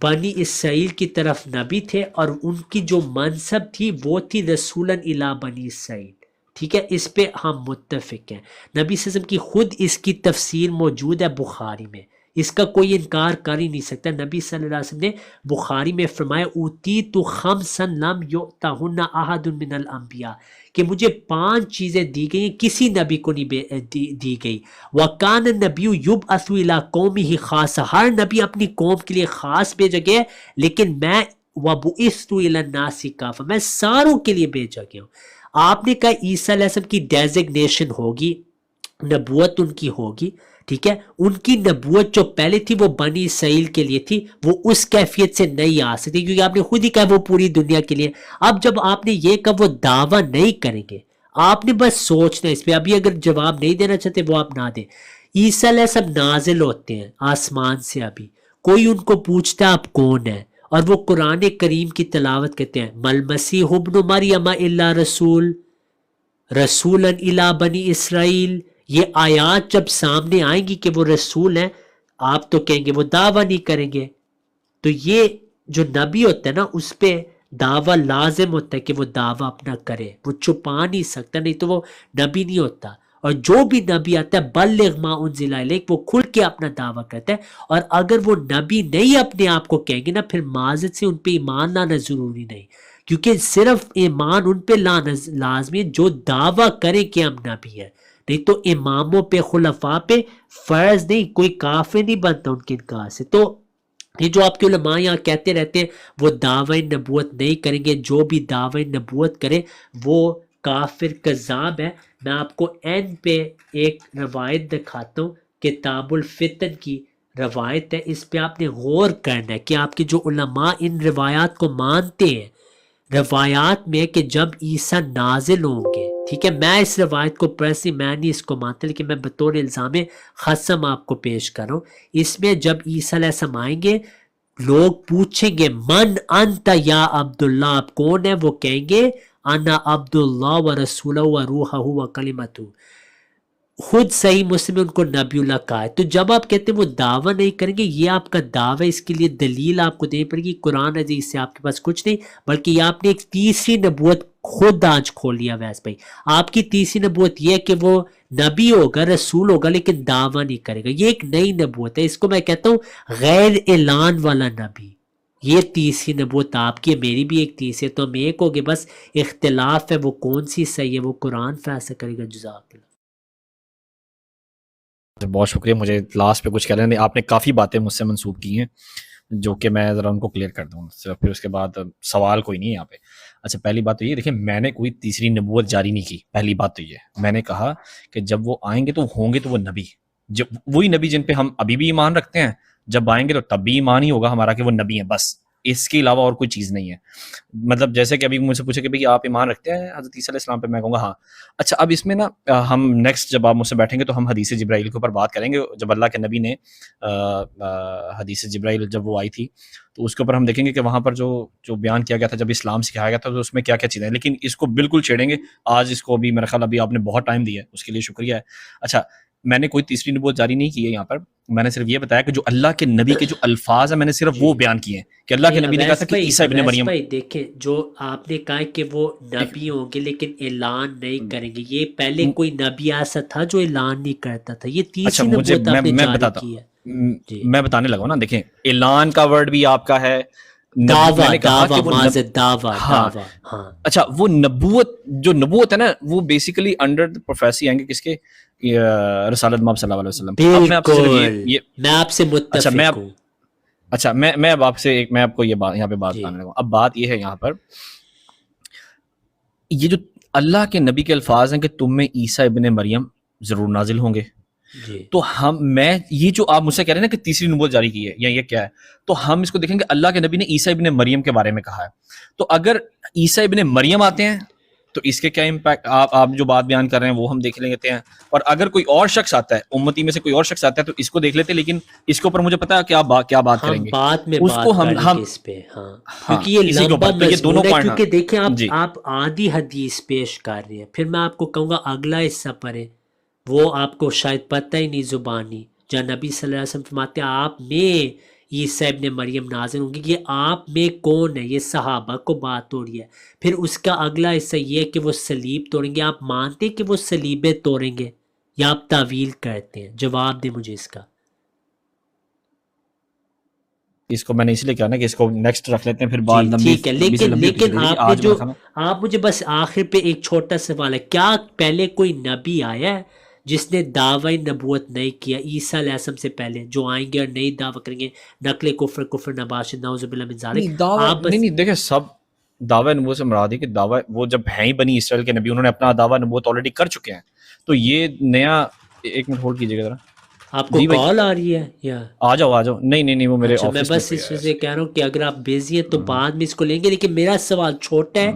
بنی اسرائیل کی طرف نبی تھے، اور ان کی جو منصب تھی وہ تھی رسولاً الی بنی اسرائیل. ٹھیک ہے، اس پہ ہم متفق ہیں. نبی صلی اللہ علیہ وسلم کی خود اس کی تفسیر موجود ہے بخاری میں، اس کا کوئی انکار کر ہی نہیں سکتا. نبی صلی اللہ علیہ وسلم نے بخاری میں فرمایا اوتیت خمسا لم یؤتہن احد من الانبیاء، کہ مجھے 5 چیزیں دی گئی ہیں کسی نبی کو نہیں دی گئی. وَكَانَ النَّبِيُّ يُبْعَثُ إِلَىٰ قَوْمِهِ خَاصًا، ہر نبی اپنی قوم کے لیے خاص بھیجا گیا ہے، لیکن میں وَبُعِثْتُ إِلَى النَّاسِ كَافَّةً، میں ساروں کے لیے بھیجا گیا ہوں. آپ نے کہا عیسیٰ علیہ السلام کی ڈیزگنیشن ہوگی، نبوت ان کی ہوگی. ٹھیک ہے، ان کی نبوت جو پہلے تھی وہ بنی اسرائیل کے لیے تھی، وہ اس کیفیت سے نہیں آ سکتی، کیونکہ آپ نے خود ہی کہا وہ پوری دنیا کے لیے. اب جب آپ نے یہ کہا وہ دعویٰ نہیں کریں گے، آپ نے بس سوچنا اس پہ. ابھی اگر جواب نہیں دینا چاہتے وہ آپ نہ دیں. عیسیٰ علیہ السلام نازل ہوتے ہیں آسمان سے، ابھی کوئی ان کو پوچھتا ہے آپ کون ہیں، اور وہ قرآن کریم کی تلاوت کرتے ہیں، مل مسیح ابن مریم الا رسولا الی بنی اسرائیل. یہ آیات جب سامنے آئیں گی کہ وہ رسول ہیں، آپ تو کہیں گے وہ دعویٰ نہیں کریں گے. تو یہ جو نبی ہوتا ہے نا اس پہ دعویٰ لازم ہوتا ہے کہ وہ دعویٰ اپنا کرے، وہ چھپا نہیں سکتا، نہیں تو وہ نبی نہیں ہوتا. اور جو بھی نبی آتا ہے بلغ ما انزل الیک، وہ کھل کے اپنا دعویٰ کرتا ہے. اور اگر وہ نبی نہیں اپنے آپ کو کہیں گے نا، پھر معذرت سے ان پہ ایمان لانا ضروری نہیں، کیونکہ صرف ایمان ان پہ لانا لازمی ہے جو دعویٰ کرے کہ ہم نبی ہیں. نہیں تو اماموں پہ خلفاء پہ فرض نہیں، کوئی کافر نہیں بنتا ان کے انکار سے. تو یہ جو آپ کے علماء یہاں کہتے رہتے ہیں وہ دعوی نبوت نہیں کریں گے، جو بھی دعوی نبوت کرے وہ کافر کذاب ہے. میں آپ کو این پہ ایک روایت دکھاتا ہوں، کتاب الفتن کی روایت ہے، اس پہ آپ نے غور کرنا ہے کہ آپ کے جو علماء ان روایات کو مانتے ہیں، روایات میں کہ جب عیسیٰ نازل ہوں گے، ٹھیک ہے، میں اس روایت کو پرسنلی میں نہیں اس کو مانتا، لیکن میں بطور الزام خصم آپ کو پیش کر رہا ہوں. اس میں جب عیسیٰ علیہ السلام آئیں گے، لوگ پوچھیں گے من انت یا عبداللہ، آپ کون ہے؟ وہ کہیں گے انا عبداللہ و رسولہ و روحہ و کلمتہ. خود صحیح مسلم ان کو نبی اللہ کہا ہے. تو جب آپ کہتے ہیں وہ دعویٰ نہیں کریں گے، یہ آپ کا دعویٰ، اس کے لیے دلیل آپ کو دینی پڑے گی. قرآن عزیز سے آپ کے پاس کچھ نہیں، بلکہ یہ آپ نے ایک تیسری نبوت خود آج کھول لیا. ویس بھائی آپ کی تیسری نبوت یہ ہے کہ وہ نبی ہوگا، رسول ہوگا، لیکن دعویٰ نہیں کرے گا. یہ ایک نئی نبوت ہے، اس کو میں کہتا ہوں غیر اعلان والا نبی. یہ تیسری نبوت آپ کی ہے، میری بھی ایک تیسری ہے، تو ہم ایک ہو گے، بس اختلاف ہے وہ کون سی صحیح ہے وہ قرآن فیصلہ کرے گا. جزاک اللہ. بہت شکریہ. مجھے لاسٹ پہ کچھ کہہ رہے ہیں، آپ نے کافی باتیں مجھ سے منسوب کی ہیں جو کہ میں ذرا ان کو کلیئر کر دوں، پھر اس کے بعد سوال کوئی نہیں ہے یہاں پہ. اچھا پہلی بات تو یہ دیکھیں، میں نے کوئی تیسری نبوت جاری نہیں کی. پہلی بات تو یہ میں نے کہا کہ جب وہ آئیں گے تو ہوں گے تو وہ نبی، جب وہی نبی جن پہ ہم ابھی بھی ایمان رکھتے ہیں، جب آئیں گے تو تب بھی ایمان ہی ہوگا ہمارا کہ وہ نبی ہیں، بس اس کے علاوہ اور کوئی چیز نہیں ہے. مطلب جیسے کہ ابھی مجھ سے پوچھے کہ بھئی آپ ایمان رکھتے ہیں حضرت عیسیٰ علیہ السلام پہ، میں کہوں گا ہاں. اچھا اب اس میں نا ہم نیکسٹ جب آپ مجھ سے بیٹھیں گے تو ہم حدیث جبرائیل کے اوپر بات کریں گے. جب اللہ کے نبی نے حدیث جبرائیل جب وہ آئی تھی تو اس کے اوپر ہم دیکھیں گے کہ وہاں پر جو بیان کیا گیا تھا، جب اسلام سکھایا گیا تھا تو اس میں کیا کیا چیزیں ہیں. لیکن اس کو بالکل چھیڑیں گے آج، اس کو بھی میرا خیال ابھی آپ نے بہت ٹائم دیا ہے، اس کے لیے شکریہ ہے. اچھا میں نے کوئی تیسری نبوت جاری نہیں کی ہے یہاں پر، میں نے صرف یہ بتایا کہ جو اللہ کے نبی کے جو الفاظ ہیں میں نے صرف وہ بیان کیے ہیں کہ اللہ کے نبی نے کہا تھا کہ عیسیٰ ابن مریم. بھائی دیکھیں جو آپ نے کہا کہ وہ نبی ہوں گے لیکن اعلان نہیں کریں گے، یہ پہلے کوئی نبی ایسا تھا جو اعلان نہیں کرتا تھا. یہ تیسری نبوت آپ نے جاری کی ہے. میں بتانے لگا نا، دیکھیں اعلان کا ورڈ بھی آپ کا ہے، اچھا وہ نبوت، جو نبوت ہے نا وہ بیسیکلی انڈر پروفیسی آئیں گے کس کے؟ رسالت مآب صلی اللہ علیہ وسلم. میں آپ سے متفق ہوں. اچھا میں اب آپ سے میں آپ کو یہ بات یہاں پہ بات بتانے لگا. اب بات یہ ہے یہاں پر، یہ جو اللہ کے نبی کے الفاظ ہیں کہ تم میں عیسیٰ ابن مریم ضرور نازل ہوں گے، جی تو میں یہ جو آپ مجھ سے کہہ رہے ہیں نا کہ تیسری نبوت جاری کی ہے یا یہ کیا ہے، تو ہم اس کو دیکھیں گے اللہ کے نبی نے عیسیٰ ابن مریم کے بارے میں کہا ہے. تو اگر عیسیٰ ابن مریم آتے ہیں تو اس کے کیا امپیکٹ، آپ جو بات بیان کر رہے ہیں وہ ہم دیکھ لیتے ہیں. اور اگر کوئی اور شخص آتا ہے امتی میں سے، کوئی اور شخص آتا ہے تو اس کو دیکھ لیتے ہیں. لیکن اس کے اوپر مجھے پتا ہے کیا بات کریں ہم گے بعد میں اس بات کو کر لیں ہم گے اس پہ. ہاں ہاں کیونکہ یہ اسی کے لمبا اوپر. تو یہ مضمون دونوں ہے، پوائنٹ. کیونکہ دیکھیں جی آپ آدھی حدیث پیش کر رہے ہیں، پھر میں آپ کو کہوں گا اگلا حصہ پڑھیں، وہ آپ کو شاید پتہ ہی نہیں زبانی، جہاں نبی صلی اللہ علیہ وسلم فرماتے ہیں آپ میں عیسیٰ ابن مریم نازل ہوں گے. یہ آپ میں کون ہے؟ یہ صحابہ کو بات ہو رہی ہے. پھر اس کا اگلا حصہ یہ ہے کہ وہ صلیب توڑیں گے. آپ مانتے کہ وہ صلیبیں توڑیں گے یا آپ تعویل کرتے ہیں؟ جواب دیں مجھے اس کا. اس کو میں نے اس لیے کہا نا کہ اس کو نیکسٹ رکھ لیتے ہیں، پھر جی بعد لمبی ٹھیک ہے، لمبی سے لمبی ہوتی لیکن چلی جائے گی. آپ نے آج جو میں آپ مجھے بس آخر پہ ایک چھوٹا سوال ہے، کیا پہلے کوئی نبی آیا ہے جس نے دعوی نبوت نہیں کیا عیسیٰ علیہ السلام سے پہلے، جو آئیں گے اور نئی دعویٰ کریں گے، نقل کفر نباشد نعوذ باللہ من ذالک؟ نہیں دعویٰ آپ بس نہیں دیکھیں، سب دعوی نبوت سے مراد ہے کہ دعوی وہ جب ہیں ہی بنی اسرائیل کے نبی، انہوں نے اپنا دعوی نبوت آلریڈی کر چکے ہیں. تو یہ نیا، ایک منٹ ہولڈ کیجیے گا ذرا. آپ کو جی بھائی کال آ رہی ہے یا؟ آ جاؤ. نہیں وہ میرے اچھا میں آفس میں بس کوئی اس آیا وجہ سے کہہ رہا ہوں کہ اگر آپ بیزی ہیں تو بعد میں اس کو لیں گے، لیکن میرا سوال چھوٹا ہے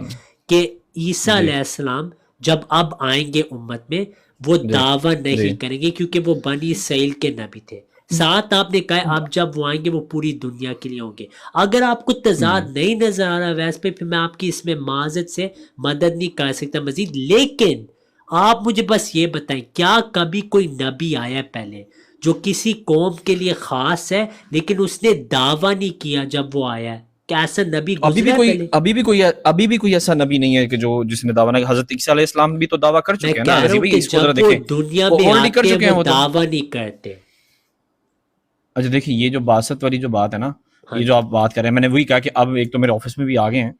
کہ عیسیٰ جی علیہ السلام جب اب آئیں گے امت میں، وہ جی دعویٰ جی نہیں کریں گے کیونکہ وہ بنی اسرائیل کے نبی تھے. ساتھ آپ نے کہا اب جب وہ آئیں گے وہ پوری دنیا کے لیے ہوں گے. اگر آپ کو تضاد نہیں نظر آ رہا ویسے پہ، پھر میں آپ کی اس میں معذرت سے مدد نہیں کر سکتا مزید. لیکن آپ مجھے بس یہ بتائیں، کیا کبھی کوئی نبی آیا پہلے جو کسی قوم کے لیے خاص ہے لیکن اس نے دعویٰ نہیں کیا جب وہ آیا ہے؟ کیا ایسا نبی گزرا ہے پہلے؟ ابھی بھی کوئی ایسا نبی نہیں ہے کہ جس نے دعویٰ نہ کیا. حضرت عیسیٰ علیہ السلام بھی تو دعویٰ کر میں چکے ہیں نا کہہ رہا رضی ہوں بھائی، کہ اس کو ذرا جب وہ دیکھیں. دنیا وہ میں آلریڈی کر آتے ہیں چکے ہیں وہ وہ تو. دعویٰ نہیں کرتے. اچھا دیکھیے، یہ جو باسط والی جو بات ہے نا، ہاں یہ جی. جو آپ بات کر رہے ہیں، میں نے وہی کہا کہ اب ایک تو میرے آفس میں بھی آ گئے ہیں